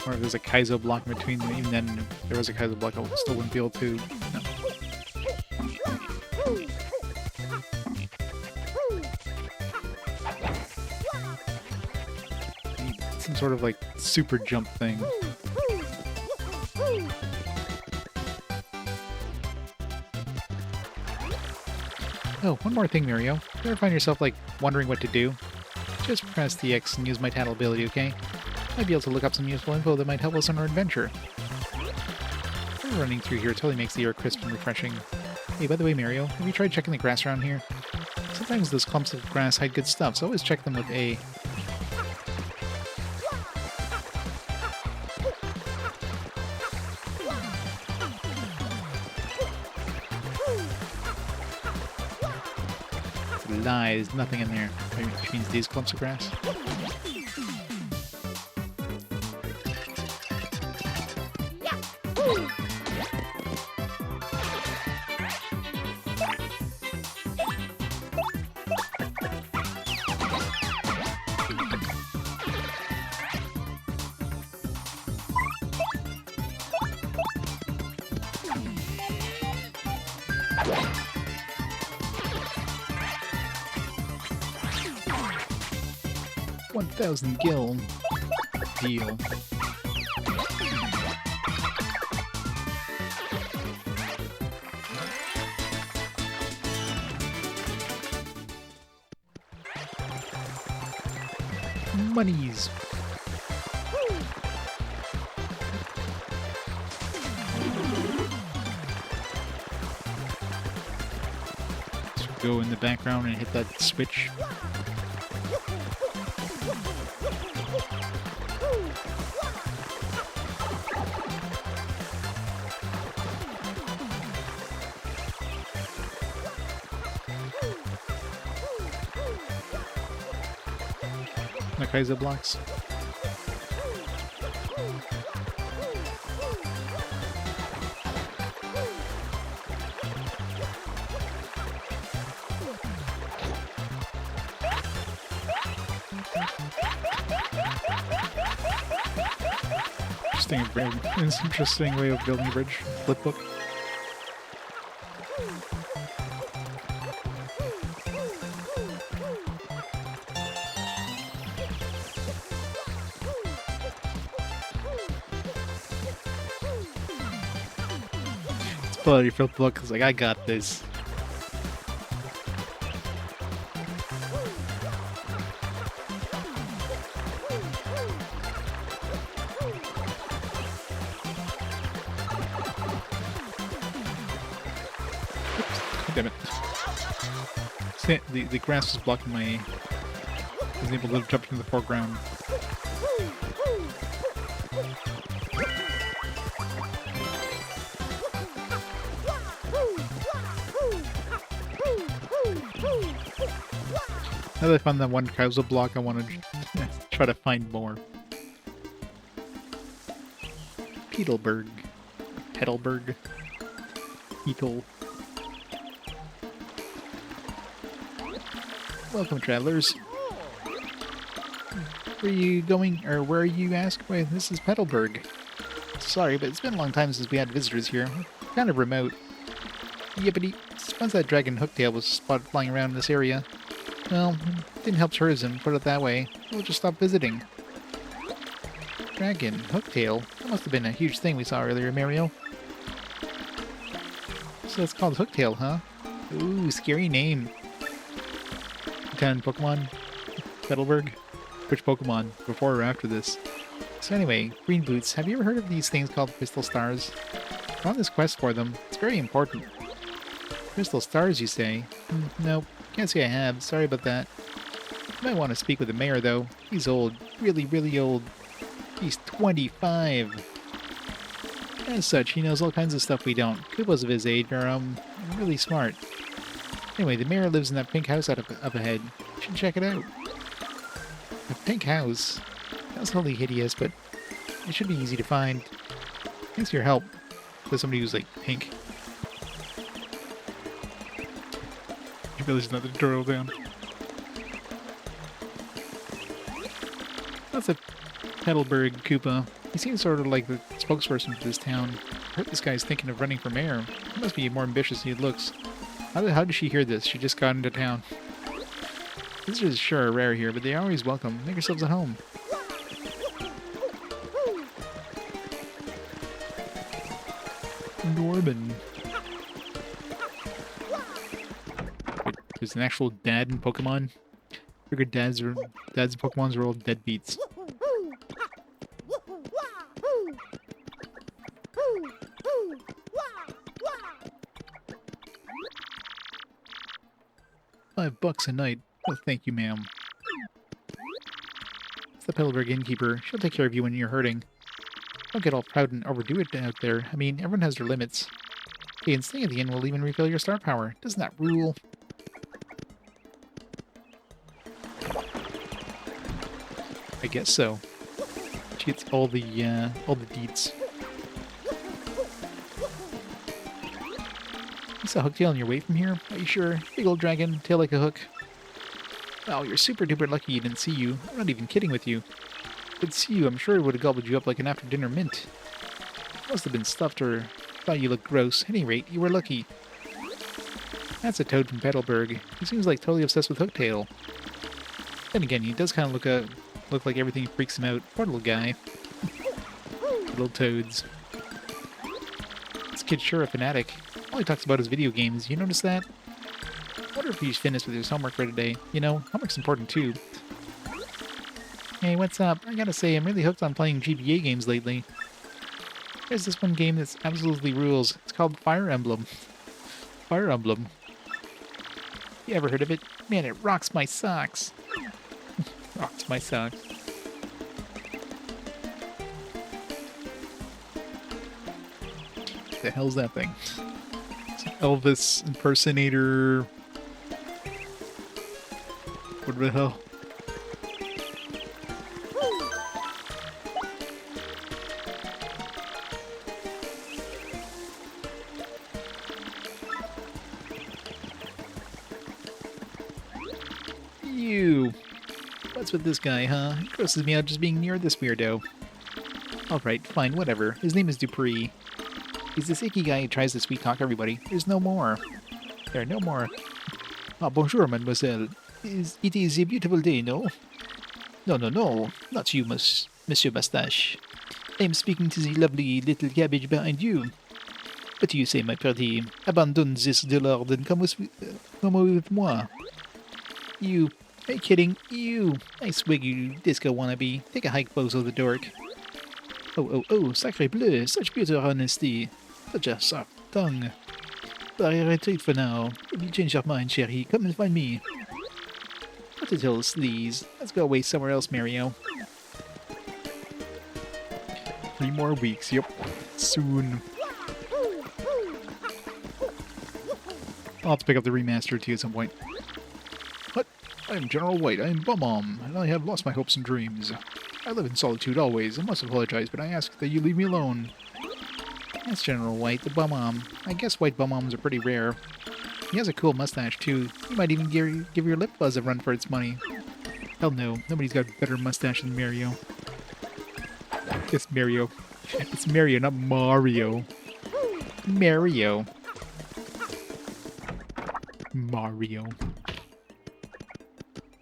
Or if there's a Kaizo block in between, even then, if there was a Kaizo block, I still wouldn't be able to. No. Some sort of like super jump thing. Oh, one more thing, Mario. If you ever find yourself, like, wondering what to do, just press the X and use my tattle ability, okay? Might be able to look up some useful info that might help us on our adventure. Running through here totally makes the air crisp and refreshing. Hey, by the way, Mario, have you tried checking the grass around here? Sometimes those clumps of grass hide good stuff, so always check them with A. Lies, nothing in there. Which means these clumps of grass. $1,000 deal. Monies. So go in the background and hit that switch. Kaizo blocks. Interesting way of building a bridge. Flipbook. Pull out your flip book, because like, I got this. Oops, damn it. See, the grass was blocking my... I wasn't able to jump into the foreground. Now that I found that one carousel block, I want to try to find more. Petalburg. Petalburg. Petal. Welcome, travelers. Where are you going, or where are you, ask? Wait, this is Petalburg. Sorry, but it's been a long time since we had visitors here. We're kind of remote. Yippity. Once that dragon hooktail was spotted flying around this area. Well, it didn't help tourism, put it that way. We'll just stop visiting. Dragon hooktail? That must have been a huge thing we saw earlier, Mario. So it's called Hooktail, huh? Ooh, scary name. Town Pokemon? Petalburg? Which Pokemon? Before or after this? So anyway, Green Boots. Have you ever heard of these things called Crystal Stars? We're on this quest for them. It's very important. Crystal Stars, you say? Nope. Can't say I have. Sorry about that. You might want to speak with the mayor, though. He's old. Really, really old. He's 25. As such, he knows all kinds of stuff we don't. Koopas of his age are, really smart. Anyway, the mayor lives in that pink house up ahead. You should check it out. A pink house? That's totally hideous, but it should be easy to find. Thanks for your help. There's somebody who's, like, pink. You know there's another tutorial down. That's a Petalburg Koopa. He seems sort of like the spokesperson for this town. I heard this guy's thinking of running for mayor. He must be more ambitious than he looks. How did she hear this? She just got into town. Visitors sure are rare here, but they are always welcome. Make yourselves at home. Norman. Wait, there's an actual dad in Pokemon? Figured dads in Pokemons are all deadbeats. $5 a night. Oh, thank you, ma'am. It's the Petalburg innkeeper. She'll take care of you when you're hurting. Don't get all proud and overdo it out there. I mean, everyone has their limits. Hey, and staying at the inn will even refill your star power. Doesn't that rule? I guess so. She gets all the deets. You saw Hooktail on your way from here? Are you sure? Big old dragon, tail like a hook. Oh, you're super duper lucky he didn't see you. I'm not even kidding with you. If he'd see you, I'm sure he would have gobbled you up like an after-dinner mint. Must have been stuffed or thought you looked gross. At any rate, you were lucky. That's a toad from Petalburg. He seems like totally obsessed with Hooktail. Then again, he does kind of look like everything freaks him out. Poor little guy. Little toads. This kid's sure a fanatic. All he talks about is video games. You notice that? I wonder if he's finished with his homework for today. You know, homework's important too. Hey, what's up? I gotta say, I'm really hooked on playing GBA games lately. There's this one game that's absolutely rules. It's called Fire Emblem. Fire Emblem. You ever heard of it? Man, it rocks my socks. Rocks my socks. What the hell's that thing? It's an Elvis impersonator. What the hell? You. What's with this guy, huh? It grosses me out just being near this weirdo. Alright, fine, whatever. His name is Dupree. He's this icky guy who tries to sweet-talk everybody. There's no more. There are no more. Ah, bonjour, mademoiselle. It is a beautiful day, no? No, no, no. Not you, Monsieur Moustache. I am speaking to the lovely little cabbage behind you. What do you say, my pretty? Abandon this dillard and come with moi. You. Are you kidding? You. I swig, you disco wannabe. Take a hike, bozo the dork. Oh, sacré bleu. Such beautiful honesty. Such a soft tongue. But I retreat for now. If you change your mind, chérie, come and find me. What a little sleaze. Let's go away somewhere else, Mario. 3 more weeks, yep. Soon. I'll have to pick up the remaster too at some point. What? I am General White. I am Bum-Om, and I have lost my hopes and dreams. I live in solitude always. I must apologize, but I ask that you leave me alone. That's General White, the Bum-Om. I guess white Bum-Oms are pretty rare. He has a cool mustache, too. He might even give your lip buzz a run for its money. Hell no. Nobody's got a better mustache than Mario. It's Mario. It's Mario, not Mario. Mario. Mario.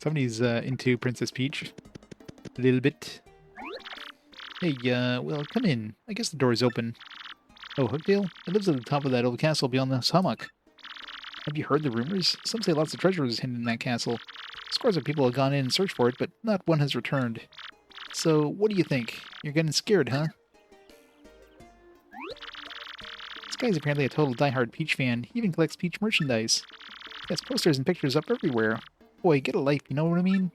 Somebody's into Princess Peach. A little bit. Hey, well, come in. I guess the door is open. Oh, Hooktail? It lives at the top of that old castle beyond this hummock. Have you heard the rumors? Some say lots of treasure is hidden in that castle. Scores of people have gone in and searched for it, but not one has returned. So, what do you think? You're getting scared, huh? This guy's apparently a total diehard Peach fan. He even collects Peach merchandise. He has posters and pictures up everywhere. Boy, get a life, you know what I mean?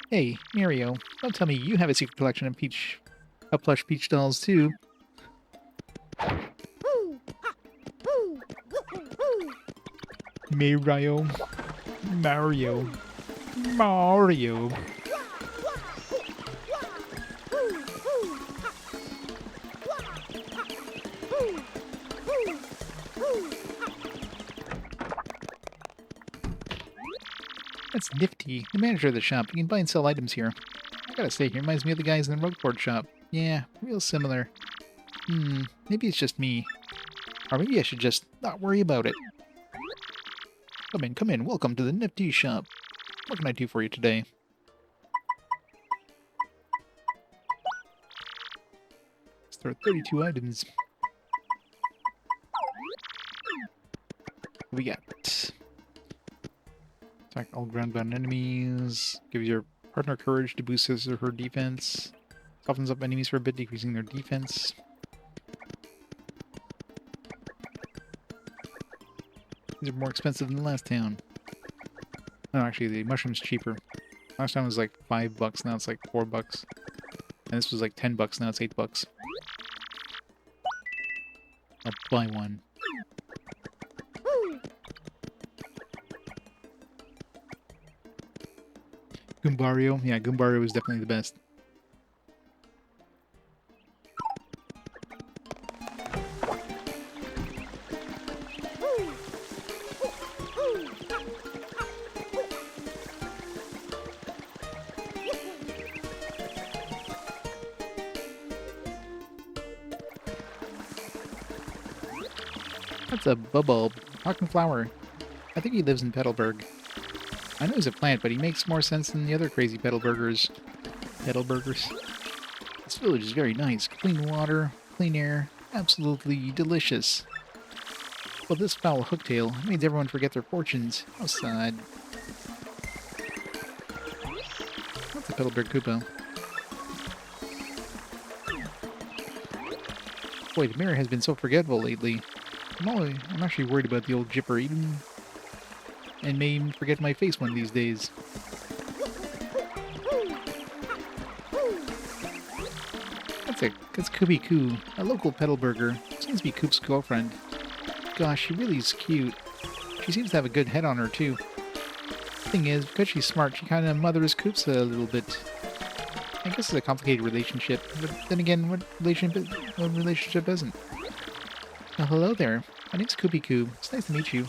Hey, Mario, don't tell me you have a secret collection of plush Peach dolls, too. Mario. Mario. Mario. That's nifty. The manager of the shop. You can buy and sell items here. I gotta say, he reminds me of the guys in the Rogueport shop. Yeah, real similar. Maybe it's just me. Or maybe I should just not worry about it. Come in. Welcome to the nifty shop. What can I do for you today? There are 32 items. What we got? Attack all ground-bound enemies. Gives your partner courage to boost his or her defense. Softens up enemies for a bit, decreasing their defense. These are more expensive than the last town. No, actually, the mushroom's cheaper. Last time was like $5, now it's like $4. And this was like $10, now it's $8. I'll buy one. Goombario? Yeah, Goombario was definitely the best. That's a Bubble, talking flower. I think he lives in Petalburg. I know he's a plant, but he makes more sense than the other crazy Petalburgers. Petalburgers? This village is very nice. Clean water, clean air, absolutely delicious. Well, this foul Hooktail means everyone forget their fortunes. How sad. That's a Petalburg Koopa. Boy, the mirror has been so forgetful lately. I'm actually worried about the old Jipper, and may even forget my face one of these days. That's Koopy Koo, a local Petalburger. Seems to be Coop's girlfriend. Gosh, she really is cute. She seems to have a good head on her, too. Thing is, because she's smart, she kind of mothers Coops a little bit. I guess it's a complicated relationship, but then again, what relationship isn't? Well, hello there. My name's Koopy Koo. It's nice to meet you.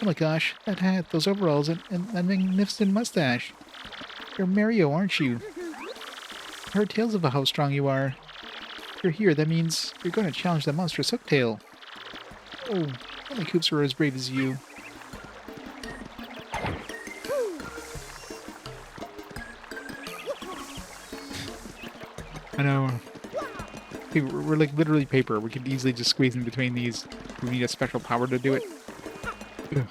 Oh my gosh, that hat, those overalls, and that magnificent mustache. You're Mario, aren't you? I heard tales about how strong you are. If you're here, that means you're going to challenge that monstrous Hooktail. Oh, only Koops are as brave as you. I know. Okay, we're like literally paper. We could easily just squeeze in between these. We need a special power to do it. Ugh.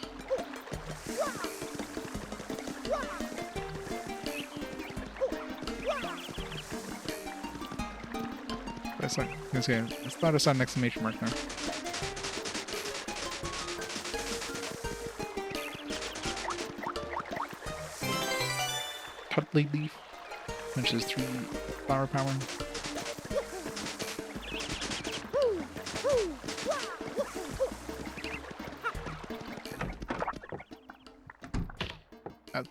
Let's throw us on an exclamation mark now. Cutley leaf, which is 3 flower power.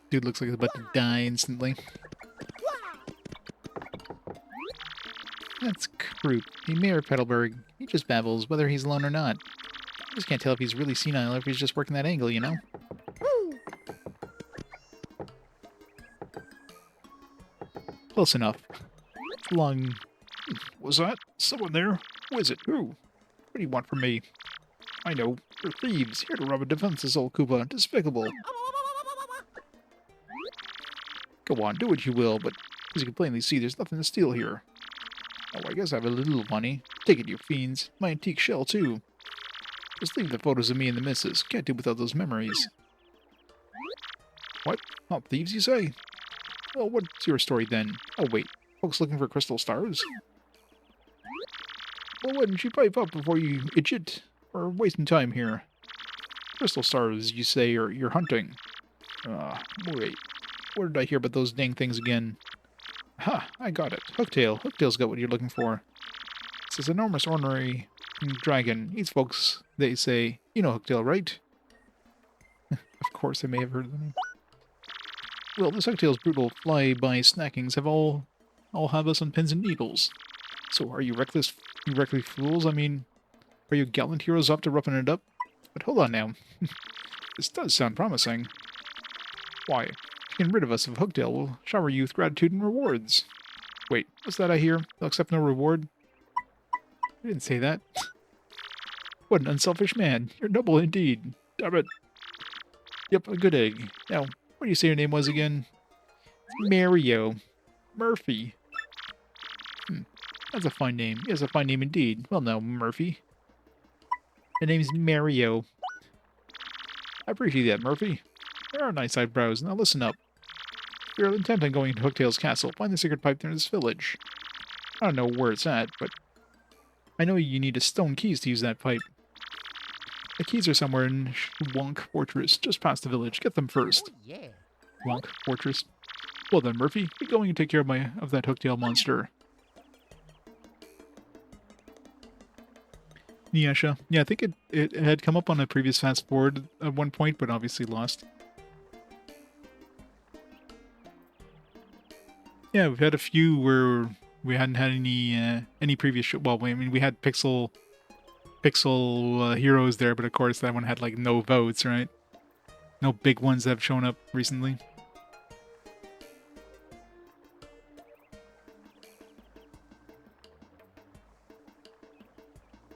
Dude looks like he's about to die instantly. That's Croup, a Mayor Petalburg. He just babbles, whether he's alone or not. I just can't tell if he's really senile or if he's just working that angle, you know? Close enough. Flung. Was that? Someone there? Who is it? Who? What do you want from me? I know. They're thieves, here to rob a defenseless old Koopa. Despicable. Go on, do what you will, but as you can plainly see, there's nothing to steal here. Oh, I guess I have a little money. Take it, you fiends. My antique shell, too. Just leave the photos of me and the missus. Can't do without those memories. What? Not thieves, you say? Well, what's your story, then? Oh, wait. Folks looking for crystal stars? Well, why didn't you pipe up before you itch it? We're wasting time here. Crystal stars, you say, or you're hunting. Wait. Where did I hear about those dang things again? Ha! I got it. Hooktail. Hooktail's got what you're looking for. It's this enormous ornery dragon. Eats folks, they say. You know Hooktail, right? Of course, I may have heard of the name. Well, this Hooktail's brutal fly-by snackings all have us on pins and needles. So are you reckless fools? I mean, are you gallant heroes up to roughing it up? But hold on now. This does sound promising. Why? Getting rid of us of Hooktail will shower you with gratitude and rewards. Wait, what's that I hear? They'll accept no reward? I didn't say that. What an unselfish man. You're noble indeed. Damn it. Yep, a good egg. Now, what do you say your name was again? Mario. Murphy. That's a fine name. Yes, a fine name indeed. Well now, Murphy. The name's Mario. I appreciate that, Murphy. There are nice eyebrows. Now listen up. If you're intent on going to Hooktail's castle, find the secret pipe near this village. I don't know where it's at, but I know you need a stone keys to use that pipe. The keys are somewhere in Wonk Fortress, just past the village. Get them first. Oh, yeah. Wonk Fortress. Well then, Murphy, get going and take care of that Hooktail monster. Nyasha. Yeah, I think it had come up on a previous fast forward at one point, but obviously lost. Yeah, we've had a few where we hadn't had any previous well, I mean, we had Pixel heroes there, but of course that one had like no votes, right? No big ones that have shown up recently.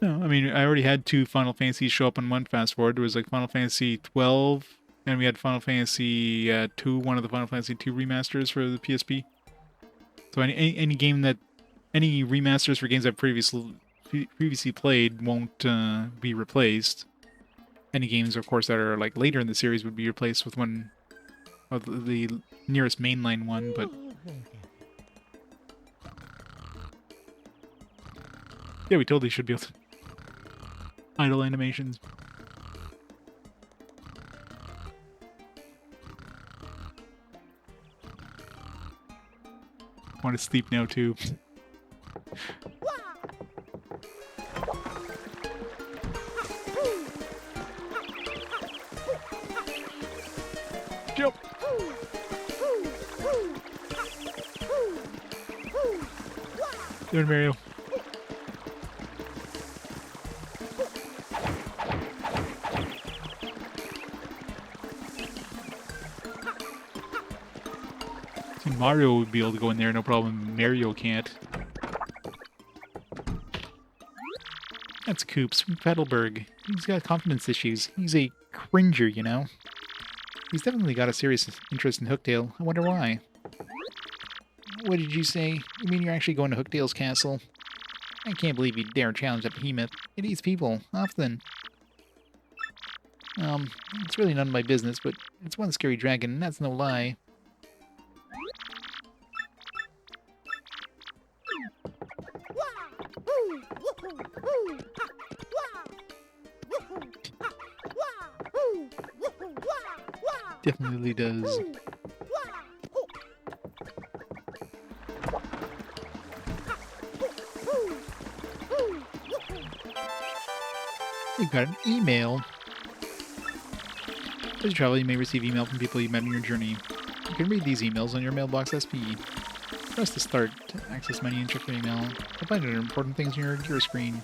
No, I mean, I already had 2 Final Fantasies show up on one fast forward. There was like Final Fantasy 12, and we had Final Fantasy 2, one of the Final Fantasy 2 remasters for the PSP. So any game that, any remasters for games I've previously played won't be replaced. Any games, of course, that are like later in the series would be replaced with one of the nearest mainline one, but yeah, we totally should be able to idle animations. I want to sleep now too. Jump! There, Mario. See, Mario would be able to go in there, no problem. Mario can't. That's Coops from Petalburg. He's got confidence issues. He's a cringer, you know? He's definitely got a serious interest in Hooktail. I wonder why. What did you say? You mean you're actually going to Hooktail's castle? I can't believe you dare challenge that behemoth. It eats people, often. It's really none of my business, but it's one scary dragon, and that's no lie. Definitely does. We've got an email. As you travel, you may receive email from people you met on your journey. You can read these emails on your mailbox SP. Press the start to access menu and check your email. You'll find other important things on your gear screen.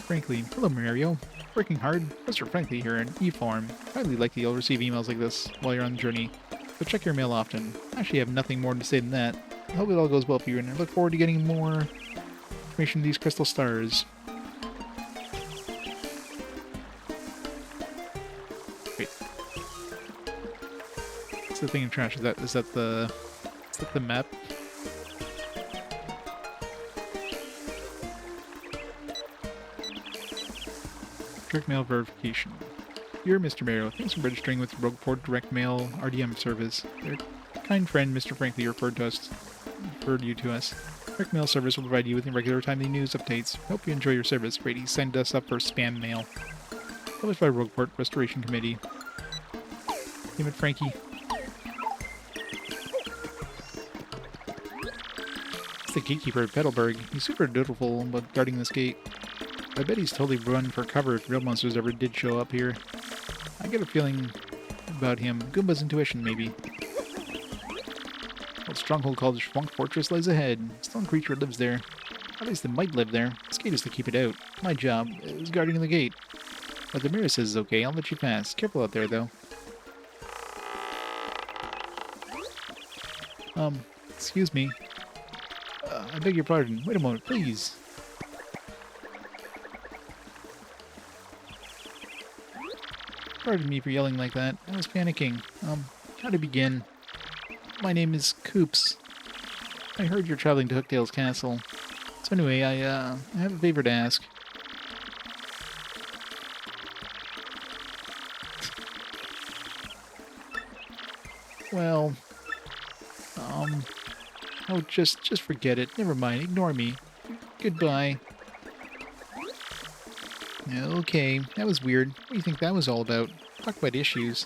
Frankly, hello Mario. Working hard, Mr. Frankly here in E-Form. Highly likely you'll receive emails like this while you're on the journey, but check your mail often. Actually, I have nothing more to say than that. I hope it all goes well for you, and I look forward to getting more information on these crystal stars. Wait. What's the thing in trash? Is that the map? Direct mail verification. Dear Mr. Mario, thanks for registering with the Rogueport Direct Mail RDM service. Your kind friend, Mr. Frankly, referred you to us. Direct mail service will provide you with regular timely news updates. Hope you enjoy your service. Brady signed us up for spam mail. Published by Rogueport Restoration Committee. Damn it, Frankie. It's the gatekeeper at Petalburg. He's super dutiful about guarding this gate. I bet he's totally run for cover if real monsters ever did show up here. I get a feeling about him. Goomba's intuition, maybe. Old stronghold called the Schwunk Fortress lies ahead. Stone creature lives there. At least it might live there. This gate is to keep it out. My job is guarding the gate. But the mirror says it's okay. I'll let you pass. Careful out there, though. Excuse me. I beg your pardon. Wait a moment, please. Pardon me for yelling like that. I was panicking. How to begin? My name is Coops. I heard you're traveling to Hooktail's castle. So anyway, I have a favor to ask. Well, oh, just forget it. Never mind. Ignore me. Goodbye. Okay, that was weird. What do you think that was all about? Talk about issues.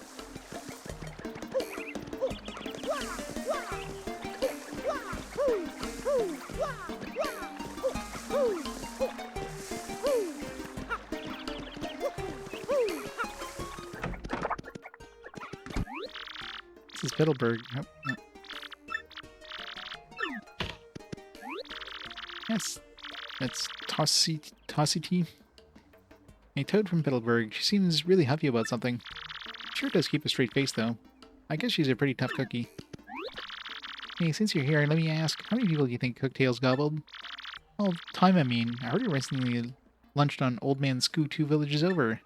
This is Petalburg. Oh, no. That's Tossity. A toad from Petalburg. She seems really huffy about something. Sure does keep a straight face, though. I guess she's a pretty tough cookie. Hey, since you're here, let me ask, how many people do you think Hooktail's gobbled? Well, time, I mean. I heard he recently lunched on Old Man Scoo 2 villages over.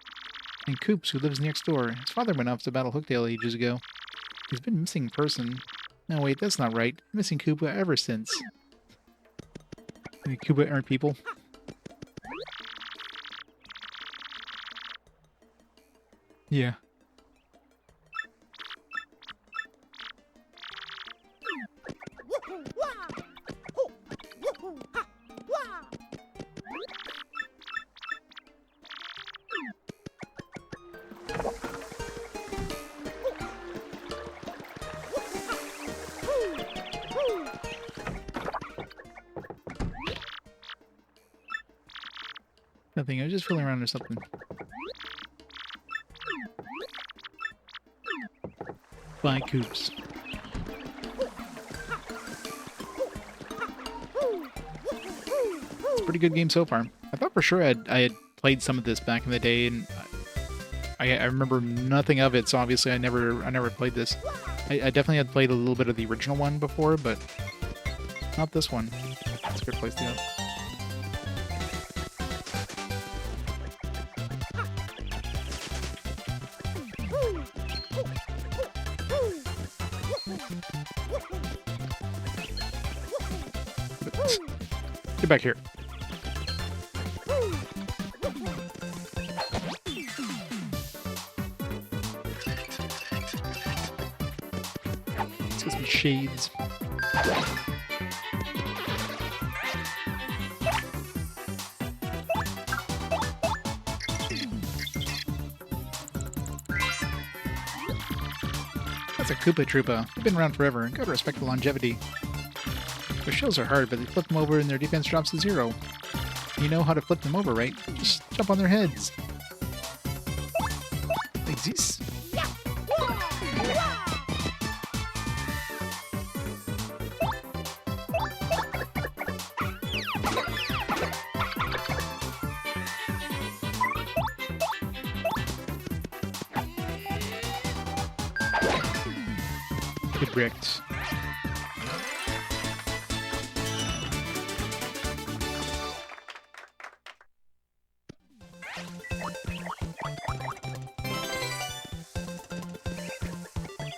And Coops, who lives next door. His father went off to battle Hooktail ages ago. He's been missing person. No, wait, that's not right. Missing Koopa ever since. I mean, Koopa aren't people. Yeah. Nothing, I was just fooling around or something. By Coops. It's a pretty good game so far. I thought for sure I had played some of this back in the day, and I remember nothing of it. So obviously I never played this. I definitely had played a little bit of the original one before, but not this one. It's a good place to go. Get back here. Let's get some shades. That's a Koopa Troopa. They've been around forever. Gotta respect the longevity. Their shells are hard, but they flip them over and their defense drops to 0. You know how to flip them over, right? Just jump on their heads. Like this. Get bricked.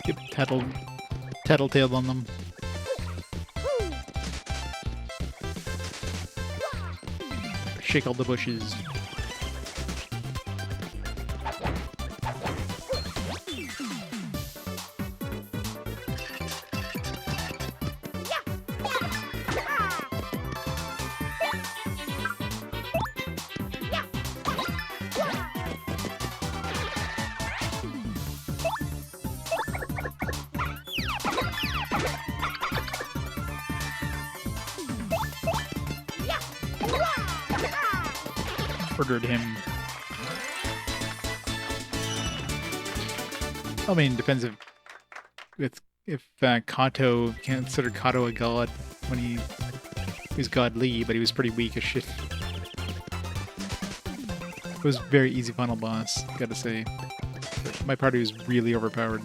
Get tattletale on them. Shake all the bushes. Ordered him. I mean, depends if Kato considered Kato a god when he was godly, but he was pretty weak as shit. It was a very easy final boss, gotta say. My party was really overpowered.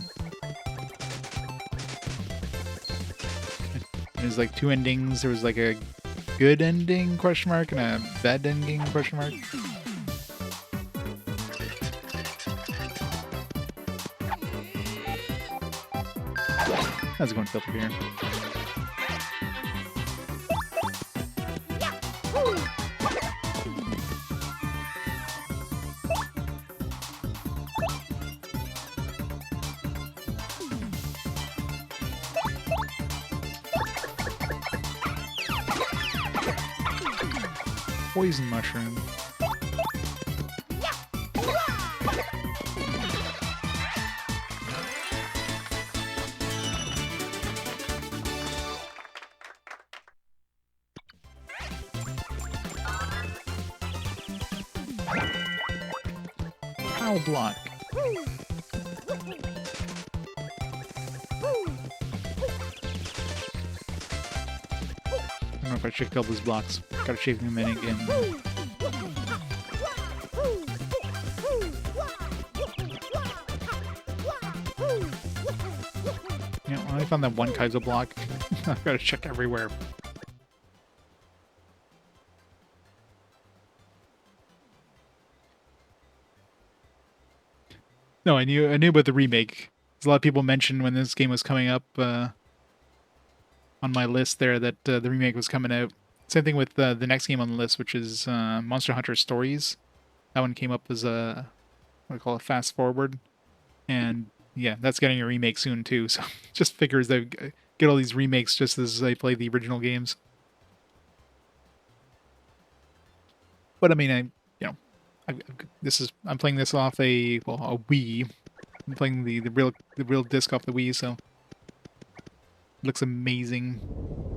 There's like two endings. There was like a good ending question mark and a bad ending question mark. How's it going, filter here? Poison mushroom. Power block. I don't know if I should kill those blocks. Gotta shave them in again. You know, I only found that one Kaizo block. I've gotta check everywhere. No, I knew about the remake. There's a lot of people mentioned when this game was coming up on my list there that the remake was coming out. Same thing with the next game on the list, which is Monster Hunter Stories. That one came up as a, what do I call it, fast forward. And yeah, that's getting a remake soon too. So just figures they get all these remakes just as they play the original games. But I mean, I'm playing this off a Wii. I'm playing the real disc off the Wii, so it looks amazing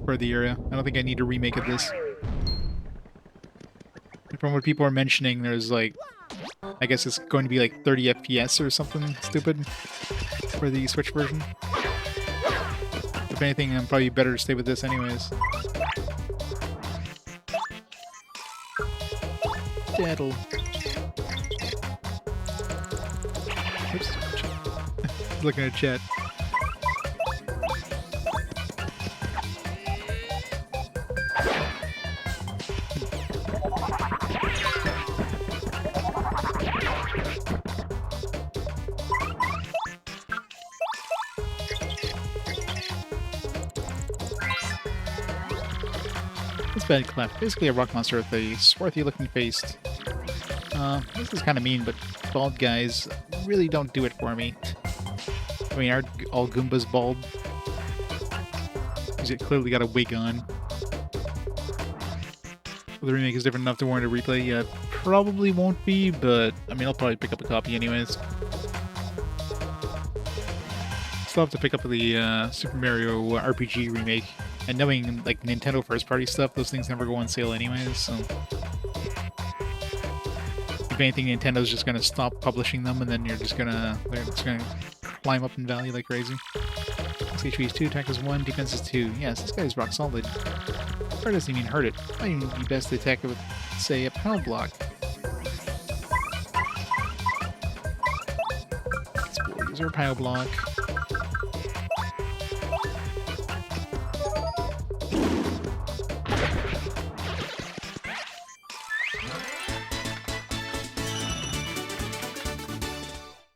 for the era. I don't think I need a remake of this. From what people are mentioning, there's like, I guess it's going to be like 30 FPS or something stupid for the Switch version. If anything, I'm probably better to stay with this anyways. Daddle. Oops. Looking at chat. It's bad cleft. Basically a rock monster with a swarthy looking face. This is kind of mean, but bald guys really don't do it for me. I mean, are all Goombas bald? He's clearly got a wig on. Well, the remake is different enough to warrant a replay. Yeah, probably won't be, but I mean, I'll probably pick up a copy anyways. Still have to pick up the Super Mario RPG remake. And knowing like Nintendo first party stuff, those things never go on sale anyways, so If anything, Nintendo's just gonna stop publishing them, and then they're just gonna climb up in value like crazy. HP is 2, attack is 1, defense is 2. Yes, this guy's rock solid. Fire doesn't even hurt it. Might even be best to attack it with, say, a power block. Use our power block.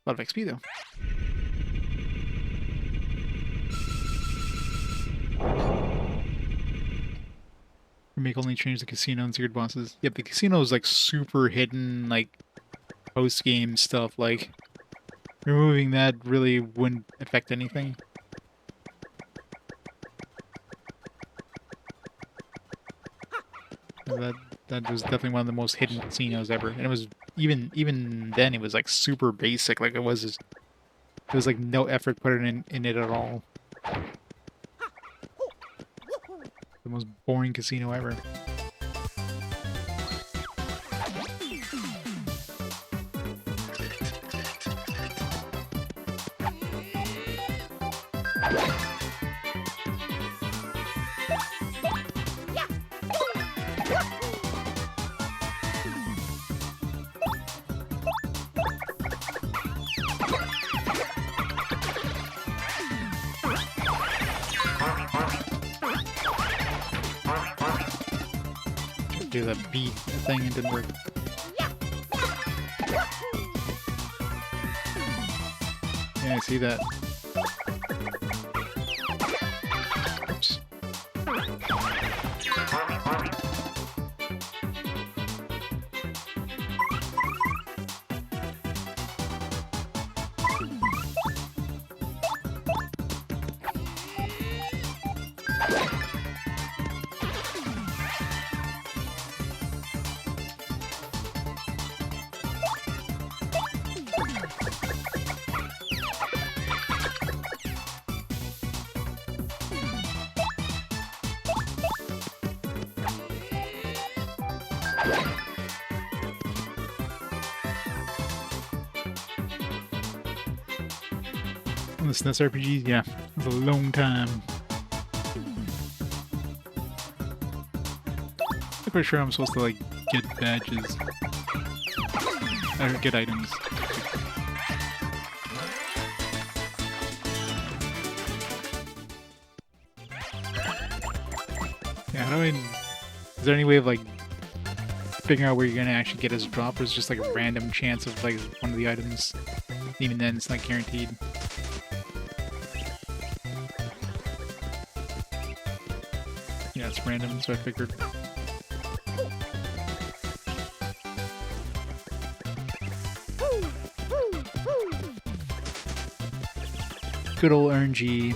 A lot of XP, though. Remake only changed the casino and secret bosses. Yep, the casino is like super hidden, like post-game stuff. Like removing that really wouldn't affect anything. That was definitely one of the most hidden casinos ever, and it was even then it was like super basic. Like it was like no effort put in it at all. The most boring casino ever. Do that beat thing, it didn't work. Yeah, I see that. Oops. The SNES RPGs, yeah, it was a long time. I'm pretty sure I'm supposed to like get badges or get items. Yeah, how do I? Is there any way of like figuring out where you're gonna actually get as a drop, or is it just like a random chance of like one of the items? Even then, it's not guaranteed. Yeah, it's random, so I figured. Good old RNG.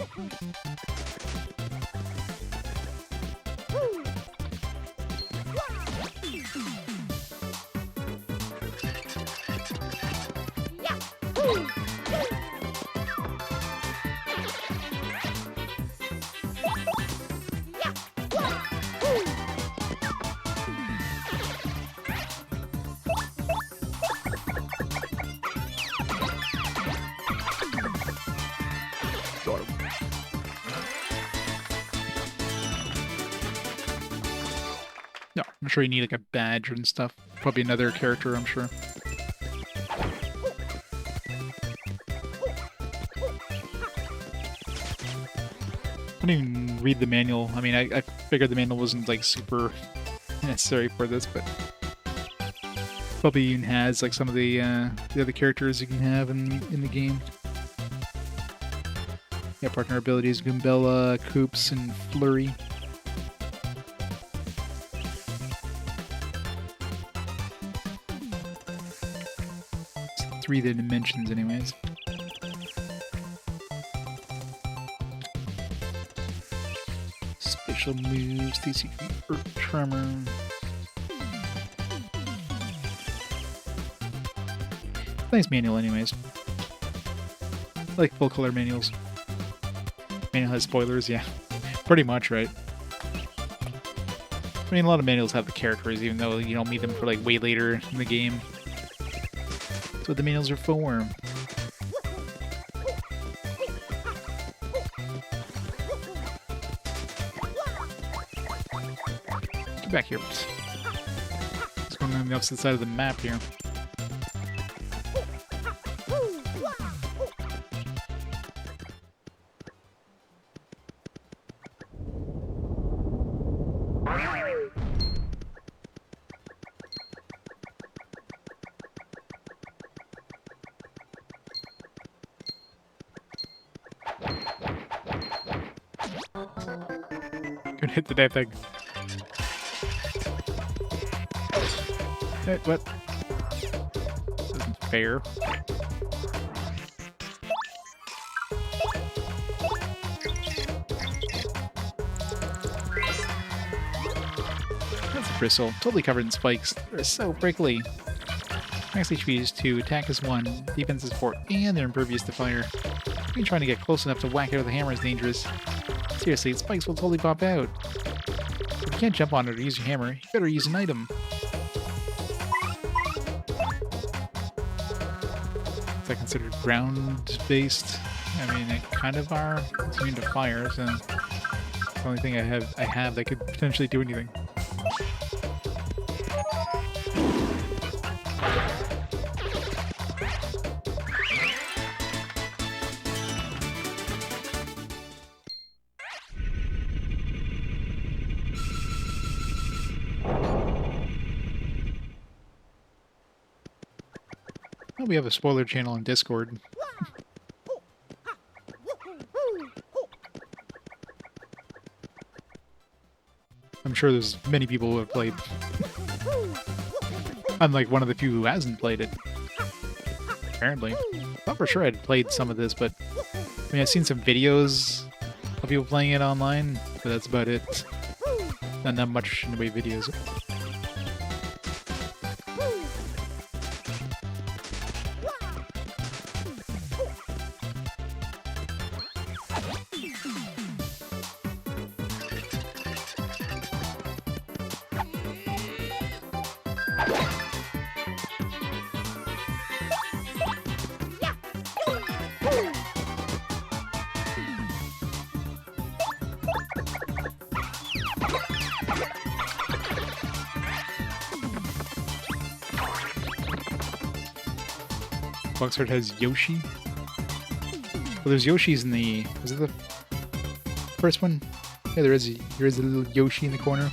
No, I'm sure you need like a badge and stuff. Probably another character, I'm sure. I didn't even read the manual. I mean, I figured the manual wasn't like super necessary for this, but probably even has like some of the other characters you can have in the game. Yeah, partner abilities: Goombella, Koops, and Flurry. 3 dimensions, anyways. Special moves, DC Earth Tremor. Nice manual, anyways. I like full color manuals. Manual has spoilers, yeah. Pretty much, right? I mean, a lot of manuals have the characters, even though you don't meet them for like way later in the game. That's what the manuals are for. Get back here. It's going on the opposite side of the map here. Gonna hit the damn thing. Hey, what? This isn't fair. That's a bristle, totally covered in spikes. They're so prickly. Max HP is 2, attack is 1, defense is 4, and they're impervious to fire. Even trying to get close enough to whack it with a hammer is dangerous. Seriously, spikes will totally pop out. If you can't jump on it or use your hammer, you better use an item. Is that considered ground-based? I mean, it kind of are. It's immune to fire, so it's the only thing I have that could potentially do anything. Oh, we have a spoiler channel on Discord. I'm sure there's many people who have played. I'm like one of the few who hasn't played it. Apparently. I thought for sure I'd played some of this, but I mean, I've seen some videos of people playing it online, but that's about it. Not much in the way of videos. Boxford has Yoshi. Well, there's Yoshi's in the... Was it the first one? Yeah, there is a little Yoshi in the corner.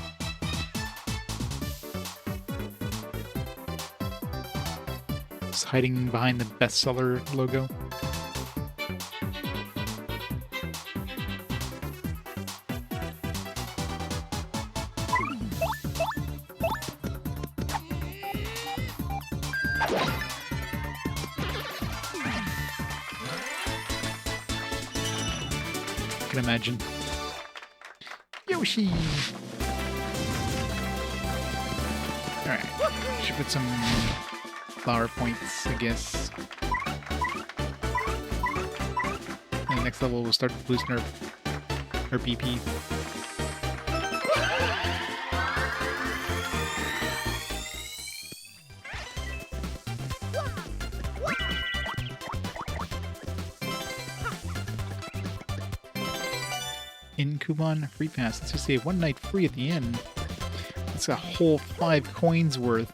It's hiding behind the bestseller logo. I can imagine. Yoshi! Alright. Should put some flower points, I guess. And the next level we'll start to boost our BP. In coupon free pass. Let's just say 1 night free at the end. That's a whole 5 coins worth.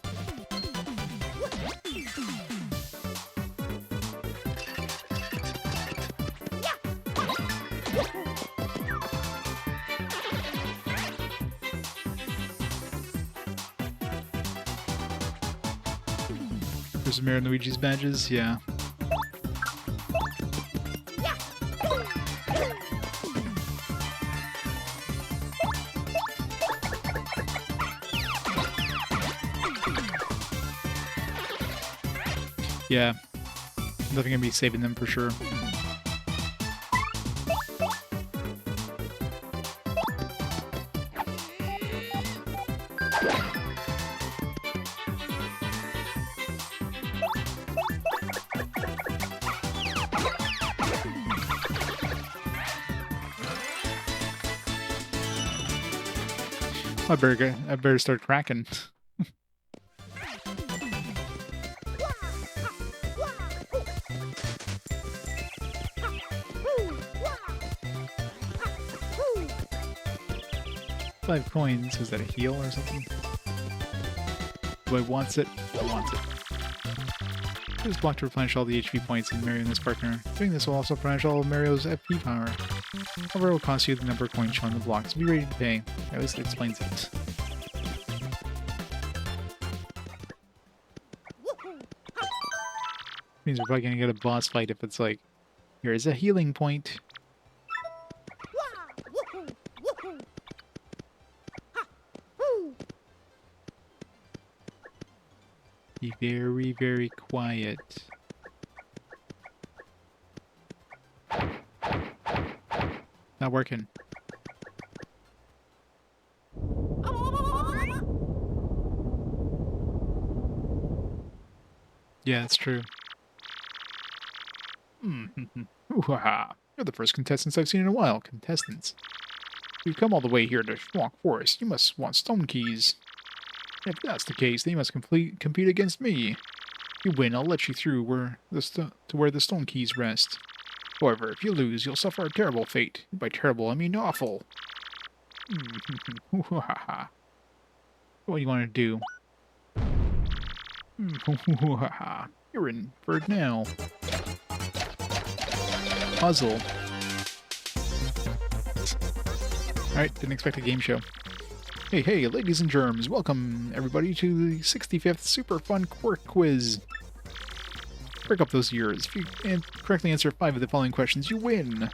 There's Mario and Luigi's badges, yeah. Yeah, definitely gonna be saving them for sure. I better start cracking. 5 coins. Is that a heal or something? Do I want it? I want it. Use block to replenish all the HP points in Mario and his partner. Doing this will also replenish all of Mario's FP power. However, it will cost you the number of coins shown on the block, so be ready to pay. At least it explains it. Means we're probably gonna get a boss fight if it's like, here is a healing point. Be very, very quiet. Not working. Yeah, that's true. Ooh-ha-ha. You're the first contestants I've seen in a while. Contestants. You've come all the way here to Schwalk Forest. You must want stone keys. If that's the case, then you must compete against me. If you win, I'll let you through where to where the stone keys rest. However, if you lose, you'll suffer a terrible fate. By terrible, I mean awful. What do you want to do? You're in for it now. Puzzle. Alright, didn't expect a game show. Hey, ladies and germs, welcome everybody to the 65th Super Fun Quirk Quiz. Break up those years. If you correctly answer 5 of the following questions, you win.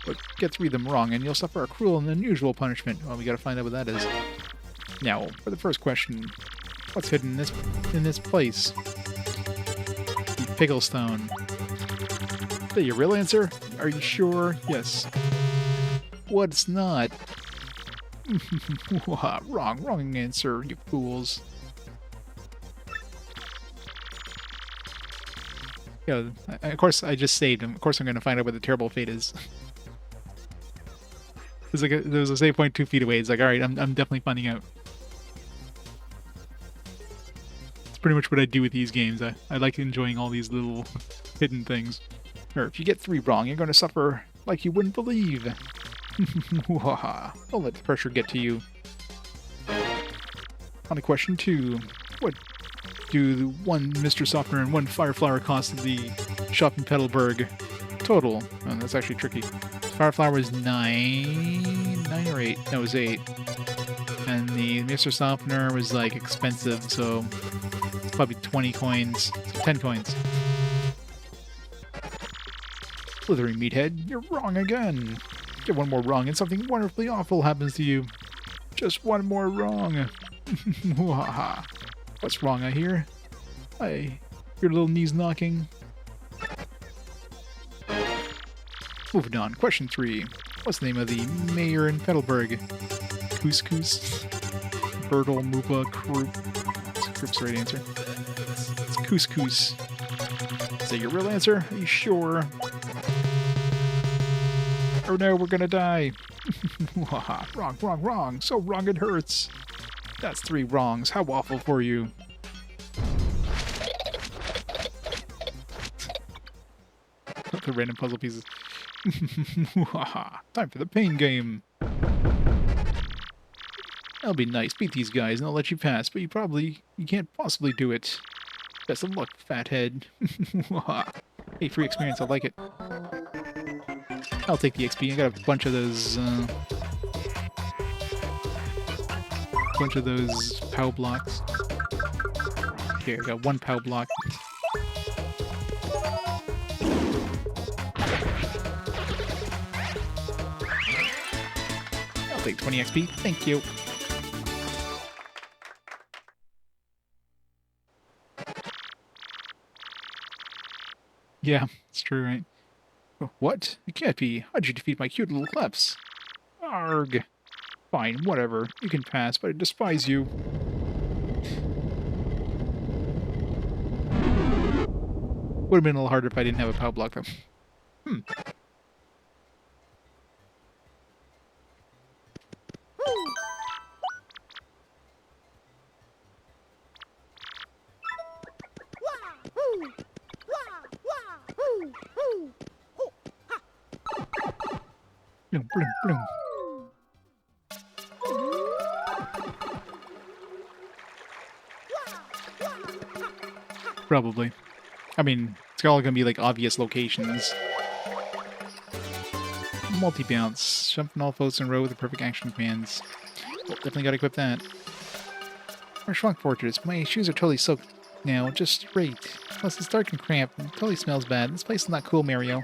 But get 3 of them wrong, and you'll suffer a cruel and unusual punishment. Well, we gotta find out what that is. Now, for the first question, what's hidden in this place? The Picklestone. Is that your real answer? Are you sure? Yes. What's not? Wrong answer, you fools. Yeah, of course I just saved him. Of course I'm going to find out what the terrible fate is. It's like there was a save point 2 feet away. It's like, alright, I'm definitely finding out. It's pretty much what I do with these games. I like enjoying all these little hidden things. Or if you get 3 wrong, you're going to suffer like you wouldn't believe. Don't let the pressure get to you. On to question 2. What do the 1 Mr. Softener and 1 Fire Flower cost at the shop in Petalburg? Total. Oh, that's actually tricky. Fire Flower was 9 or 8? No, it was 8. And the Mr. Softener was like expensive, so it's probably 20 coins. 10 coins. Slithering meathead, you're wrong again. Get 1 more wrong and something wonderfully awful happens to you. Just 1 more wrong. What's wrong, I hear? Hey, your little knees knocking. Moving on. Question 3. What's the name of the mayor in Petalburg? Couscous? Bertle, Mupa, Krupp. Krupp's the right answer. It's Couscous. Is that your real answer? Are you sure? Oh no, we're gonna die. Wrong. So wrong it hurts. That's 3 wrongs. How awful for you. The random puzzle pieces. Time for the pain game. That'll be nice. Beat these guys and I'll let you pass, but you can't possibly do it. Best of luck, fathead. Hey, free experience. I like it. I'll take the XP. I got a bunch of those, POW blocks. Okay, I got 1 POW block. I'll take 20 XP. Thank you. Yeah, it's true, right? What? It can't be. How'd you defeat my cute little kleps? Arg. Fine, whatever. You can pass, but I despise you. Would have been a little harder if I didn't have a POW block, though. Bloom. Probably. I mean, it's all gonna be like obvious locations. Multi-bounce. Jump in all foes in a row with the perfect action commands. Well, definitely gotta equip that. Our Shrunk Fortress. My shoes are totally soaked now. Just great. Plus, it's dark and cramped and totally smells bad. This place is not cool, Mario.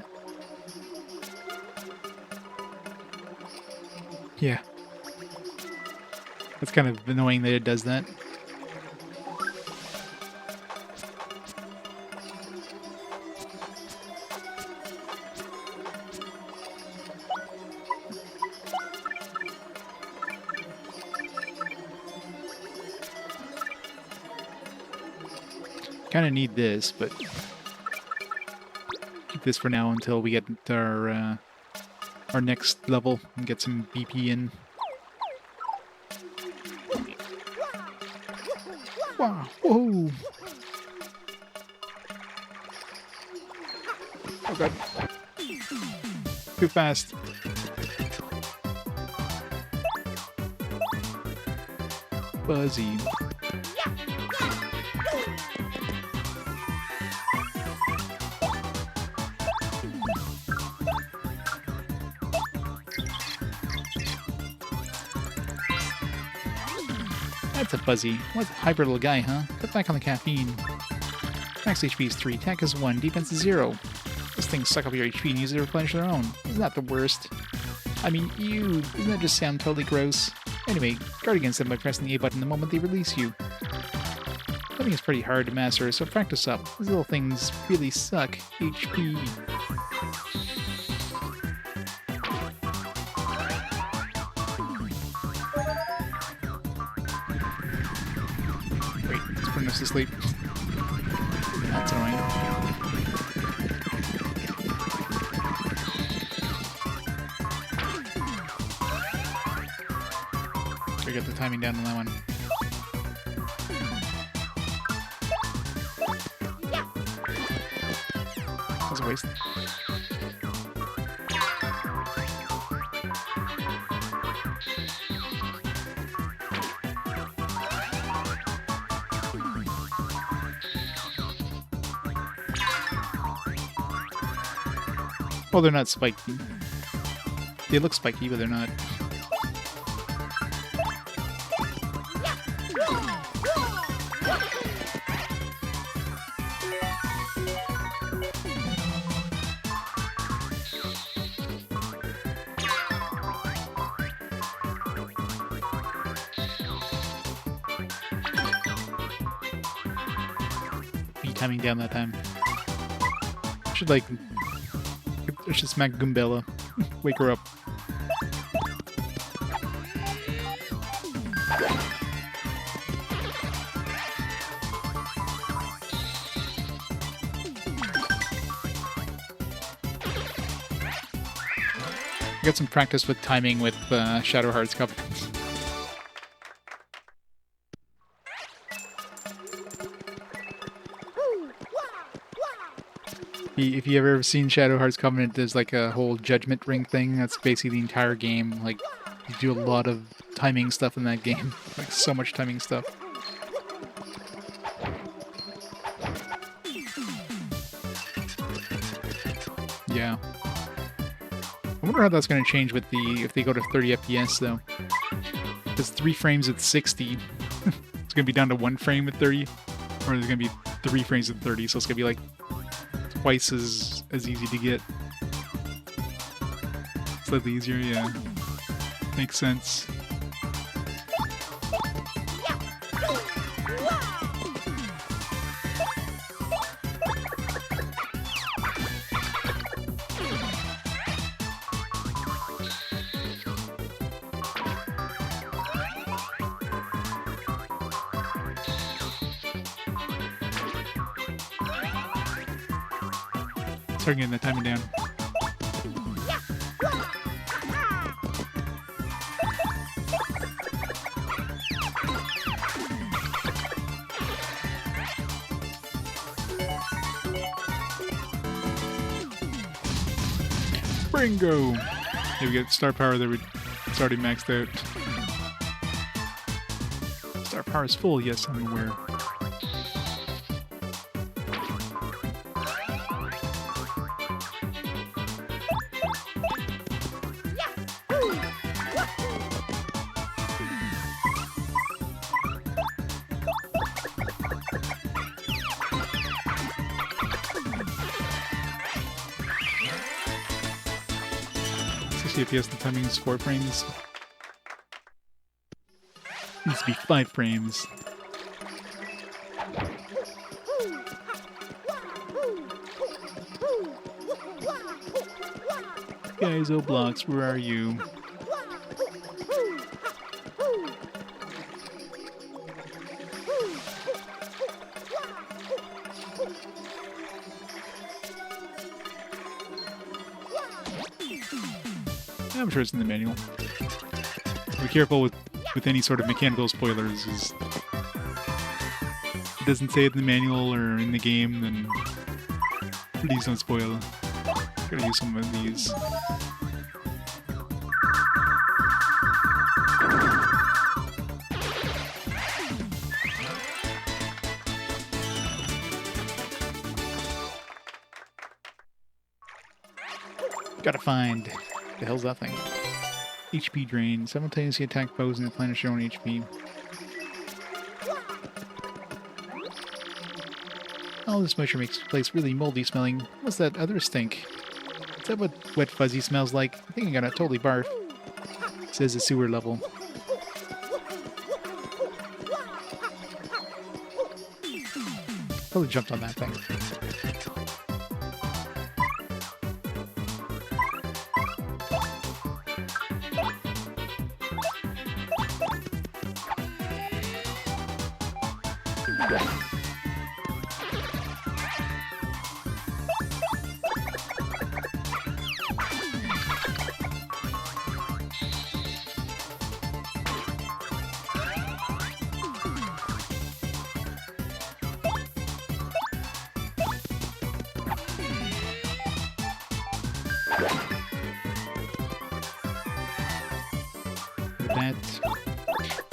Yeah. It's kind of annoying that it does that. Kind of need this, but keep this for now until we get our next level and get some BP in. Wow! Whoa! Oh god! Too fast. Buzzy. That's a fuzzy. What a hyper little guy, huh? Cut back on the caffeine. Max HP is 3, attack is 1, defense is 0. Those things suck up your HP and use it to replenish their own. Isn't that the worst? I mean, ew, doesn't that just sound totally gross? Anyway, guard against them by pressing the A button the moment they release you. I think it's pretty hard to master, so practice up. These little things really suck. HP. Putting us to sleep. That's annoying. Gotta get the timing down on that one. That was a waste. Well, they're not spiky. They look spiky, but they're not. Be timing down that time. Should like. I should smack Goombella. Wake her up. Got some practice with timing with Shadow Hearts Covenant. If you ever seen Shadow Hearts Covenant, there's like a whole Judgment Ring thing. That's basically the entire game. Like, you do a lot of timing stuff in that game. Like, so much timing stuff. Yeah. I wonder how that's going to change with if they go to 30 FPS, though. Because 3 frames at 60. It's going to be down to 1 frame at 30. Or there's going to be 3 frames at 30, so it's going to be like twice as easy to get. Slightly easier, yeah. Makes sense. Start getting the timing down. Bingo! Yeah, we get star power there. It's already maxed out. Star power is full, yes, I'm aware. 60 FPS, the timing is 4 frames. Needs to be 5 frames. Guys, oh blocks, where are you? I'm sure it's in the manual. Be careful with any sort of mechanical spoilers. If it doesn't say it in the manual or in the game, then please don't spoil. Gotta use some of these. Gotta find. The hell's that thing? HP drain. Simultaneously attack foes and replenish your own HP. All this moisture makes the place really moldy smelling. What's that other stink? Is that what wet fuzzy smells like? I think I'm gonna totally barf. It says the sewer level. Probably jumped on that thing.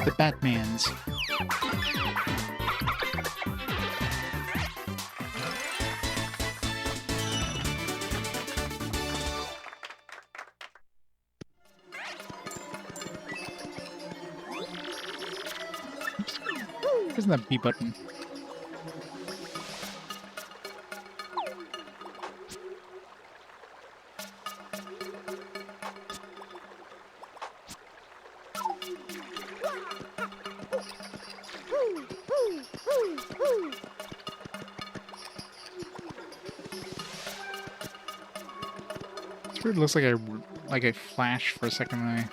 The Batmans. Oops. Where's that B button? It looks like I flash for a second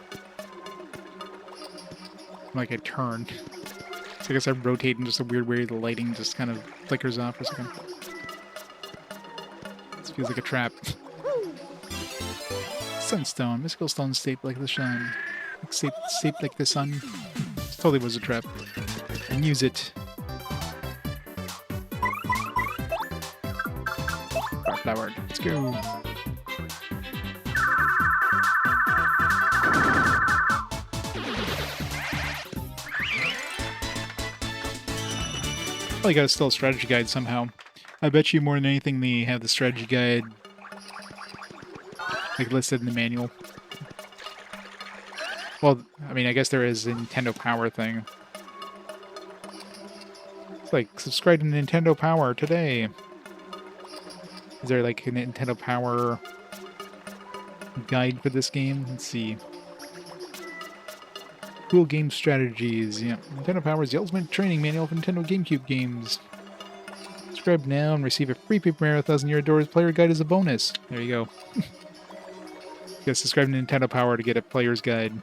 when I turn. So I guess I rotate in just a weird way. The lighting just kind of flickers off for a second. This feels like a trap. Sunstone, mystical stone shaped like the sun. Shaped like the sun. This totally was a trap. And use it. Flower. Let's go. Probably got still a strategy guide somehow. I bet you more than anything they have the strategy guide like listed in the manual. Well, I mean, I guess there is a Nintendo Power thing. It's like, subscribe to Nintendo Power today. Is there like a Nintendo Power guide for this game? Let's see. Cool game strategies. Yeah, Nintendo Power is the ultimate training manual for Nintendo GameCube games. Subscribe now and receive a free Paper Mario 1000 Year Doors player guide as a bonus. There you go. You gotta subscribe to Nintendo Power to get a player's guide.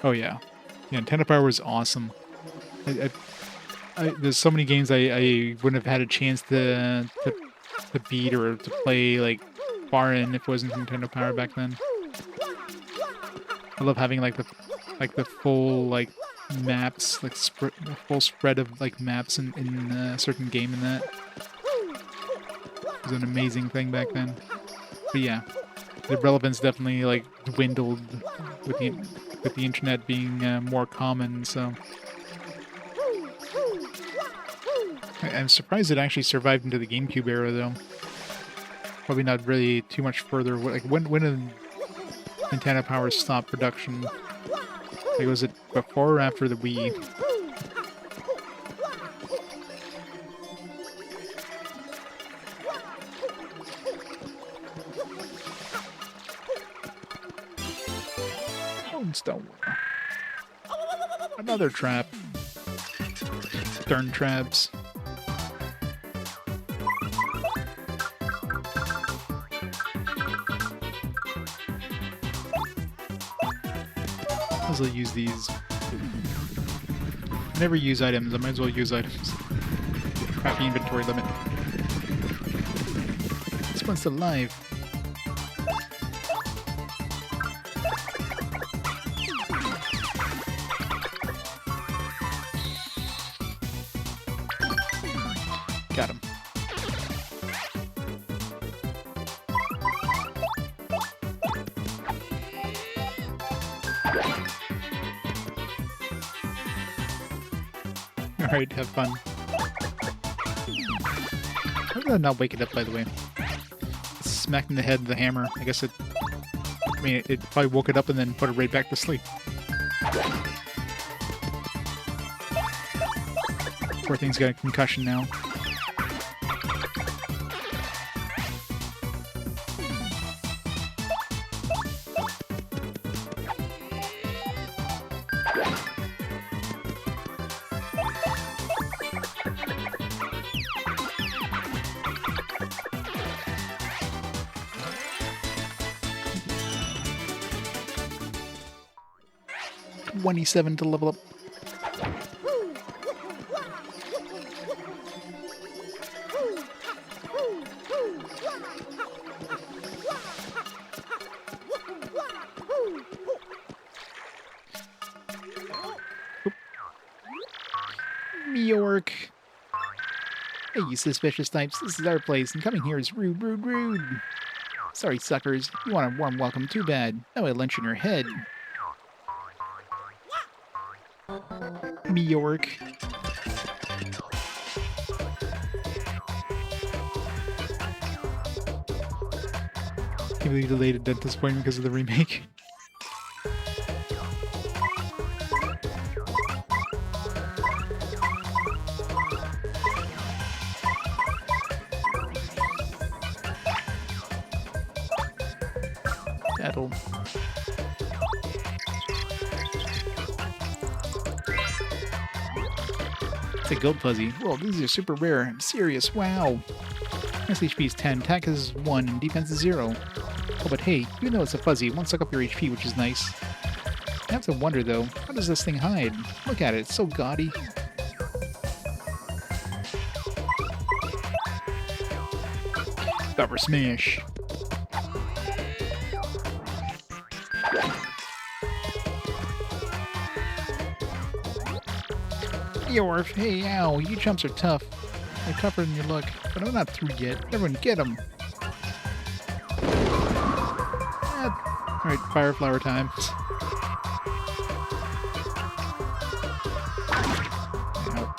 Oh yeah. Yeah, Nintendo Power is awesome. There's so many games I wouldn't have had a chance to beat or to play like far in if it wasn't Nintendo Power back then. I love having like the full like maps, like the full spread of like maps in a certain game in that. It was an amazing thing back then. But yeah, the relevance definitely like dwindled with the internet being more common. So I'm surprised it actually survived into the GameCube era though. Probably not really too much further. Like when did Nintendo Power stop production? Like, was it before or after the Wii? Moonstone. Another trap. Darn traps. I'll use these. I never use items. I might as well use items. Crappy inventory limit. This one's alive. Got him. Alright, have fun. How did I not wake it up, by the way? Smacked in the head with the hammer. I guess it... I mean, it probably woke it up and then put it right back to sleep. Poor thing's got a concussion now. $27 to level up. York. Hey, you suspicious types. This is our place, and coming here is rude, rude, rude. Sorry, suckers. You want a warm welcome, too bad. Now I lunch in your head. York. Can't believe delayed a dentist appointment because of the remake. Battle. It's a gold fuzzy. Whoa, these are super rare. I'm serious. Wow. Max HP is 10, attack is 1, and defense is 0. Oh, but hey, even though it's a fuzzy, it won't suck up your HP, which is nice. I have to wonder, though, how does this thing hide? Look at it, it's so gaudy. Stopper smash. Yorf, hey, ow, you chumps are tough. They're tougher than you look, but I'm not through yet. Everyone get them. Alright, fire flower time. Ow.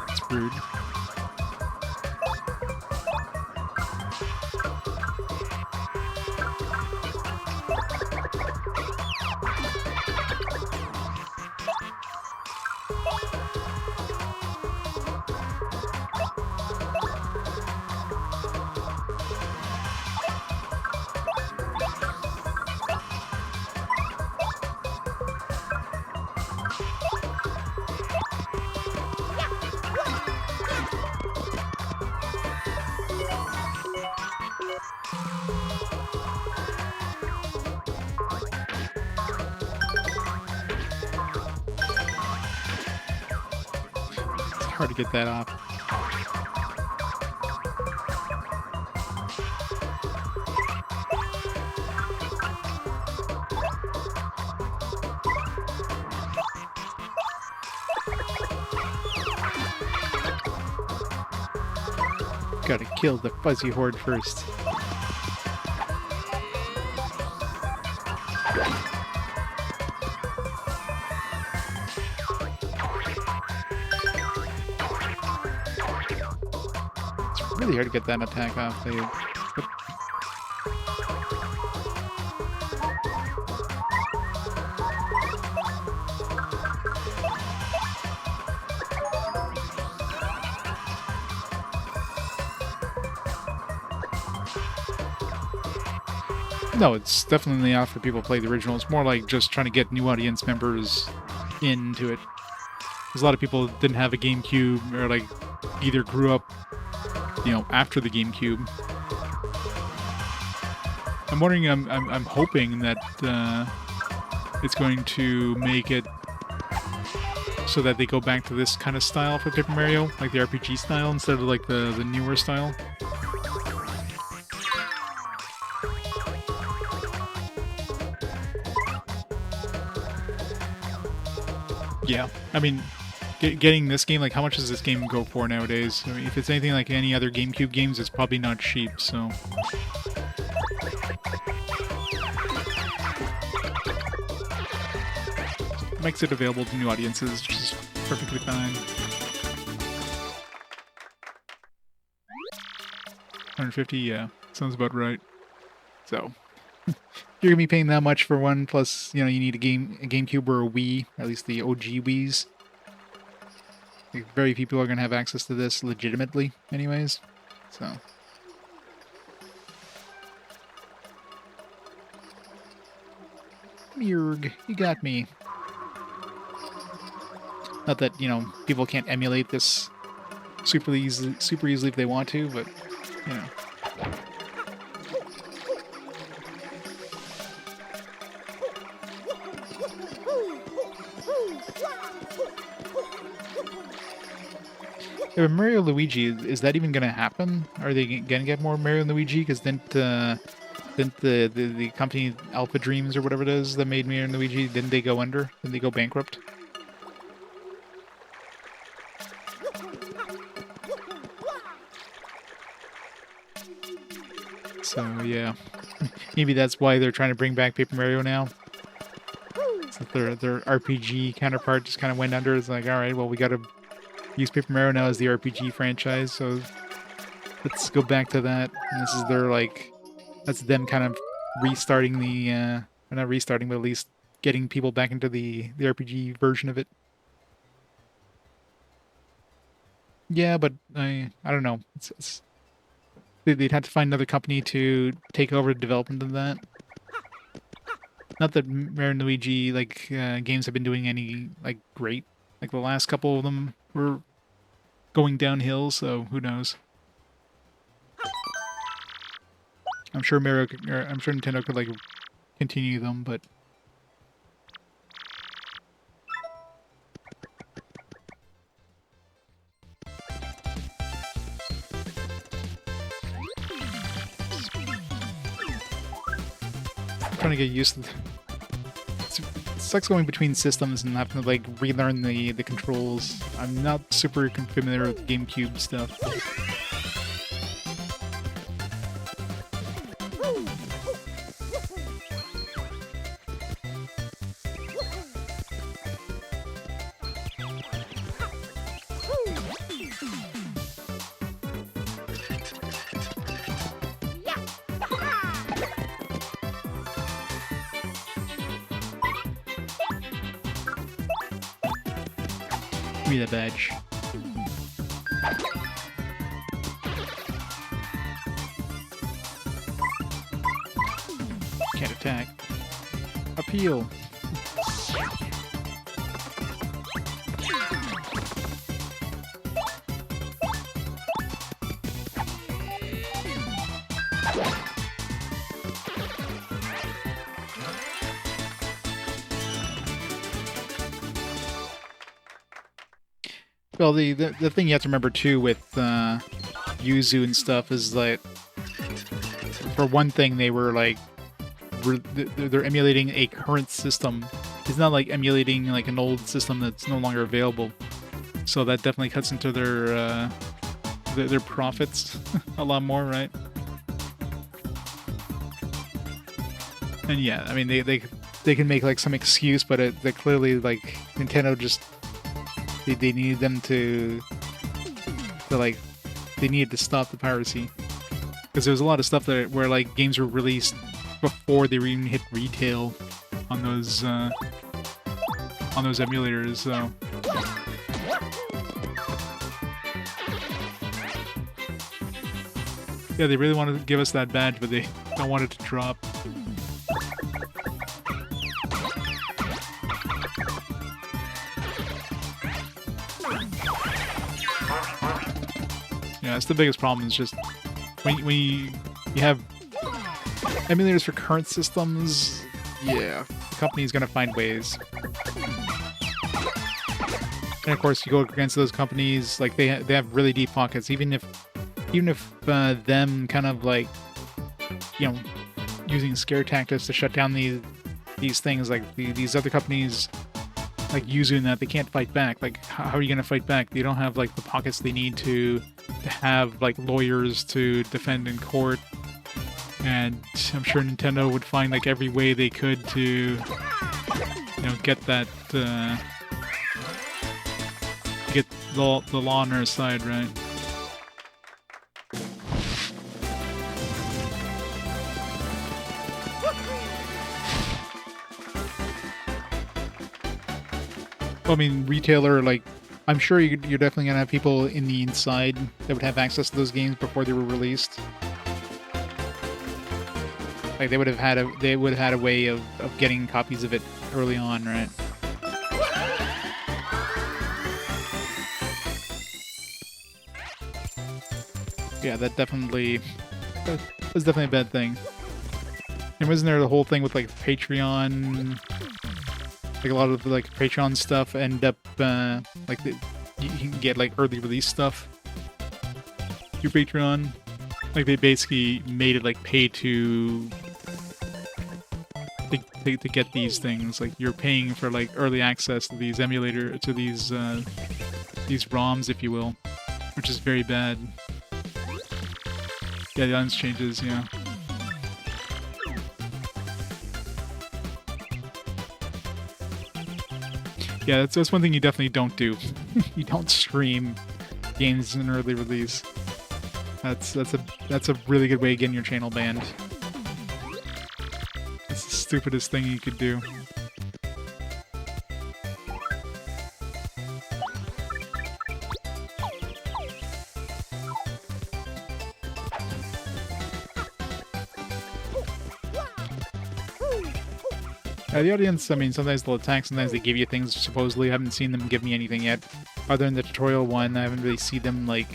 That's rude. Hard to get that off. Gotta kill the fuzzy horde first. Really hard to get that attack off. No, it's definitely not for people to play the original. It's more like just trying to get new audience members into it. Because a lot of people didn't have a GameCube or like either grew up, you know, after the GameCube. I'm wondering. I'm hoping that it's going to make it so that they go back to this kind of style for Paper Mario, like the RPG style instead of like the newer style. Yeah, I mean, getting this game, like, how much does this game go for nowadays? I mean, if it's anything like any other GameCube games, it's probably not cheap, so... makes it available to new audiences, which is perfectly fine. 150, yeah, sounds about right. So, you're gonna be paying that much for one, plus, you know, you need a GameCube or a Wii, at least the OG Wiis. Like, very few people are gonna have access to this legitimately, anyways. So. Murg, you got me. Not that, you know, people can't emulate this super easily if they want to, but, you know. Yeah, but Mario Luigi, is that even going to happen? Are they going to get more Mario and Luigi? Because didn't the company Alpha Dreams or whatever it is that made Mario and Luigi, didn't they go under? Didn't they go bankrupt? So, yeah. Maybe that's why they're trying to bring back Paper Mario now. So their RPG counterpart just kind of went under. It's like, alright, well, we gotta use Paper Mario now as the RPG franchise, so let's go back to that. And this is their, like... that's them kind of restarting the... or not restarting, but at least getting people back into the RPG version of it. Yeah, but I don't know. They'd have to find another company to take over the development of that. Not that Mario and Luigi games have been doing any great. Like the last couple of them were going downhill, so who knows? I'm sure Nintendo could continue them, but. Trying to get used to it sucks going between systems and having to relearn the controls. I'm not super familiar with GameCube stuff. Give me that badge. Can't attack. Appeal. Well, the thing you have to remember too with Yuzu and stuff is that, for one thing, they were they're emulating a current system. It's not like emulating an old system that's no longer available. So that definitely cuts into their profits a lot more, right? And yeah, I mean they can make some excuse, but they clearly Nintendo just. They needed them to they needed to stop the piracy, because there was a lot of stuff where games were released before they even hit retail on those emulators. So yeah, they really wanted to give us that badge, but they don't want it to drop. Yeah, that's the biggest problem. Is just when you have emulators for current systems. Yeah, the company's gonna find ways. And of course, you go against those companies, like they have really deep pockets. Even if them kind of like, you know, using scare tactics to shut down these things, like these other companies, like using that, they can't fight back. Like, how are you gonna fight back? They don't have like the pockets they need to have like lawyers to defend in court. And I'm sure Nintendo would find like every way they could to, you know, get that. Get the law on their side, right? Well, I mean, retailer, like, I'm sure you're definitely gonna have people in the inside that would have access to those games before they were released. Like, they would have had a way of getting copies of it early on, right? Yeah, that was definitely a bad thing. And wasn't there the whole thing with like Patreon? Like a lot of like Patreon stuff end up like you can get like early release stuff through Patreon. Like they basically made it like pay to get these things. Like you're paying for like early access to these these ROMs, if you will, which is very bad. Yeah, the audience changes, yeah. Yeah, that's one thing you definitely don't do. You don't stream games in an early release. That's a really good way of getting your channel banned. It's the stupidest thing you could do. The audience, I mean, sometimes they'll attack, sometimes they give you things, supposedly. I haven't seen them give me anything yet. Other than the tutorial one, I haven't really seen them, like,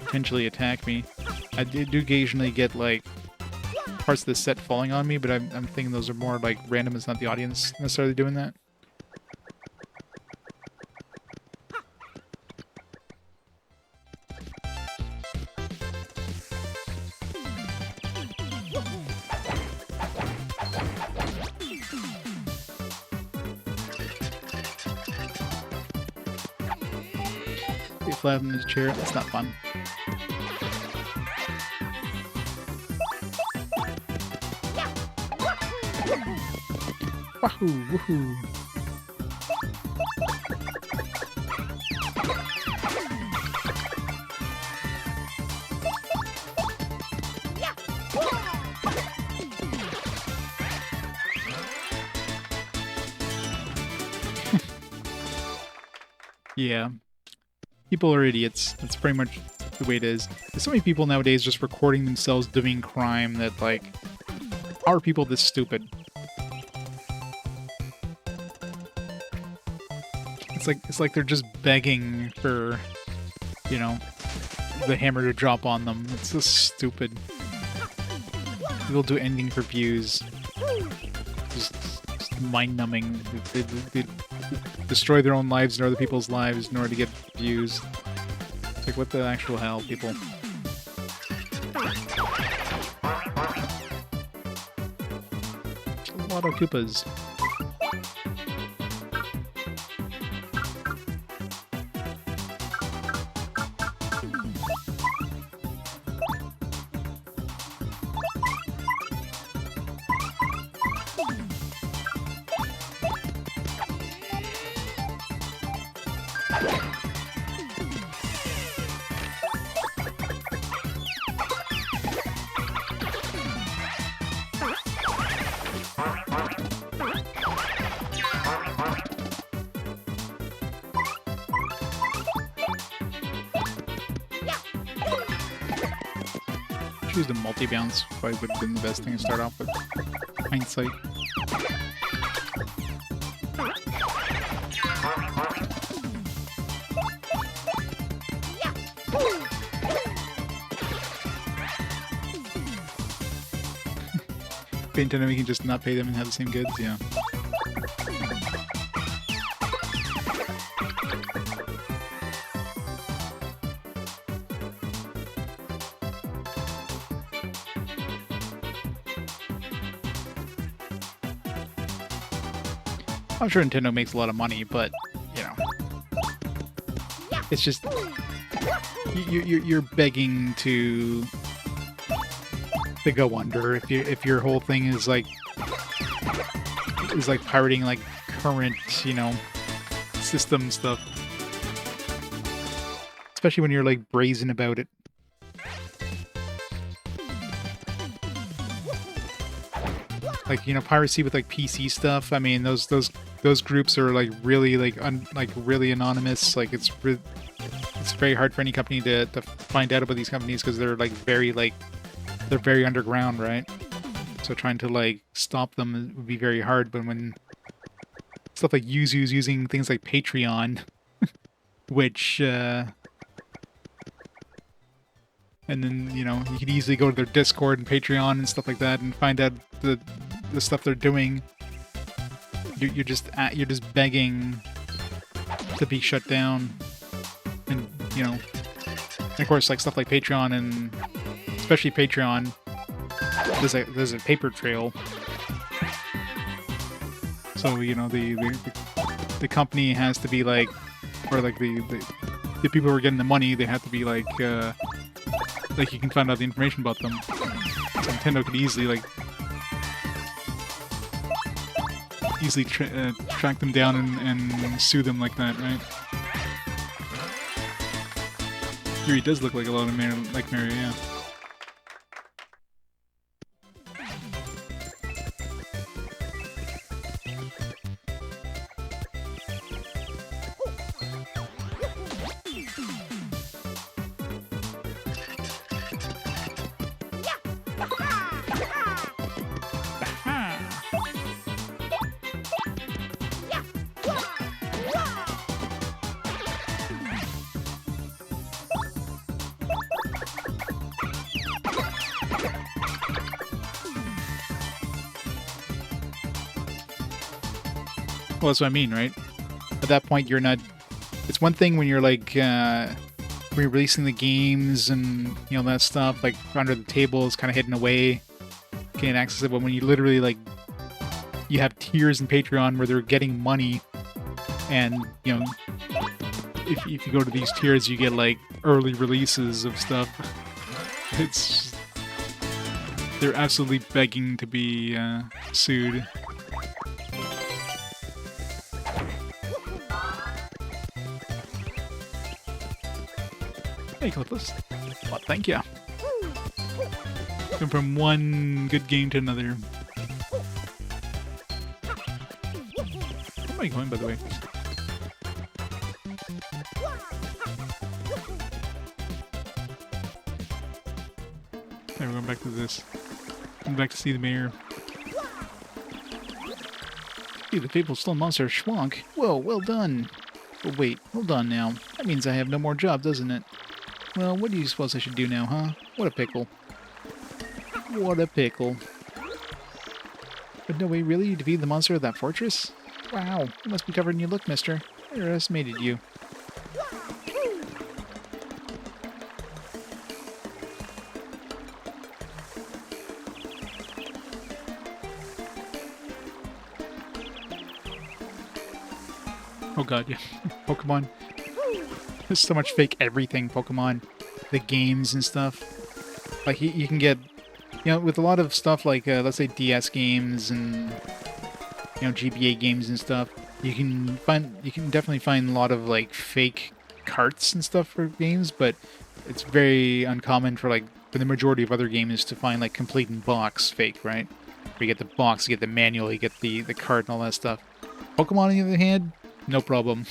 potentially attack me. I do occasionally get, like, parts of the set falling on me, but I'm thinking those are more, like, random. It's not the audience necessarily doing that. Flat in his chair. That's not fun. Wahoo! Woohoo! Yeah. People are idiots. That's pretty much the way it is. There's so many people nowadays just recording themselves doing crime that, like, how are people this stupid? It's like they're just begging for, you know, the hammer to drop on them. It's just stupid. People do anything for views. Just mind-numbing. They destroy their own lives and other people's lives in order to get views. It's like, what the actual hell, people? A lot of Koopas. Choose the multi-bounce, probably would have been the best thing to start off with. Hindsight. Nintendo, we can just not pay them and have the same goods, yeah. I'm sure Nintendo makes a lot of money, but, you know, it's just you're begging to go under if your whole thing is like pirating like current, you know, system stuff, especially when you're like brazen about it. Like, you know, piracy with like PC stuff. I mean, those groups are like really like really anonymous. Like it's very hard for any company to find out about these companies because they're like they're very underground, right? So trying to like stop them would be very hard. But when stuff like Yuzu's using things like Patreon, which and then, you know, you could easily go to their Discord and Patreon and stuff like that and find out the stuff they're doing. You're just begging to be shut down, and you know, and of course, like stuff like Patreon and especially Patreon, there's a paper trail. So you know, the company has to be like, or like the people who are getting the money, they have to be like you can find out the information about them. So Nintendo could easily track them down and sue them like that, right? Here he does look like a lot of Mario, yeah. Well, that's what I mean, right? At that point, you're not... It's one thing when you're, like, re-releasing the games and, you know, that stuff, like, under the table is kind of hidden away, can't access it, but when you literally, like, you have tiers in Patreon where they're getting money, and, you know, if you go to these tiers, you get, like, early releases of stuff. It's... They're absolutely begging to be, sued. Hey, Clipless. Well, thank you. Going from one good game to another. Where am I going, by the way? Okay, we're going back to this. Going back to see the mayor. Hey, the Fabled Stone Monster Schwank. Whoa, well done. But wait, hold on now. That means I have no more job, doesn't it? Well, what do you suppose I should do now, huh? What a pickle. What a pickle. But no way, really? You defeated the monster of that fortress? Wow, you must be covered in your look, mister. I underestimated you. Oh god, yeah. Pokemon. There's so much fake everything Pokemon. The games and stuff. Like, you can get... You know, with a lot of stuff like, let's say DS games and, you know, GBA games and stuff, you can definitely find a lot of, like, fake carts and stuff for games, but it's very uncommon for the majority of other games to find, like, complete in box fake, right? Where you get the box, you get the manual, you get the cart and all that stuff. Pokemon, on the other hand, no problem.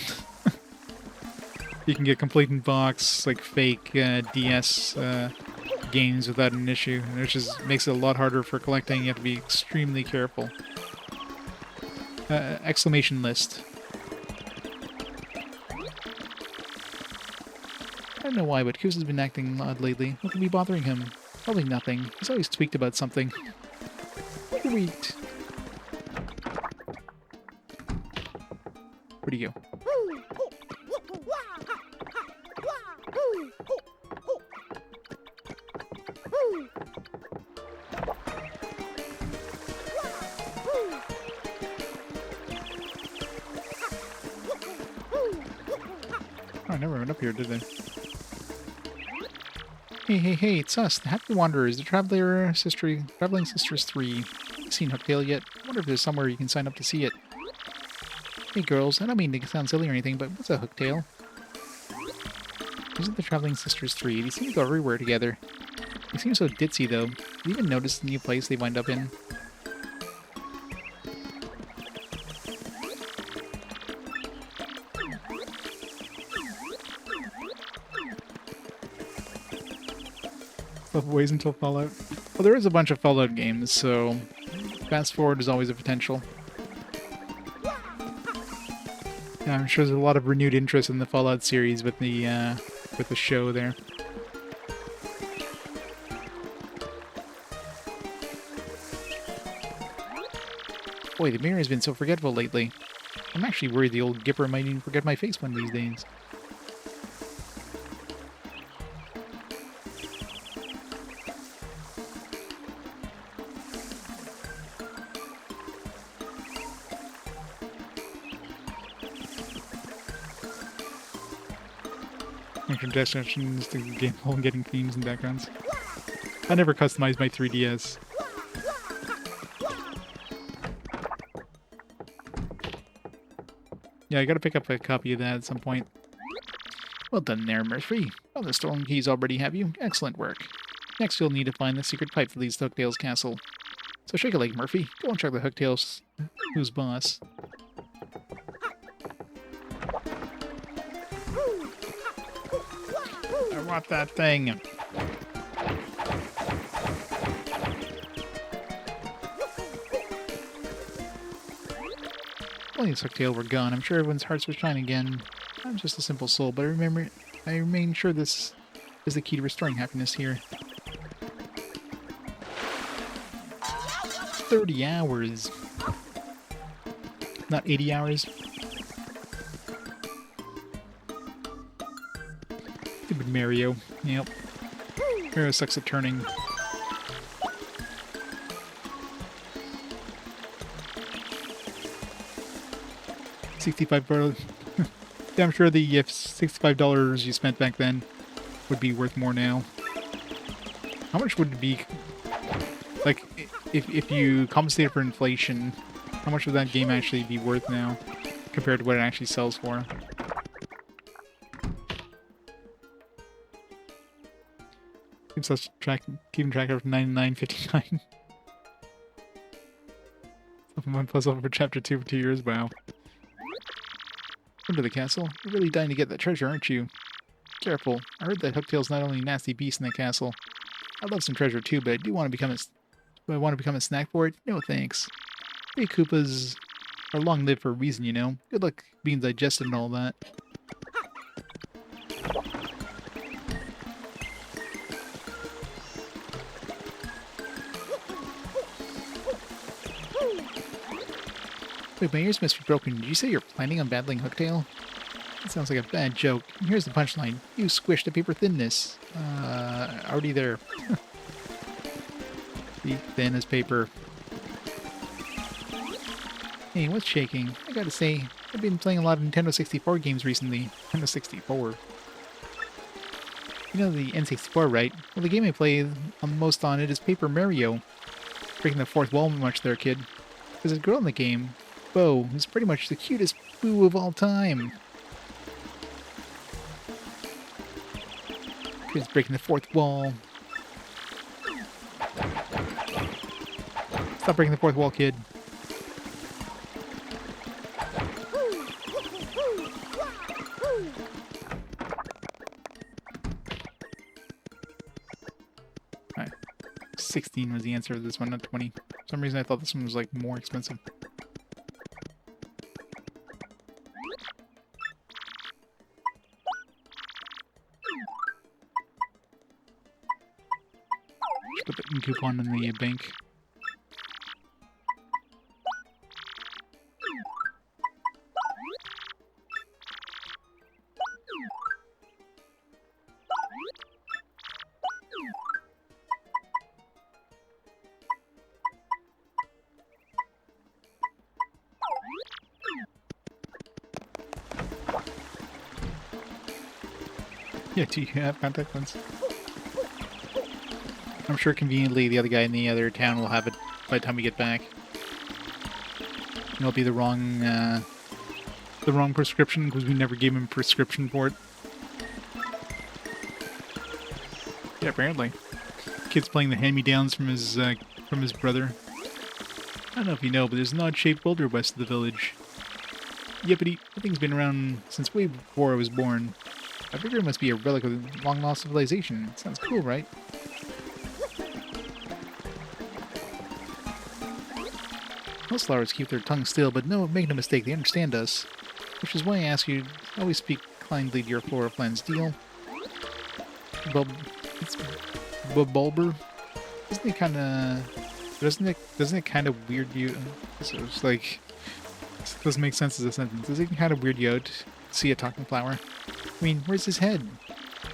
You can get complete in box, like, fake DS games without an issue, which makes it a lot harder for collecting. You have to be extremely careful. Exclamation list. I don't know why, but Kus has been acting odd lately. What could be bothering him? Probably nothing. He's always tweaked about something. Sweet. Where'd he go? Oh, I never went up here, did I? Hey, it's us, the Happy Wanderers, the Traveling Sisters 3. Haven't seen Hooktail yet. I wonder if there's somewhere you can sign up to see it. Hey girls, I don't mean to sound silly or anything, but what's a Hooktail? These are the Traveling Sisters 3. They seem to go everywhere together. They seem so ditzy, though. Have you even noticed the new place they wind up in? Ways until Fallout. Well, there is a bunch of Fallout games, so fast forward is always a potential. Yeah, I'm sure there's a lot of renewed interest in the Fallout series with the show there. Boy, the mirror has been so forgetful lately. I'm actually worried the old Gipper might even forget my face one of these days. Suggestions to game while getting themes and backgrounds. I never customized my 3DS. Yeah, I gotta pick up a copy of that at some point. Well done there, Murphy. All the stolen keys already have you. Excellent work. Next, you'll need to find the secret pipe that leads to Hooktail's castle. So shake a leg, Murphy. Go and check the Hooktail's who's boss. I want that thing. Only as Hooktail were gone, I'm sure everyone's hearts would shine again. I'm just a simple soul, but I remain sure this is the key to restoring happiness here. 30 hours. Not 80 hours. Stupid Mario. Yep. Mario sucks at turning. $65. Yeah, I'm sure the $65 you spent back then would be worth more now. How much would it be? Like, if you compensate for inflation, how much would that game actually be worth now compared to what it actually sells for? Keeping track of 99.59. One puzzle for chapter 2 for 2 years. Wow. Come to the castle. You're really dying to get that treasure, aren't you? Careful. I heard that Hooktail's not only a nasty beast in the castle. I'd love some treasure too, but I do want to become a snack for it? No thanks. Big Koopas are long-lived for a reason, you know. Good luck being digested and all that. Wait, my ears must be broken. Did you say you're planning on battling Hooktail? That sounds like a bad joke. And here's the punchline. You squished the paper thinness. Already there. Be thin as paper. Hey, what's shaking? I gotta say, I've been playing a lot of Nintendo 64 games recently. Nintendo 64. You know the N64, right? Well, the game I play most on it is Paper Mario. Breaking the fourth wall much there, kid. There's a girl in the game, Bo, who's pretty much the cutest boo of all time. Kid's breaking the fourth wall. Stop breaking the fourth wall, kid. Alright. 16 was the answer to this one, not 20. For some reason I thought this one was like more expensive. Put the coupon in the bank. Yeah, do you have contact lens? I'm sure conveniently the other guy in the other town will have it by the time we get back. It'll be the wrong prescription because we never gave him a prescription for it. Yeah, apparently. Kid's playing the hand-me-downs from his brother. I don't know if you know, but there's an odd-shaped boulder west of the village. Yippity, that thing's been around since way before I was born. I figure it must be a relic of a long-lost civilization. Sounds cool, right? Most flowers keep their tongues still, but no, make no mistake, they understand us. Which is why I ask you to always speak kindly to your flora plants. Deal? It's Bulber. Doesn't it kind of weird you? So it's like, this doesn't make sense as a sentence. Does it kind of weird you out to see a talking flower? I mean, where's his head?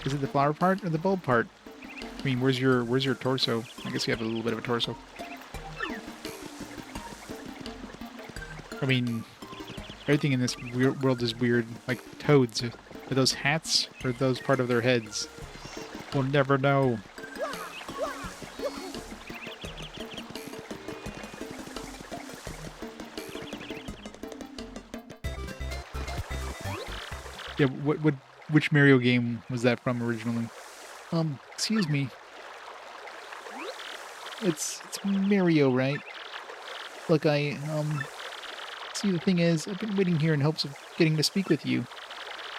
Is it the flower part or the bulb part? I mean, where's your torso? I guess you have a little bit of a torso. I mean, everything in this world is weird. Like toads. Are those hats or are those part of their heads? We'll never know. Yeah, which Mario game was that from originally? Excuse me. It's Mario, right? Look, see, the thing is, I've been waiting here in hopes of getting to speak with you.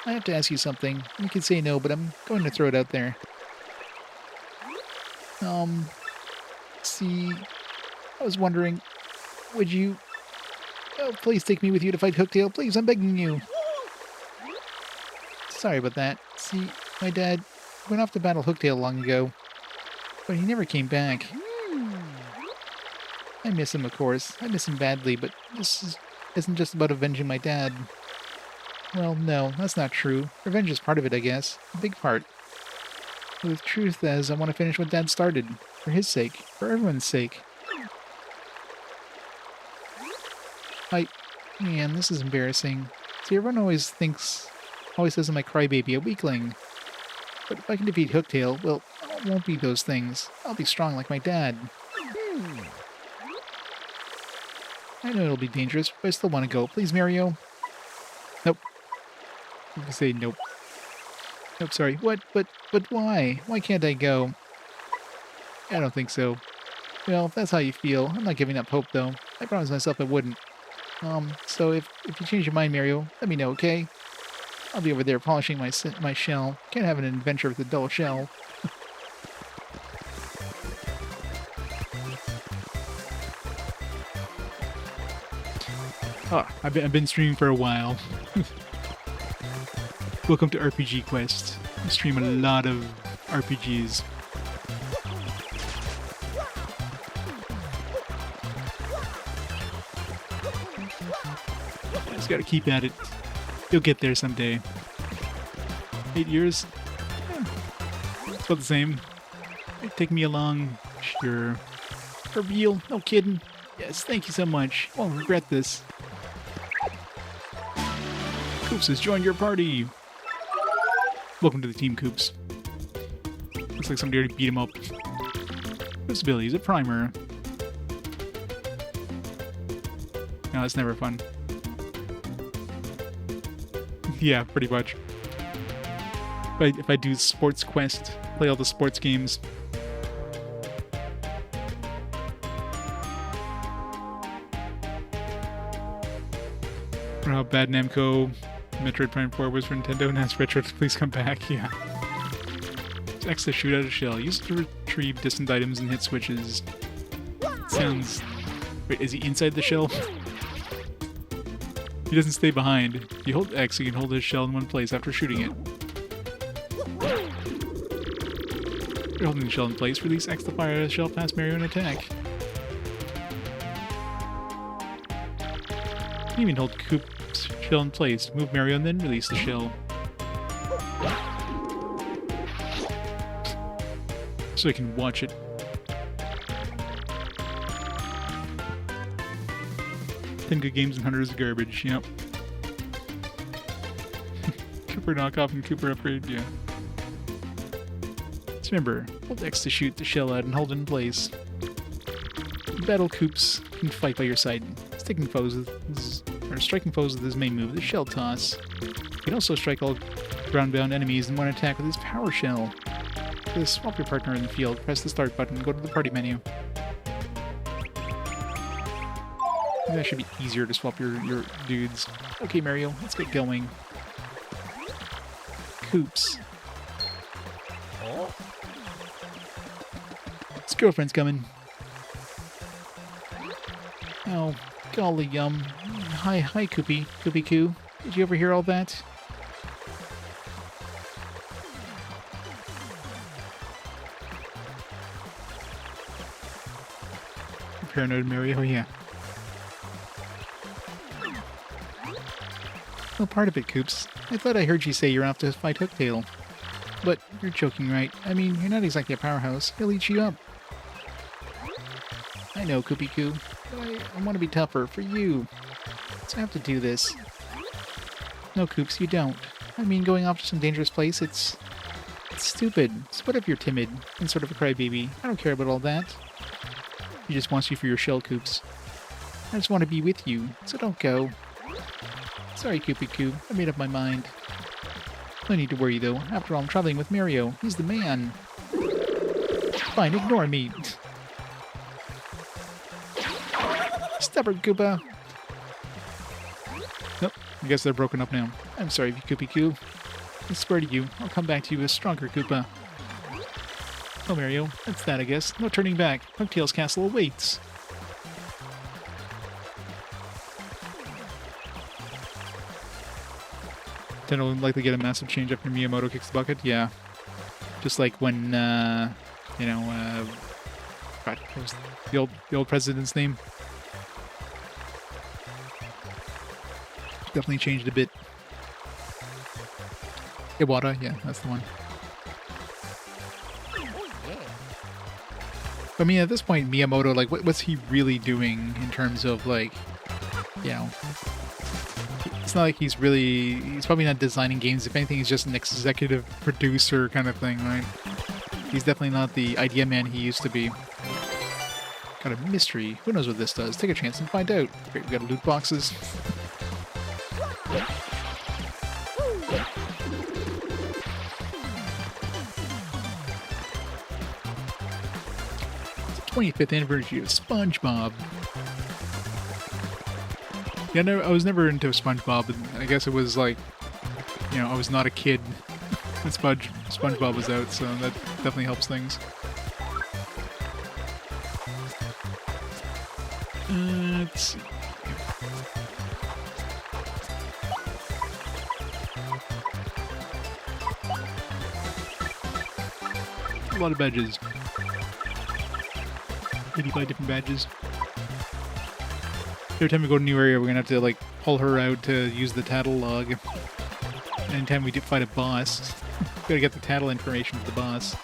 I have to ask you something. You can say no, but I'm going to throw it out there. See, I was wondering, would you... Oh, please take me with you to fight Hooktail. Please, I'm begging you. Sorry about that. See, my dad went off to battle Hooktail long ago, but he never came back. I miss him, of course. I miss him badly, but isn't just about avenging my dad. Well, no, that's not true. Revenge is part of it, I guess. A big part. But the truth is, I want to finish what Dad started. For his sake. For everyone's sake. Man, this is embarrassing. See, everyone always says I'm a crybaby, a weakling. But if I can defeat Hooktail, well, I won't be those things. I'll be strong like my dad. I know it'll be dangerous, but I still want to go. Please, Mario. Nope. You can say nope. Nope, sorry. What? But why? Why can't I go? I don't think so. Well, if that's how you feel, I'm not giving up hope, though. I promised myself I wouldn't. So if you change your mind, Mario, let me know, okay? I'll be over there polishing my shell. Can't have an adventure with a dull shell. I've been streaming for a while. Welcome to RPG Quest. I stream a lot of RPGs. Just gotta keep at it. You'll get there someday. 8 years? Yeah. It's about the same. Take me along. Sure. For real? No kidding. Yes, thank you so much. Won't regret this. Coops has joined your party. Welcome to the team, Coops. Looks like somebody already beat him up. This Billy is a primer. No, that's never fun. Yeah, pretty much. If I do Sports Quest, play all the sports games. For how bad Namco Metroid Prime 4 was for Nintendo, and ask Retro to please come back. Yeah. It's X to shoot out a shell. Use it to retrieve distant items and hit switches. Sounds... Wait, is he inside the shell? He doesn't stay behind. If you hold X, you can hold his shell in one place after shooting it. You're holding the shell in place. Release X to fire a shell past Mario and attack. You can even hold Coop's shell in place. Move Mario and then release the shell. So I can watch it. Ten good games and hundreds of garbage, yep. Cooper knockoff and Cooper upgrade, yeah. Just remember, hold X to shoot the shell out and hold it in place. Battle Koops can fight by your side, striking foes with his main move, the Shell Toss. He can also strike all ground-bound enemies in one attack with his Power Shell. To swap your partner in the field, press the Start button and go to the party menu. Maybe that should be easier to swap your dudes. Okay, Mario, let's get going. Koops. His girlfriend's coming. Oh, golly yum. Hi, Koopy. Koopy Koo. Did you ever hear all that? Paranoid Mario, yeah. Well, part of it, Koops. I thought I heard you say you're off to fight Hooktail. But you're joking, right? I mean, you're not exactly a powerhouse. He'll eat you up. I know, Koopy Koo, but I want to be tougher for you. So I have to do this. No, Koops, you don't. I mean, going off to some dangerous place, it's stupid. So what if you're timid and sort of a crybaby? I don't care about all that. He just wants you for your shell, Koops. I just want to be with you, so don't go. Sorry, Koopy Koo. I made up my mind. No need to worry, though. After all, I'm traveling with Mario. He's the man. Fine, ignore me. Stubborn Goomba. Nope, I guess they're broken up now. I'm sorry, Koopy Koo. I swear to you, I'll come back to you a stronger Koopa. Oh, Mario, that's that, I guess. No turning back. Hooktail's castle awaits. Then we'll likely get a massive change after Miyamoto kicks the bucket. Yeah. Just like when, God, what was the old president's name? Definitely changed a bit. Iwata, yeah, that's the one. I mean, at this point, Miyamoto, like, what's he really doing in terms of, like, you know, it's not like he's probably not designing games. If anything, he's just an executive producer kind of thing, right? He's definitely not the idea man he used to be. Got a mystery. Who knows what this does? Take a chance and find out. Great, we got loot boxes. It's the 25th anniversary of SpongeBob. Yeah, I was never into SpongeBob, and I guess it was like, you know, I was not a kid when SpongeBob was out, so that definitely helps things. Let's see. A lot of badges. 85 different badges. Every time we go to a new area, we're gonna have to, like, pull her out to use the tattle log. And anytime we fight a boss, we gotta get the tattle information for the boss.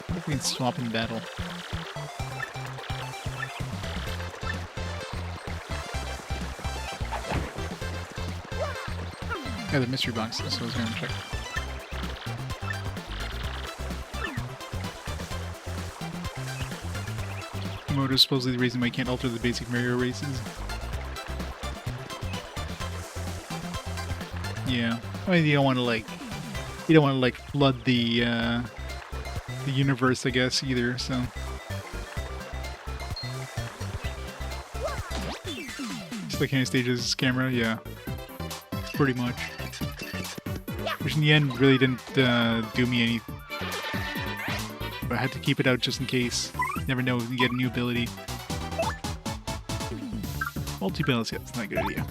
What if we can swap in battle? Yeah, the mystery box, so I was gonna check. Motor is supposedly the reason why you can't alter the basic Mario races. Yeah, I mean, you don't want to flood the universe, I guess, either. So, just like Anastasia's camera, yeah, pretty much. Which in the end really didn't do me any. But I had to keep it out just in case. Never know if you get a new ability. Multi-balance, yeah, that's not a good idea.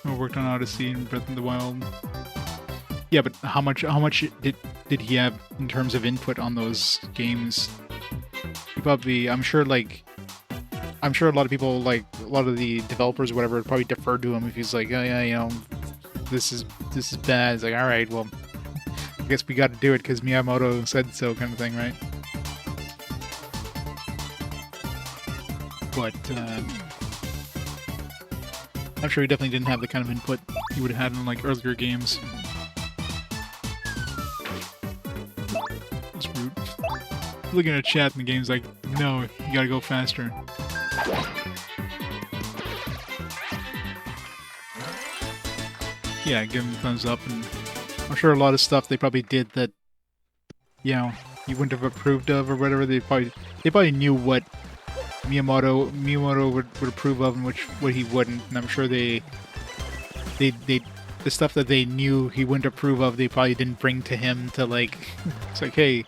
I worked on Odyssey and Breath of the Wild. Yeah, but how much did he have in terms of input on those games? He probably, I'm sure, like, I'm sure a lot of people, like a lot of the developers or whatever, would probably defer to him if he's like, oh yeah, you know, this is bad. It's like, all right, well, I guess we got to do it because Miyamoto said so, kind of thing, right? But I'm sure he definitely didn't have the kind of input he would have had in like earlier games. It's rude. Looking at chat and the game's like, no, you gotta go faster. Yeah, give him a thumbs up, and I'm sure a lot of stuff they probably did that, you know, you wouldn't have approved of or whatever. They probably knew what Miyamoto would approve of and what he wouldn't, and I'm sure the stuff that they knew he wouldn't approve of, they probably didn't bring to him to like. It's like, hey,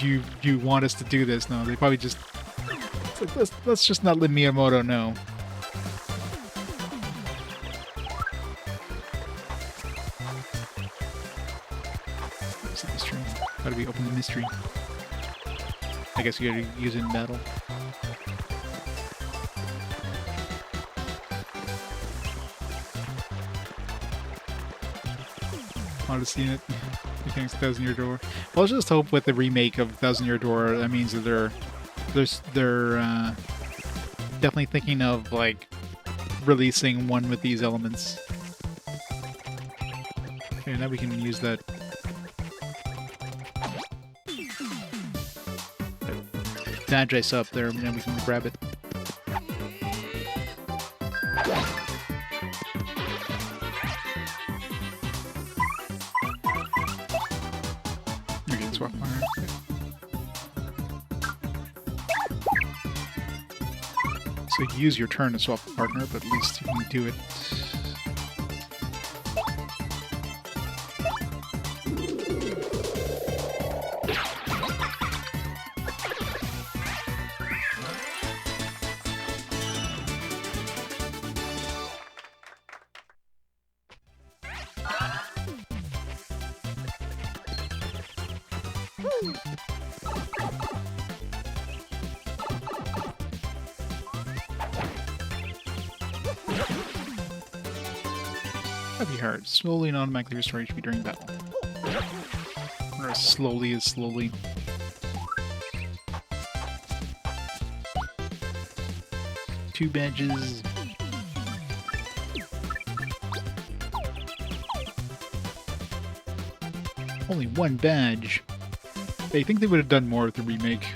you want us to do this? No, they probably just. It's like, let's just not let Miyamoto know. What's the mystery? How do we open the mystery? I guess you gotta use it in battle. Odyssey in it. Mechanics 1,000 Year Door. Well, let's just hope with the remake of 1,000 Year Door, that means that they're definitely thinking of like releasing one with these elements. Okay, now we can use that badge I saw up there, and then we can grab it. Okay, swap fire. Okay. So you use your turn to swap a partner, but at least you can do it. That'd be hard. Slowly and automatically restore HP during battle. Or as slowly as slowly. Two badges. Only one badge. I think they would have done more with the remake.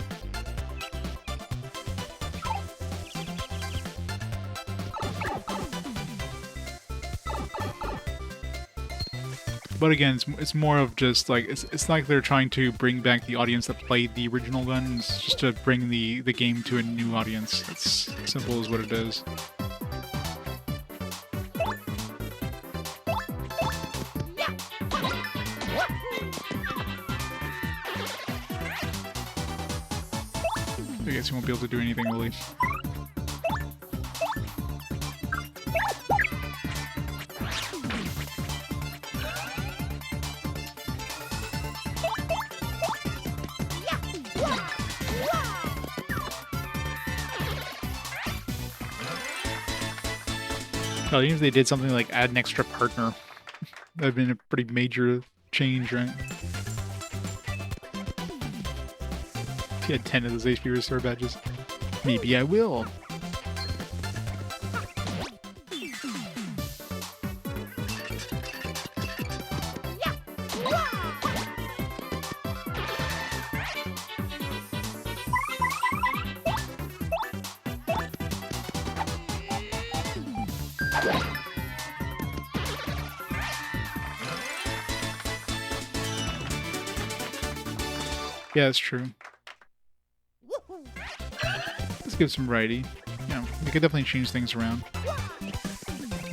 But again, it's more of just like it's like they're trying to bring back the audience that played the original guns, just to bring the game to a new audience. It's simple as what it is. I guess you won't be able to do anything really. Well, even if they did something like add an extra partner, that would have been a pretty major change, right? If you had 10 of those HP restore badges. Maybe I will. Yeah, that's true. Let's give some variety. You know, we could definitely change things around.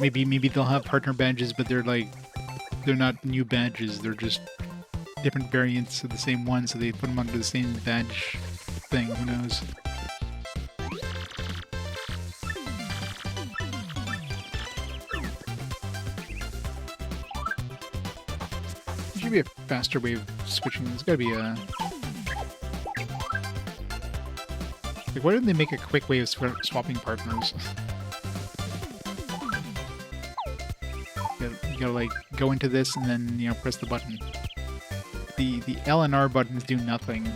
Maybe they'll have partner badges, but they're not new badges. They're just different variants of the same one, so they put them under the same badge thing. Who knows? There should be a faster way of switching. There's gotta be a... Like, why didn't they make a quick way of swapping partners? You gotta, like, go into this and then, you know, press the button. The L and R buttons do nothing.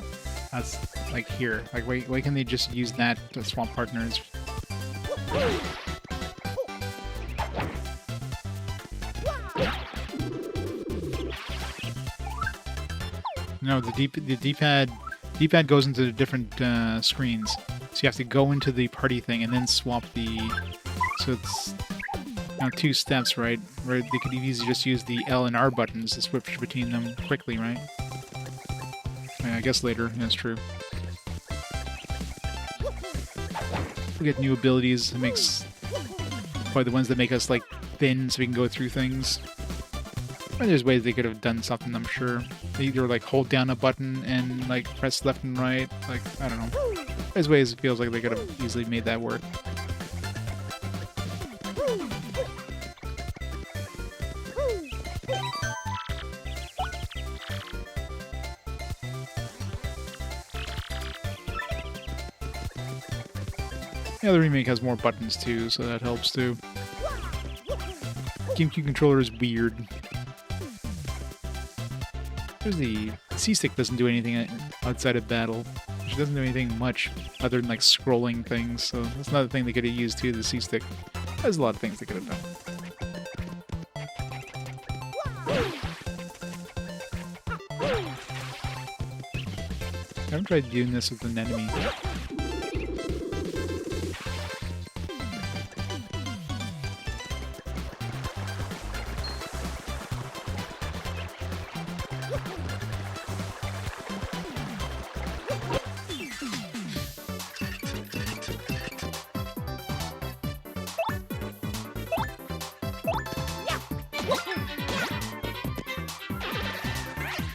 That's, like, here. Like, why can they just use that to swap partners? No, the D-pad goes into different screens. So you have to go into the party thing and then swap the... So it's, you know, 2 steps, right? Where they could easily just use the L and R buttons to switch between them quickly, right? Yeah, I guess later, that's true. We get new abilities. It makes... Probably the ones that make us, like, thin so we can go through things. And there's ways they could have done something, I'm sure. They either, like, hold down a button and, like, press left and right. Like, I don't know. There's ways it feels like they could have easily made that work. Yeah, the remake has more buttons too, so that helps too. GameCube controller is weird. There's the C-stick doesn't do anything outside of battle. It doesn't do anything much other than like scrolling things, so that's another thing they could have used too, the C-stick. There's a lot of things they could have done. I haven't tried doing this with an enemy.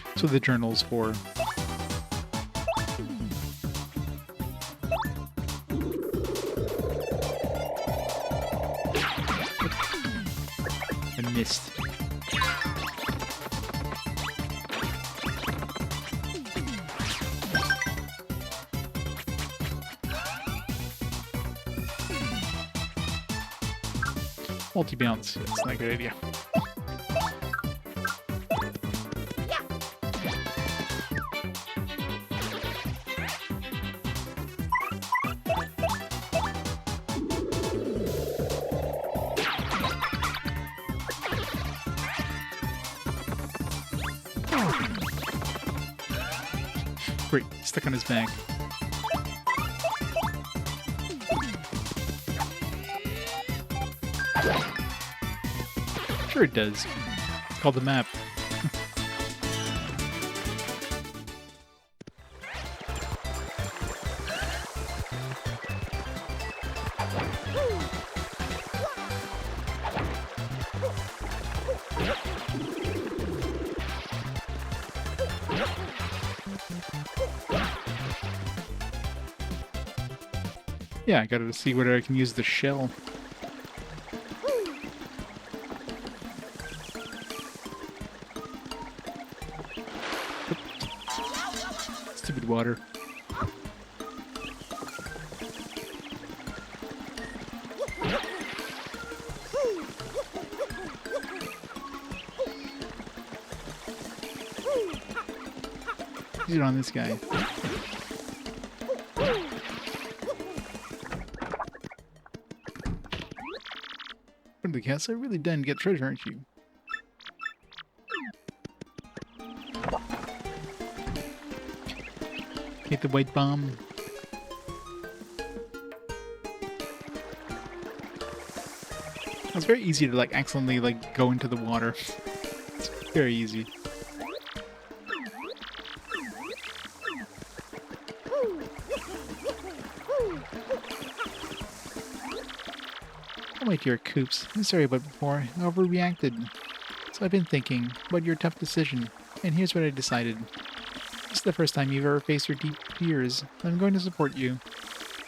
That's what the journal's for. I missed. Multi-bounce. It's not a good idea. Great, stuck on his back. Sure it does. It's called the map. Yeah, I gotta see whether I can use the shell. Stupid water. Use it on this guy. The castle really done get treasure, aren't you? Hit the white bomb. It's very easy to like accidentally like go into the water. It's very easy. Oh, my dear Coops, I'm sorry about before. I overreacted. So I've been thinking about your tough decision, and here's what I decided. This is the first time you've ever faced your deep fears. I'm going to support you.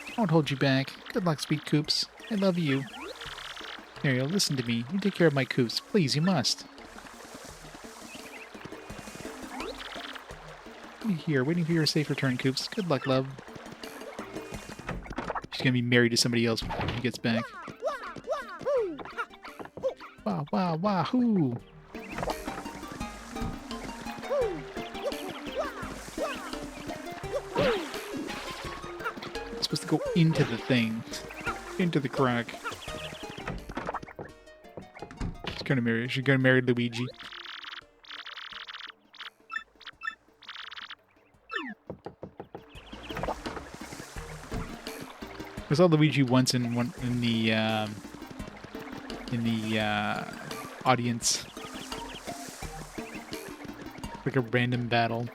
I won't hold you back. Good luck, sweet Coops. I love you. Ariel, listen to me. You take care of my Coops. Please, you must. I'll be here, waiting for your safe return, Coops. Good luck, love. gonna be married to somebody else when he gets back. Wow, wow, wahoo! I'm supposed to go into the thing. Into the crack. She's gonna marry Luigi. I saw Luigi once in the audience, like a random battle.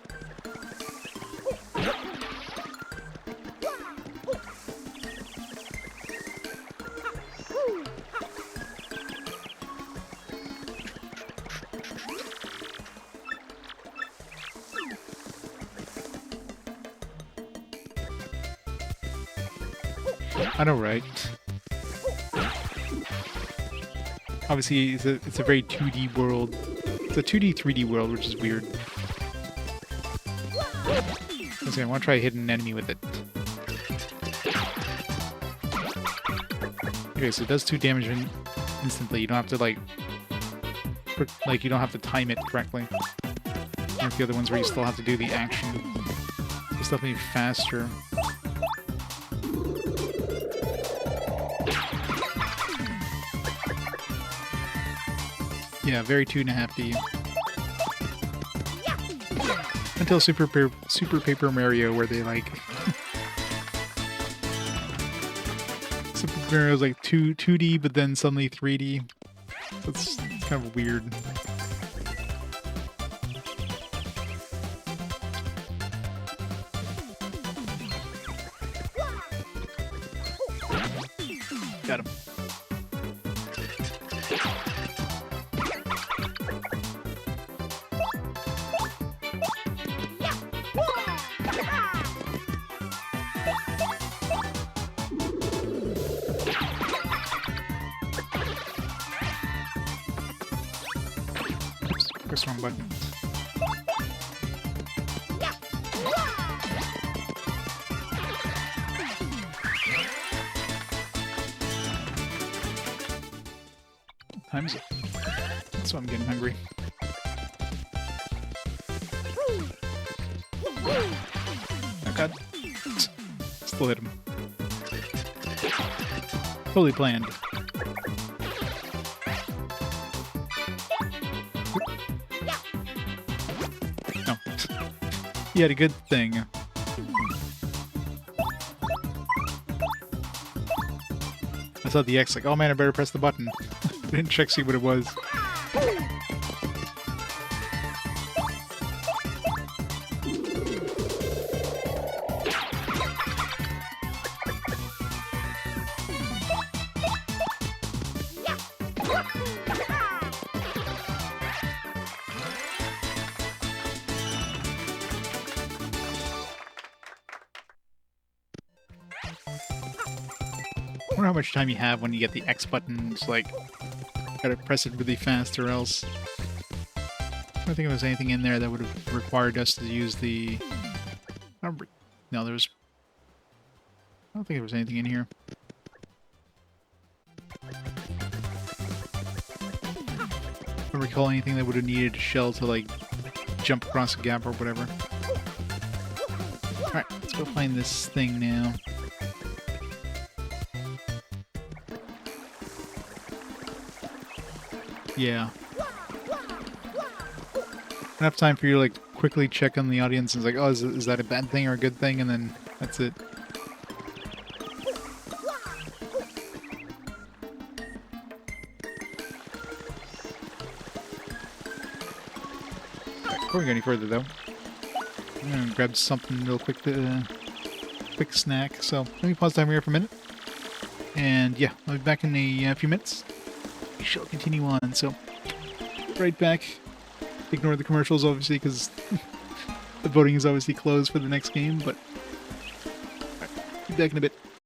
I know, right? Obviously, it's a very 2D world. It's a 2D, 3D world, which is weird. Okay, I want to try hitting an enemy with it. Okay, so it does 2 damage instantly. You don't have to, like, you don't have to time it correctly. Like the other ones where you still have to do the action. It's definitely faster. Yeah, very 2.5D. Until Super Paper Mario, where they like Super Mario's like 2D, but then suddenly 3D. That's kind of weird. Got him. Press wrong button. What time is it? That's why I'm getting hungry. Oh god. Still hit him. Totally planned. No. He had a good thing. I saw the X like, oh man, I better press the button. Didn't check see what it was. I wonder how much time you have when you get the X button. It's like, gotta press it really fast or else. I don't think there was anything in there that would have required us to use the... No, there was... I don't think there was anything in here. I don't recall anything that would have needed a shell to, like, jump across a gap or whatever. Alright, let's go find this thing now. Yeah. Enough time for you to like quickly check on the audience and it's like, oh, is that a bad thing or a good thing? And then that's it. Before we go any further though, I'm gonna grab something real quick to quick snack. So let me pause time here for a minute. And yeah, I'll be back in a few minutes. We shall continue on, so right back. Ignore the commercials, obviously, because the voting is obviously closed for the next game, but right, be back in a bit.